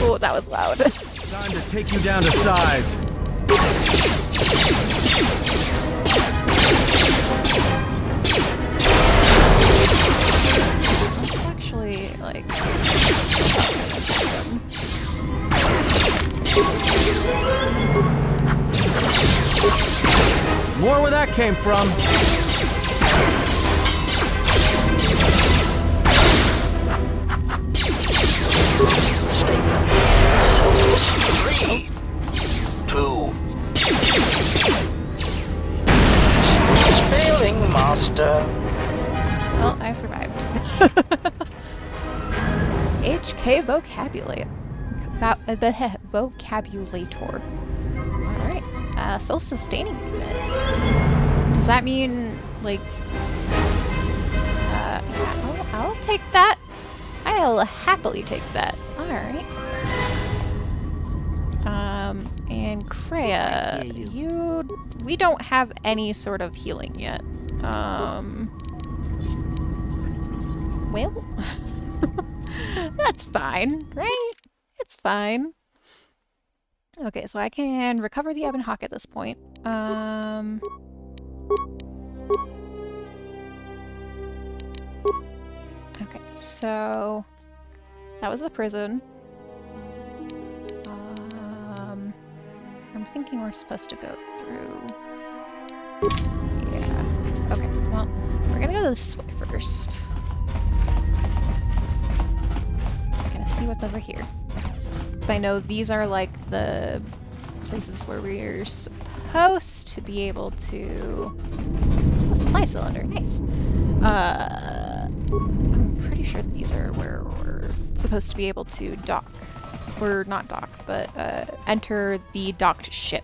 Oh, that was loud. Time to take you down to size. Let's actually, like... More where that came from. Three, 2. Failing, Master. Well, I survived. HK vocabulator. Vocabulator. Alright. Self-sustaining unit. Does that mean, like... I'll take that. I'll happily take that. Alright. And Kreia, we don't have any sort of healing yet. Well, that's fine, right? It's fine. Okay, so I can recover the Ebon Hawk at this point. Okay, so that was the prison. I'm thinking we're supposed to go through. Yeah. Okay, well, we're gonna go this way first. We're gonna see what's over here. Because I know these are like the places where we're supposed to be able to... Oh, supply cylinder, nice. I'm pretty sure these are where we're supposed to be able to dock. Or not dock, but enter the docked ship.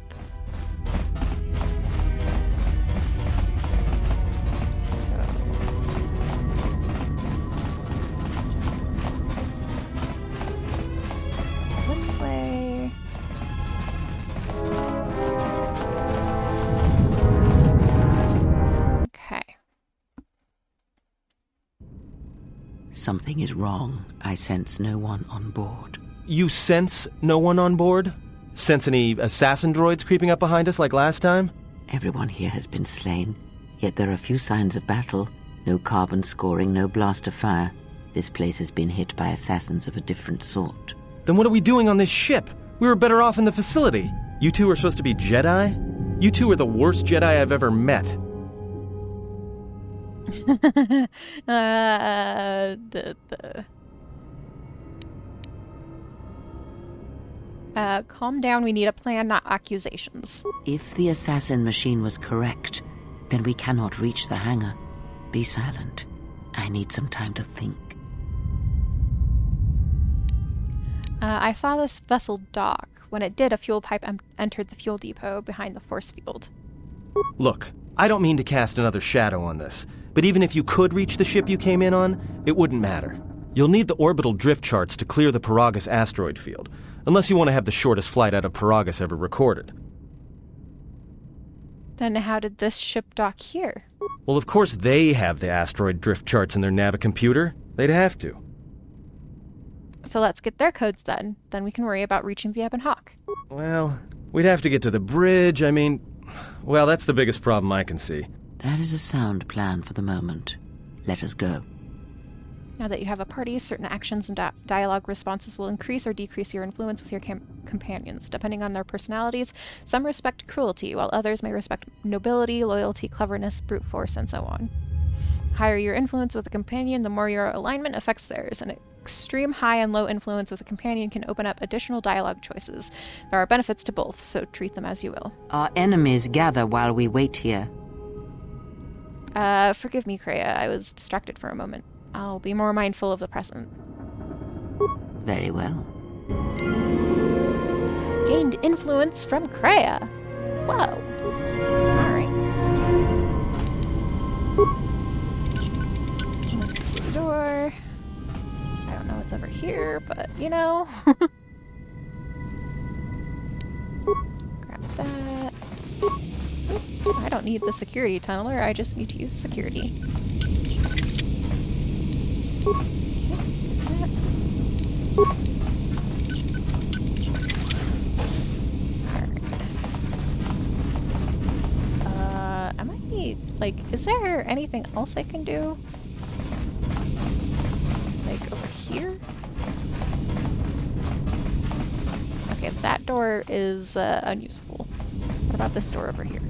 So... this way... Okay. Something is wrong. I sense no one on board. You sense no one on board? Sense any assassin droids creeping up behind us like last time? Everyone here has been slain. Yet there are few signs of battle. No carbon scoring, no blast of fire. This place has been hit by assassins of a different sort. Then what are we doing on this ship? We were better off in the facility. You two are supposed to be Jedi? You two are the worst Jedi I've ever met. Calm down, we need a plan, not accusations. If the assassin machine was correct, then we cannot reach the hangar. Be silent. I need some time to think. I saw this vessel dock. When it did, a fuel pipe entered the fuel depot behind the force field. Look, I don't mean to cast another shadow on this, but even if you could reach the ship you came in on, it wouldn't matter. You'll need the orbital drift charts to clear the Peragus asteroid field, unless you want to have the shortest flight out of Peragus ever recorded. Then how did this ship dock here? Well, of course they have the asteroid drift charts in their navicomputer. They'd have to. So let's get their codes then. Then we can worry about reaching the Ebon Hawk. Well, we'd have to get to the bridge. Well, that's the biggest problem I can see. That is a sound plan for the moment. Let us go. Now that you have a party, certain actions and dialogue responses will increase or decrease your influence with your companions. Depending on their personalities, some respect cruelty, while others may respect nobility, loyalty, cleverness, brute force, and so on. The higher your influence with a companion, the more your alignment affects theirs. An extreme high and low influence with a companion can open up additional dialogue choices. There are benefits to both, so treat them as you will. Our enemies gather while we wait here. Forgive me, Kreia. I was distracted for a moment. I'll be more mindful of the present. Very well. Gained influence from Kreia. Whoa. Alright. Let's secure the door. I don't know what's over here, but you know. Grab that. I don't need the security tunneler, I just need to use security. Is there anything else I can do? Like over here? Okay, that door is unusable. What about this door over here?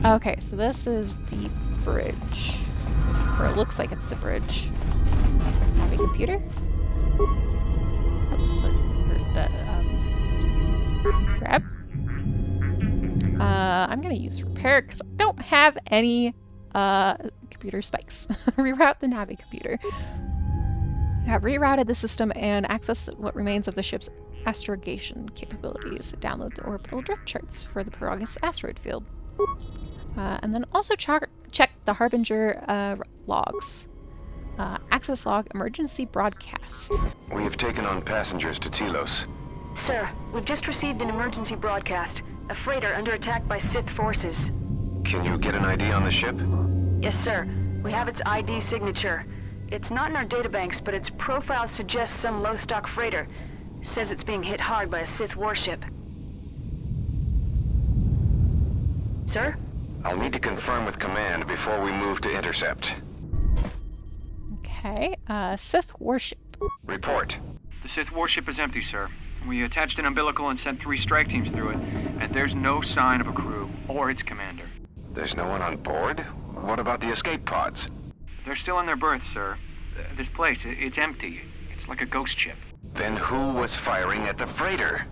Okay, so this is the bridge. Or it looks like it's the bridge. Have a computer? Grab. I'm gonna use repair because I don't have any computer spikes. Reroute the Navi computer. Have rerouted the system and access what remains of the ship's astrogation capabilities. Download the orbital drift charts for the Peragus asteroid field. And then also check the Harbinger logs. Access log emergency broadcast. We have taken on passengers to Telos. Sir, we've just received an emergency broadcast. A freighter under attack by Sith forces. Can you get an ID on the ship? Yes, sir. We have its ID signature. It's not in our databanks, but its profile suggests some low-stock freighter. Says it's being hit hard by a Sith warship. Sir? I'll need to confirm with command before we move to intercept. Okay, Sith warship. Report. The Sith warship is empty, sir. We attached an umbilical and sent 3 strike teams through it, and there's no sign of a crew or its commander. There's no one on board? What about the escape pods? They're still in their berths, sir. This place, it's empty. It's like a ghost ship. Then who was firing at the freighter?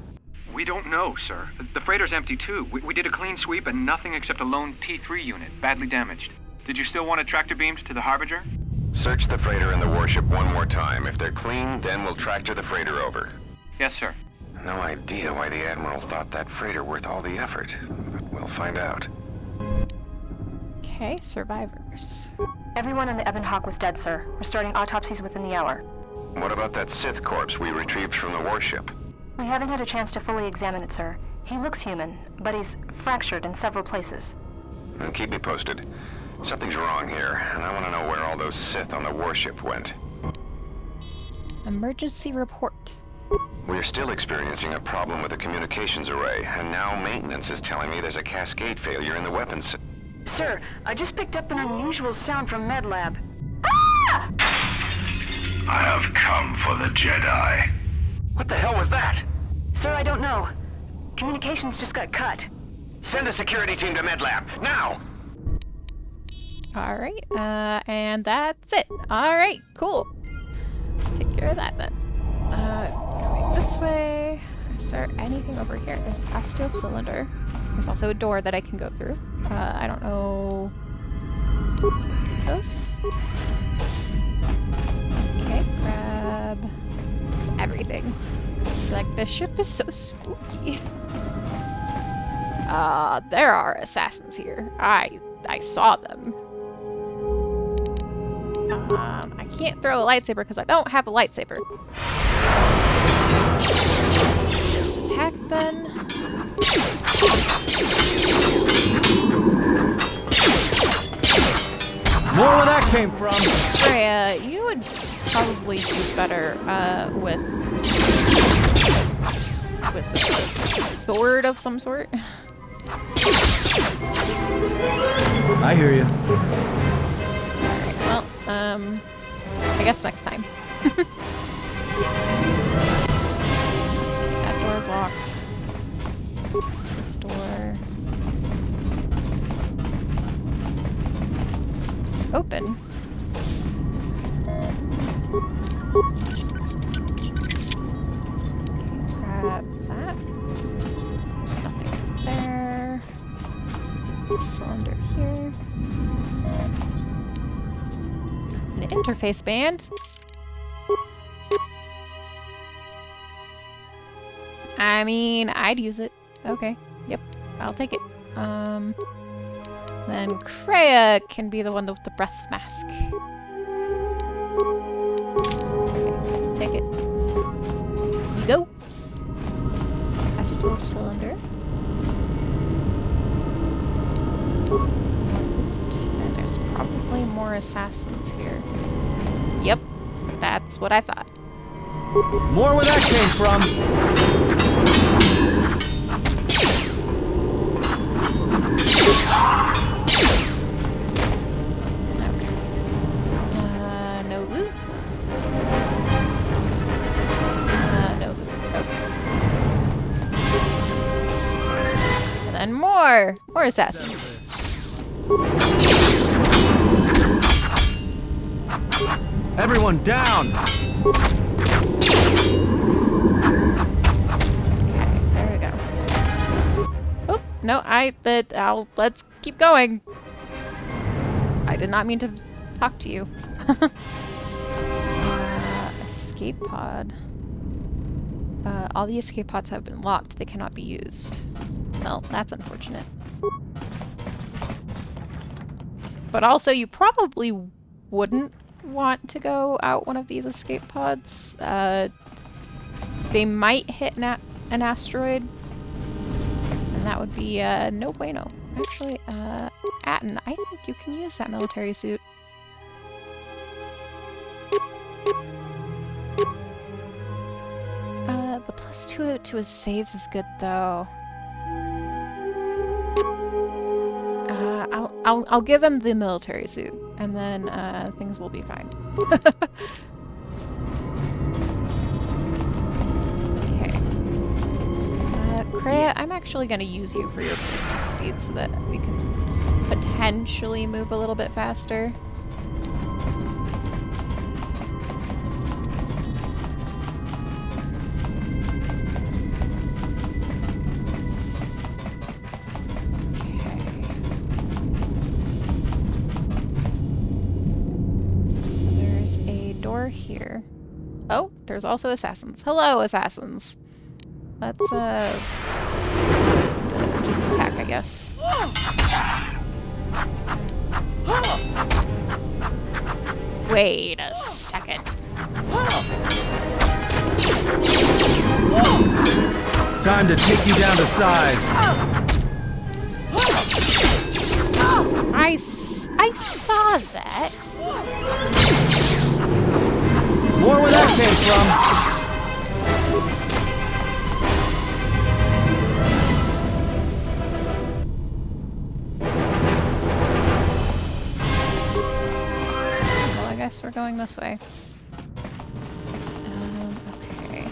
We don't know, sir. The freighter's empty, too. We did a clean sweep and nothing except a lone T3 unit, badly damaged. Did you still want it tractor beamed to the Harbinger? Search the freighter and the warship one more time. If they're clean, then we'll tractor the freighter over. Yes, sir. No idea why the Admiral thought that freighter worth all the effort, but we'll find out. Okay, survivors. Everyone on the Ebon Hawk was dead, sir. We're starting autopsies within the hour. What about that Sith corpse we retrieved from the warship? We haven't had a chance to fully examine it, sir. He looks human, but he's fractured in several places. And keep me posted. Something's wrong here, and I want to know where all those Sith on the warship went. Emergency report. We're still experiencing a problem with the communications array, and now maintenance is telling me there's a cascade failure in the weapons. Sir, I just picked up an unusual sound from MedLab. I have come for the Jedi. What the hell was that? Sir, I don't know. Communications just got cut. Send a security team to MedLab, now! Alright, and that's it. Alright, cool. Take care of that then. Going this way. Is there anything over here? There's a plasteel cylinder. There's also a door that I can go through. I don't know... Those? Okay, grab... just everything. It's like, this ship is so spooky. There are assassins here. I saw them. I can't throw a lightsaber because I don't have a lightsaber. Just attack then. More where that came from. Freya, you would probably do better with a sword of some sort. I hear you. Alright, well, I guess next time. That door's locked. This door is open. Grab that. There's nothing there. Cylinder here. An interface band. I mean, I'd use it. Okay. Yep. I'll take it. Then Kreia can be the one with the breath mask. Okay, take it. Here you go. Plasteel cylinder. And there's probably more assassins here. Yep. That's what I thought. More where that came from. Okay. No loot. No loot. Okay. And then more assassins. Everyone down. No, let's keep going. I did not mean to talk to you. Escape pod. All the escape pods have been locked. They cannot be used. Well, that's unfortunate. But also, you probably wouldn't want to go out one of these escape pods. They might hit an asteroid. That would be, no bueno. Actually, Atten, I think you can use that military suit. The +2 to his saves is good, though. I'll give him the military suit, and then, things will be fine. Kreia, I'm actually going to use you for your burst of speed so that we can potentially move a little bit faster. Okay. So there's a door here. Oh, there's also assassins. Hello, assassins. Let's, just attack, I guess. Wait a second. Time to take you down to size. I saw that. More where that came from. guess we're going this way. Okay.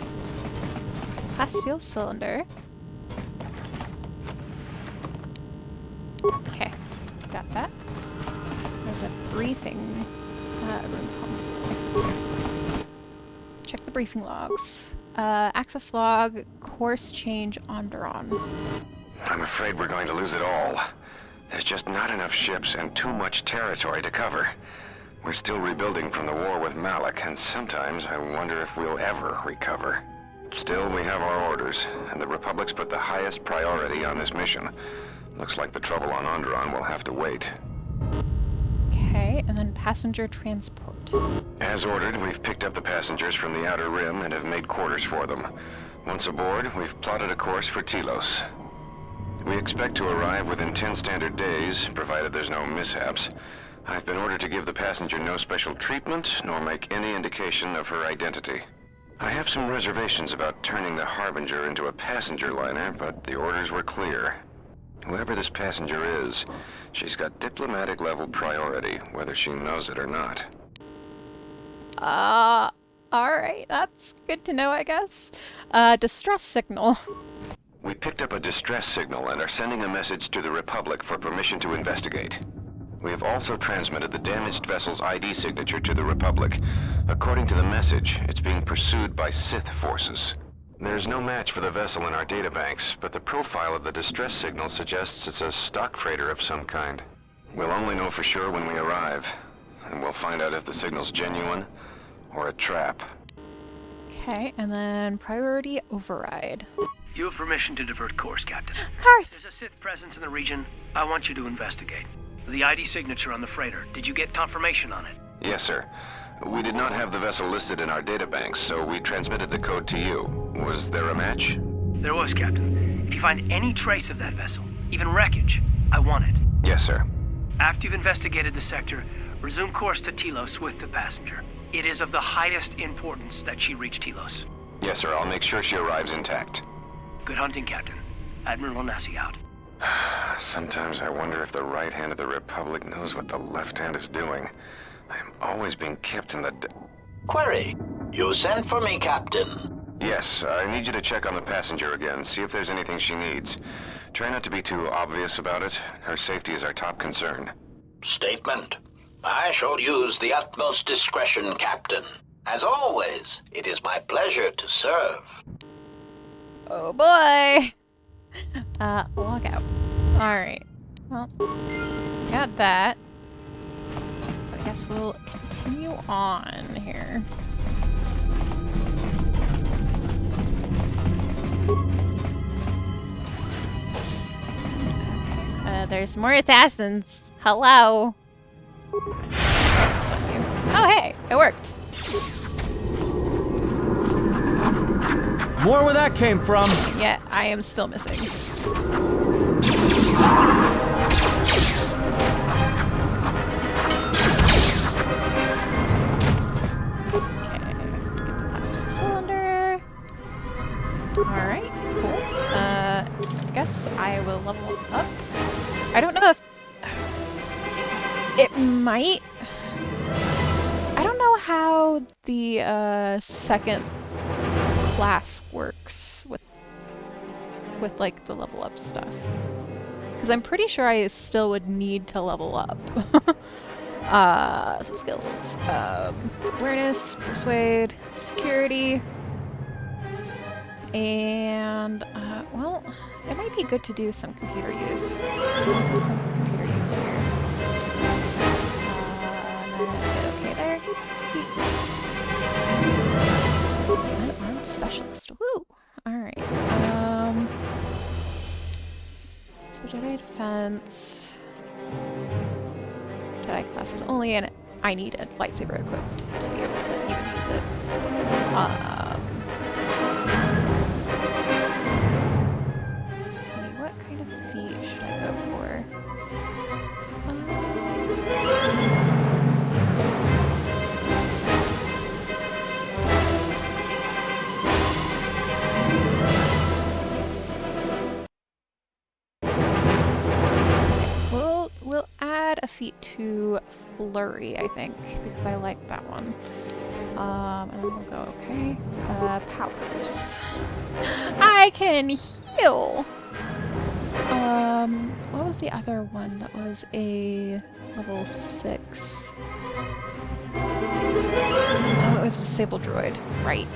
Plasteel cylinder. Okay, got that. There's a briefing room console. Check the briefing logs. Access log, course change Onderon. I'm afraid we're going to lose it all. There's just not enough ships and too much territory to cover. We're still rebuilding from the war with Malak, and sometimes I wonder if we'll ever recover. Still, we have our orders, and the Republic's put the highest priority on this mission. Looks like the trouble on Onderon will have to wait. Okay, and then passenger transport. As ordered, we've picked up the passengers from the Outer Rim and have made quarters for them. Once aboard, we've plotted a course for Telos. We expect to arrive within 10 standard days, provided there's no mishaps. I've been ordered to give the passenger no special treatment, nor make any indication of her identity. I have some reservations about turning the Harbinger into a passenger liner, but the orders were clear. Whoever this passenger is, she's got diplomatic level priority, whether she knows it or not. Alright, that's good to know, I guess. Distress signal. We picked up a distress signal and are sending a message to the Republic for permission to investigate. We have also transmitted the damaged vessel's ID signature to the Republic. According to the message, it's being pursued by Sith forces. There's no match for the vessel in our databanks, but the profile of the distress signal suggests it's a stock freighter of some kind. We'll only know for sure when we arrive, and we'll find out if the signal's genuine or a trap. Okay, and then priority override. You have permission to divert course, Captain. Course! There's a Sith presence in the region. I want you to investigate. The ID signature on the freighter. Did you get confirmation on it? Yes, sir. We did not have the vessel listed in our databanks, so we transmitted the code to you. Was there a match? There was, Captain. If you find any trace of that vessel, even wreckage, I want it. Yes, sir. After you've investigated the sector, resume course to Telos with the passenger. It is of the highest importance that she reach Telos. Yes, sir. I'll make sure she arrives intact. Good hunting, Captain. Admiral Onasi out. Sometimes I wonder if the right hand of the Republic knows what the left hand is doing. I'm always being kept in the... Query. You sent for me, Captain. Yes, I need you to check on the passenger again, see if there's anything she needs. Try not to be too obvious about it. Her safety is our top concern. Statement. I shall use the utmost discretion, Captain. As always, it is my pleasure to serve. Oh boy! Log out. Alright. Well, got that. So I guess we'll continue on here. There's more assassins. Hello. Oh hey, it worked. More where that came from. Yeah, I am still missing. Okay, get the plastic cylinder. Alright, cool. I guess I will level up. I don't know if... It might... I don't know how the second class works with like the level up stuff, because I'm pretty sure I still would need to level up. So skills, awareness, persuade, security, and well, it might be good to do some computer use. So we'll do some computer use here. Okay there. Unarmed specialist. Woo! Alright. So Jedi defense. Jedi classes only, and I need a lightsaber equipped to be able to even use it. Tell me, what kind of feat should I go for? We'll add a feat defeat to flurry, I think, because I like that one. And then we'll go, okay. Powers. I can heal! What was the other one that was a level 6? Oh, it was Disabled Droid. Right.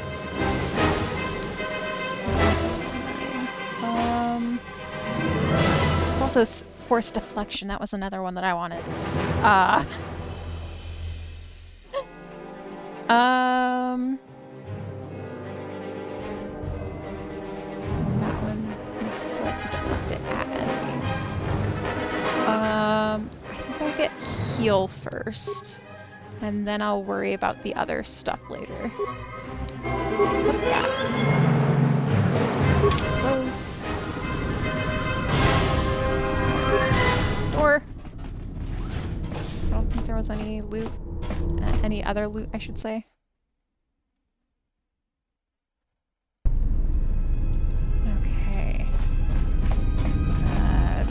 There's also Force Deflection. That was another one that I wanted. That one makes it so I can deflect it at enemies. I think I'll get heal first, and then I'll worry about the other stuff later. What's up that? Close. Door. I don't think there was any loot. Any other loot, I should say. Okay.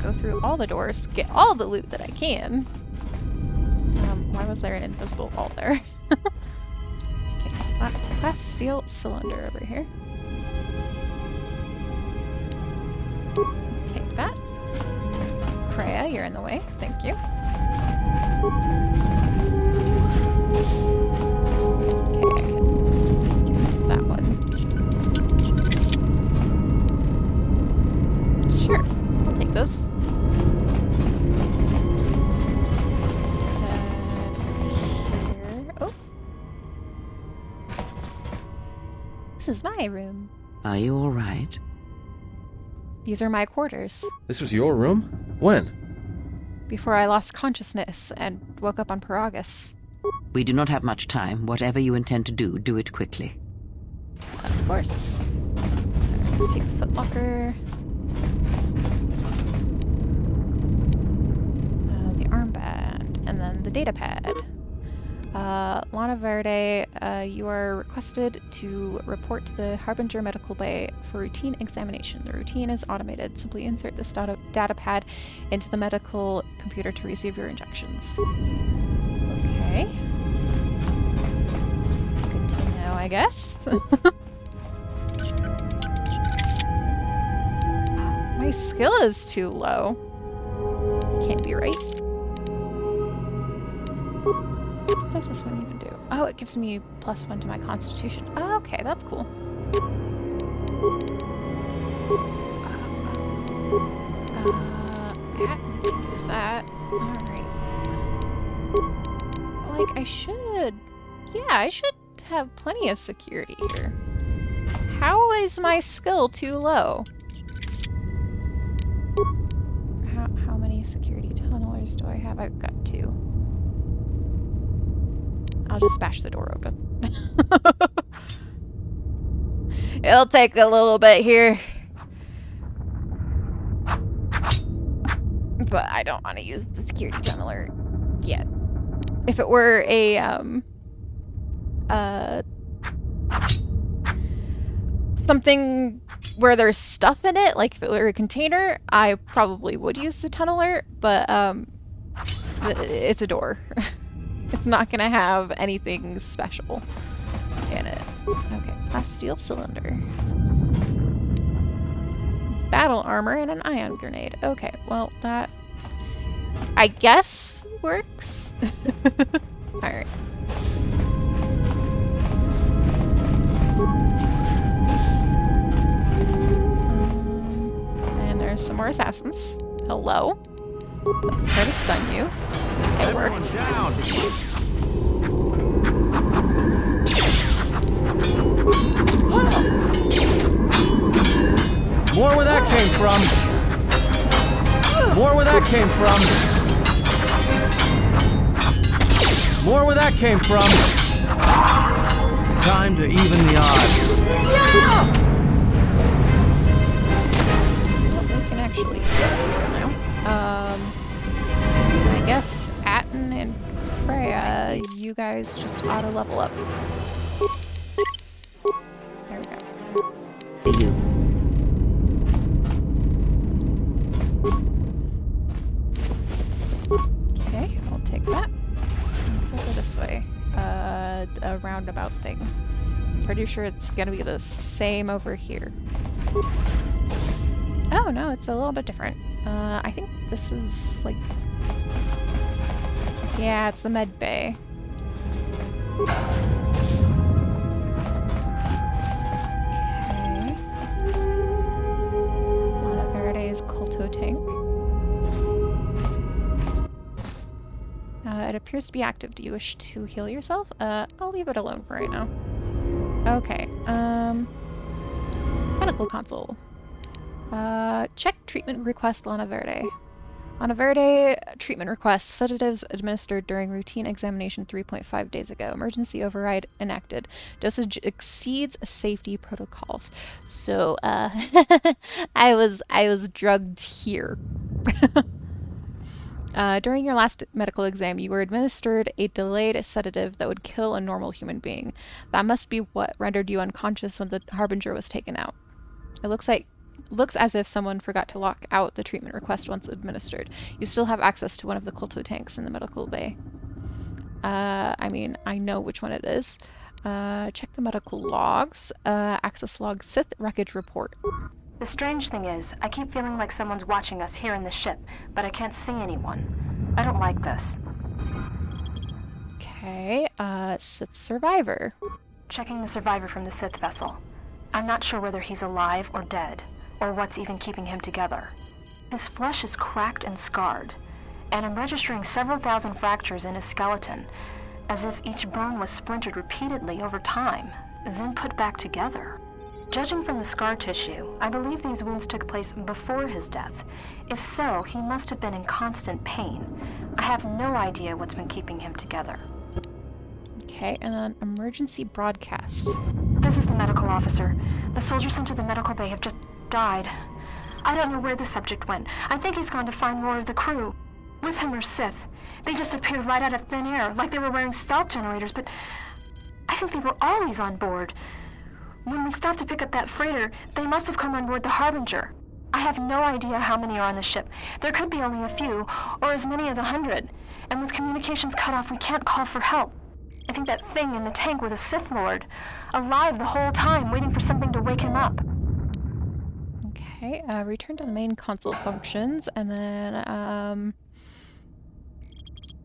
Go through all the doors, get all the loot that I can. Why was there an invisible wall there? Okay, there's a glass steel cylinder over here. Take that. Kreia, you're in the way. Thank you. Okay, I can get into that one. Sure, I'll take those. Here. Oh. This is my room. Are you all right? These are my quarters. This was your room? When? Before I lost consciousness and woke up on Peragus. We do not have much time. Whatever you intend to do, do it quickly. Of course. Take the footlocker. The armband. And then the data pad. Lana Verde, you are requested to report to the Harbinger Medical Bay for routine examination. The routine is automated. Simply insert this data pad into the medical computer to receive your injections. Okay. Good to know, I guess. My skill is too low. Can't be right. What does this one even do? Oh, it gives me +1 to my constitution. Oh, okay, that's cool. I can use that. Alright. Like, I should... Yeah, I should have plenty of security here. How is my skill too low? How many security tunnelers do I have? I've got 2. I'll just bash the door open. It'll take a little bit here. But I don't want to use the security tunneler yet. If it were a, something where there's stuff in it, like if it were a container, I probably would use the tunneler, but, it's a door. It's not gonna have anything special in it. Okay, glass steel cylinder. Battle armor and an ion grenade. Okay, well that I guess works. Alright. And there's some more assassins. Hello. Let's try to stun you. It works. More where that came from. More where that came from. More where that came from. Time to even the odds. Yeah! Well, we can actually heal now. I guess Atten and Kreia, you guys just auto level up. There we go. You. Okay, this way. A roundabout thing. Pretty sure it's gonna be the same over here. Oh no, it's a little bit different. I think this is like... Yeah, it's the med bay. Okay. Lana Verde's Kolto tank. It appears to be active. Do you wish to heal yourself? I'll leave it alone for right now. Okay, medical console. Check treatment request Lana Verde. Lana Verde, treatment request. Sedatives administered during routine examination 3.5 days ago. Emergency override enacted. Dosage exceeds safety protocols. So, I was drugged here. During your last medical exam, you were administered a delayed sedative that would kill a normal human being. That must be what rendered you unconscious when the Harbinger was taken out. It looks as if someone forgot to lock out the treatment request once administered. You still have access to one of the Kolto tanks in the medical bay. I mean, I know which one it is. Check the medical logs. Access log Sith wreckage report. The strange thing is, I keep feeling like someone's watching us here in the ship, but I can't see anyone. I don't like this. Okay, Sith survivor. Checking the survivor from the Sith vessel. I'm not sure whether he's alive or dead, or what's even keeping him together. His flesh is cracked and scarred, and I'm registering several thousand fractures in his skeleton, as if each bone was splintered repeatedly over time, then put back together. Judging from the scar tissue, I believe these wounds took place before his death. If so, he must have been in constant pain. I have no idea what's been keeping him together. Okay, and then emergency broadcast. This is the medical officer. The soldiers sent to the medical bay have just died. I don't know where the subject went. I think he's gone to find more of the crew. With him are Sith. They just appeared right out of thin air, like they were wearing stealth generators, but I think they were always on board. When we stopped to pick up that freighter, they must have come on board the Harbinger. I have no idea how many are on the ship. There could be only a few, or as many as 100. And with communications cut off, we can't call for help. I think that thing in the tank was a Sith Lord, alive the whole time, waiting for something to wake him up. Okay, return to the main console functions, and then,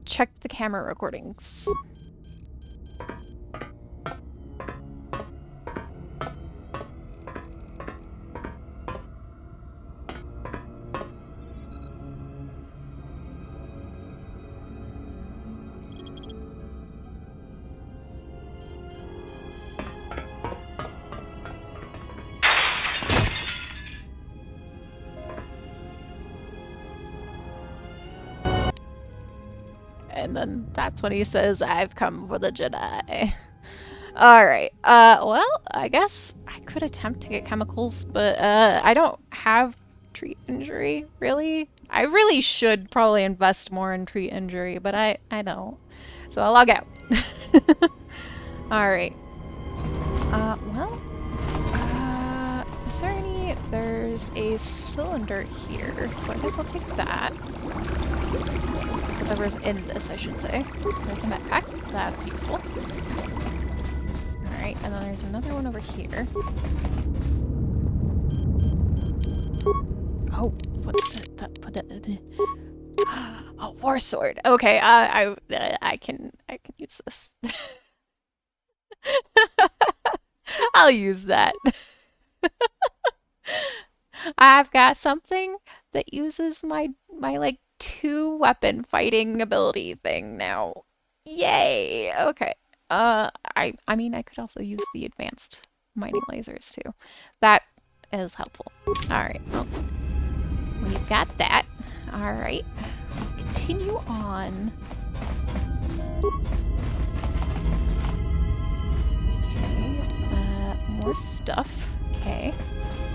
check the camera recordings. And then that's when he says, "I've come for the Jedi." Alright, well, I guess I could attempt to get chemicals, but, I don't have treat injury, really. I really should probably invest more in treat injury, but I don't. So I'll log out. Alright. Is there any... There's a cylinder here, so I guess I'll take that. Whatever's in this, I should say. There's a med pack. That's useful. Alright, and then there's another one over here. Oh, put it. A war sword. Okay, I can use this. I'll use that. I've got something that uses my like 2-weapon fighting ability thing now. Yay! Okay. I mean, I could also use the advanced mining lasers too. That is helpful. Alright, well, we've got that. Alright. Continue on. Okay, more stuff. Okay.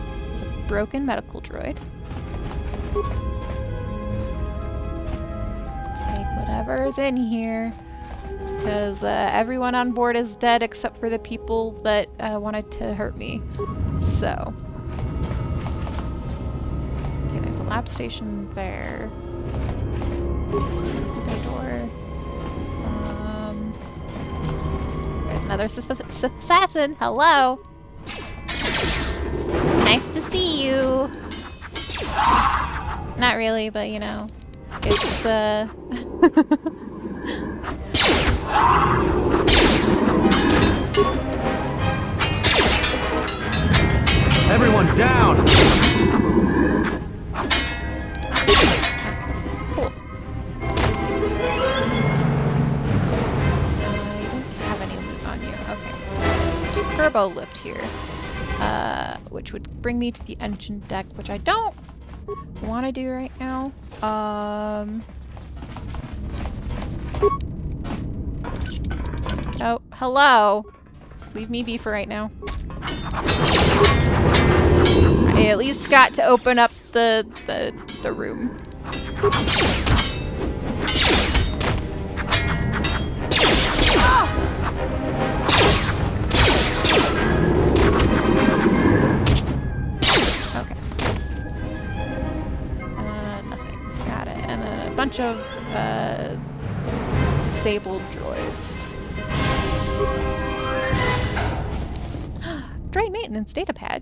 There's a broken medical droid. Take whatever's in here. Because everyone on board is dead except for the people that wanted to hurt me. So. Okay, there's a lab station there. Open door. another Sith assassin. Hello. Nice to see you. Not really, but you know, it's Everyone down! Cool. I didn't have any loot on you. Okay. So turbo lift here. Which would bring me to the engine deck, which I don't want to do right now. Oh, hello. Leave me be for right now. I at least got to open up the room. Okay. Nothing. Got it. And then a bunch of disabled droids. Droid maintenance datapad.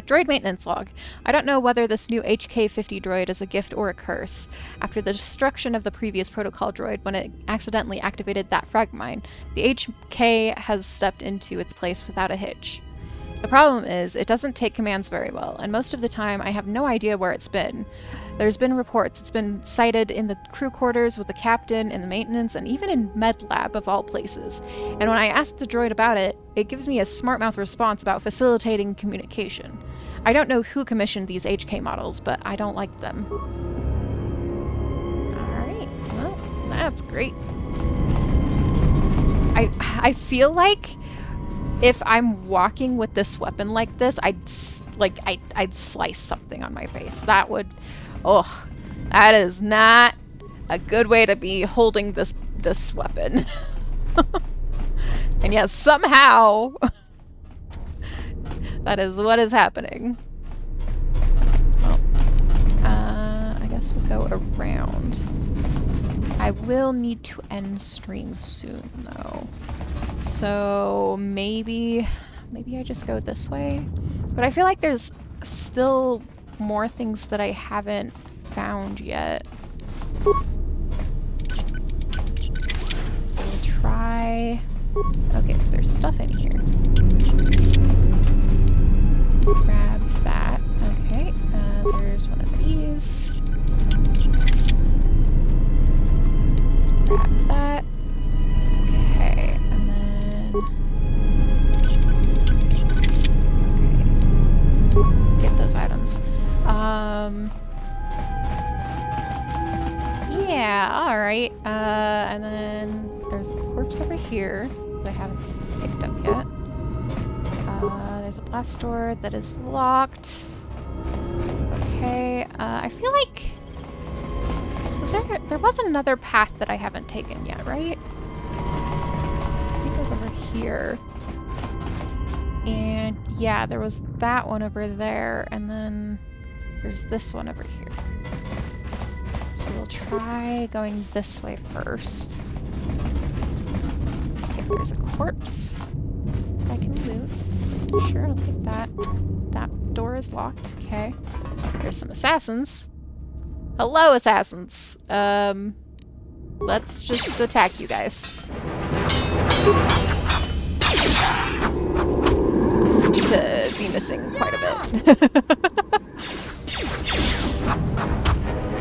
Droid maintenance log. I don't know whether this new HK-50 droid is a gift or a curse. After the destruction of the previous protocol droid when it accidentally activated that frag mine, the HK has stepped into its place without a hitch. The problem is, it doesn't take commands very well, and most of the time I have no idea where it's been. There's been reports it's been sighted in the crew quarters with the captain, in the maintenance, and even in med lab of all places. And when I ask the droid about it, it gives me a smart-mouth response about facilitating communication. I don't know who commissioned these HK models, but I don't like them. Alright, well, that's great. I feel like if I'm walking with this weapon like this, I'd slice something on my face. That would... Oh, that is not a good way to be holding this weapon. And yet somehow that is what is happening. Well, I guess we'll go around. I will need to end stream soon though. So maybe I just go this way. But I feel like there's still more things that I haven't found yet. So we'll try... Okay, so there's stuff in here. Grab that. Okay, there's one of these. Grab that. Okay, and then... Okay. Get those items. Yeah, alright. And then there's a corpse over here that I haven't picked up yet. There's a blast door that is locked. Okay, I feel like... There was another path that I haven't taken yet, right? I think it was over here. And yeah, there was that one over there, and then there's this one over here. So we'll try going this way first. Okay, there's a corpse that I can loot. Sure, I'll take that. That door is locked. Okay. There's some assassins. Hello, assassins. Let's just attack you guys. Seem to be missing quite a bit.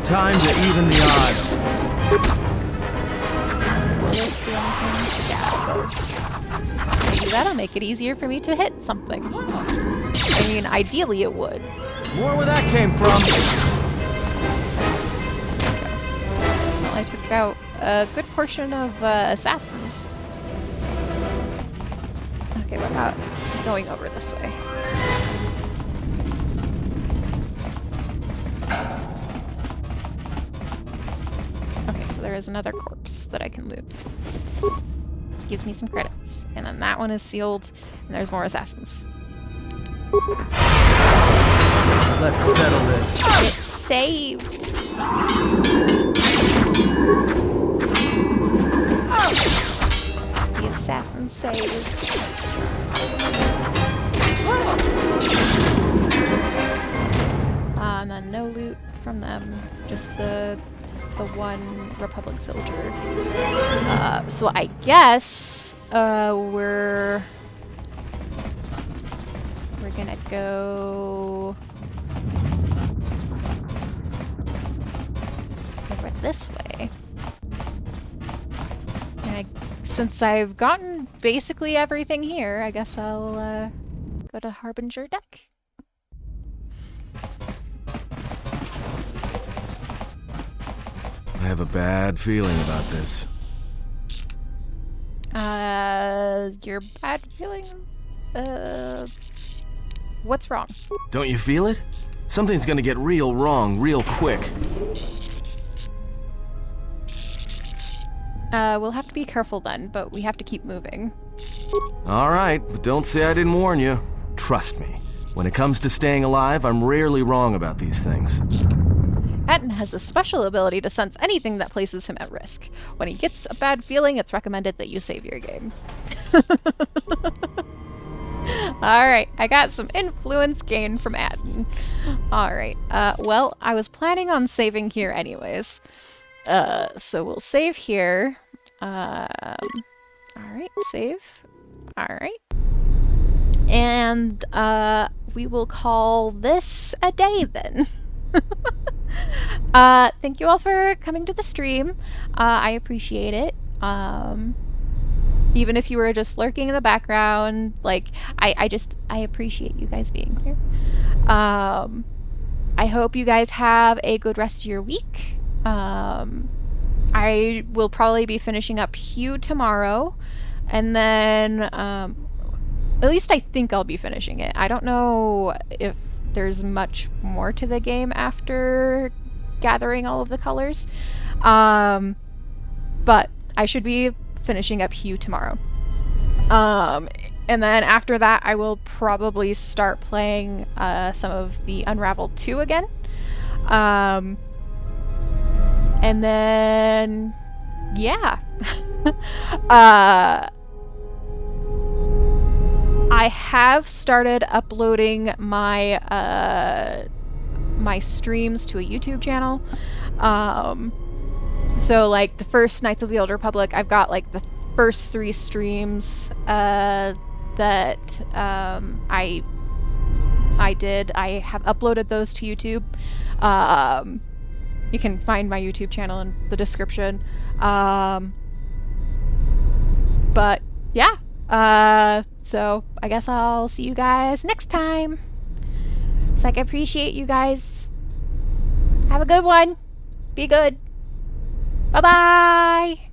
Time to even the odds. Will this do anything? Yeah, it will. Maybe that'll make it easier for me to hit something. I mean, ideally it would. More where that came from. Well, I took out a good portion of assassins. Okay, what about going over this way? Okay, so there is another corpse that I can loot. Gives me some credits. And then that one is sealed, and there's more assassins. Let's settle this. It's saved! assassin save. And then no loot from them, just the one Republic soldier. So I guess we're gonna go over this way. And since I've gotten basically everything here, I guess I'll go to Harbinger deck. I have a bad feeling about this. Your bad feeling? What's wrong? Don't you feel it? Something's gonna get real wrong real quick. We'll have to be careful then, but we have to keep moving. Alright, but don't say I didn't warn you. Trust me, when it comes to staying alive, I'm rarely wrong about these things. Atten has a special ability to sense anything that places him at risk. When he gets a bad feeling, it's recommended that you save your game. Alright, I got some influence gained from Atten. Alright, well, I was planning on saving here anyways. So we'll save here. Alright, save. Alright. And, we will call this a day then. Thank you all for coming to the stream. I appreciate it. Even if you were just lurking in the background, like, I appreciate you guys being here. I hope you guys have a good rest of your week. I will probably be finishing up Hue tomorrow, and then, at least I think I'll be finishing it. I don't know if there's much more to the game after gathering all of the colors. But I should be finishing up Hue tomorrow. And then after that, I will probably start playing some of the Unraveled 2 again. And then, yeah. I have started uploading my my streams to a YouTube channel. So like the first Knights of the Old Republic, I've got like the first 3 streams that I did. I have uploaded those to YouTube. You can find my YouTube channel in the description. But yeah. So I guess I'll see you guys next time. It's like, I appreciate you guys. Have a good one. Be good. Bye-bye.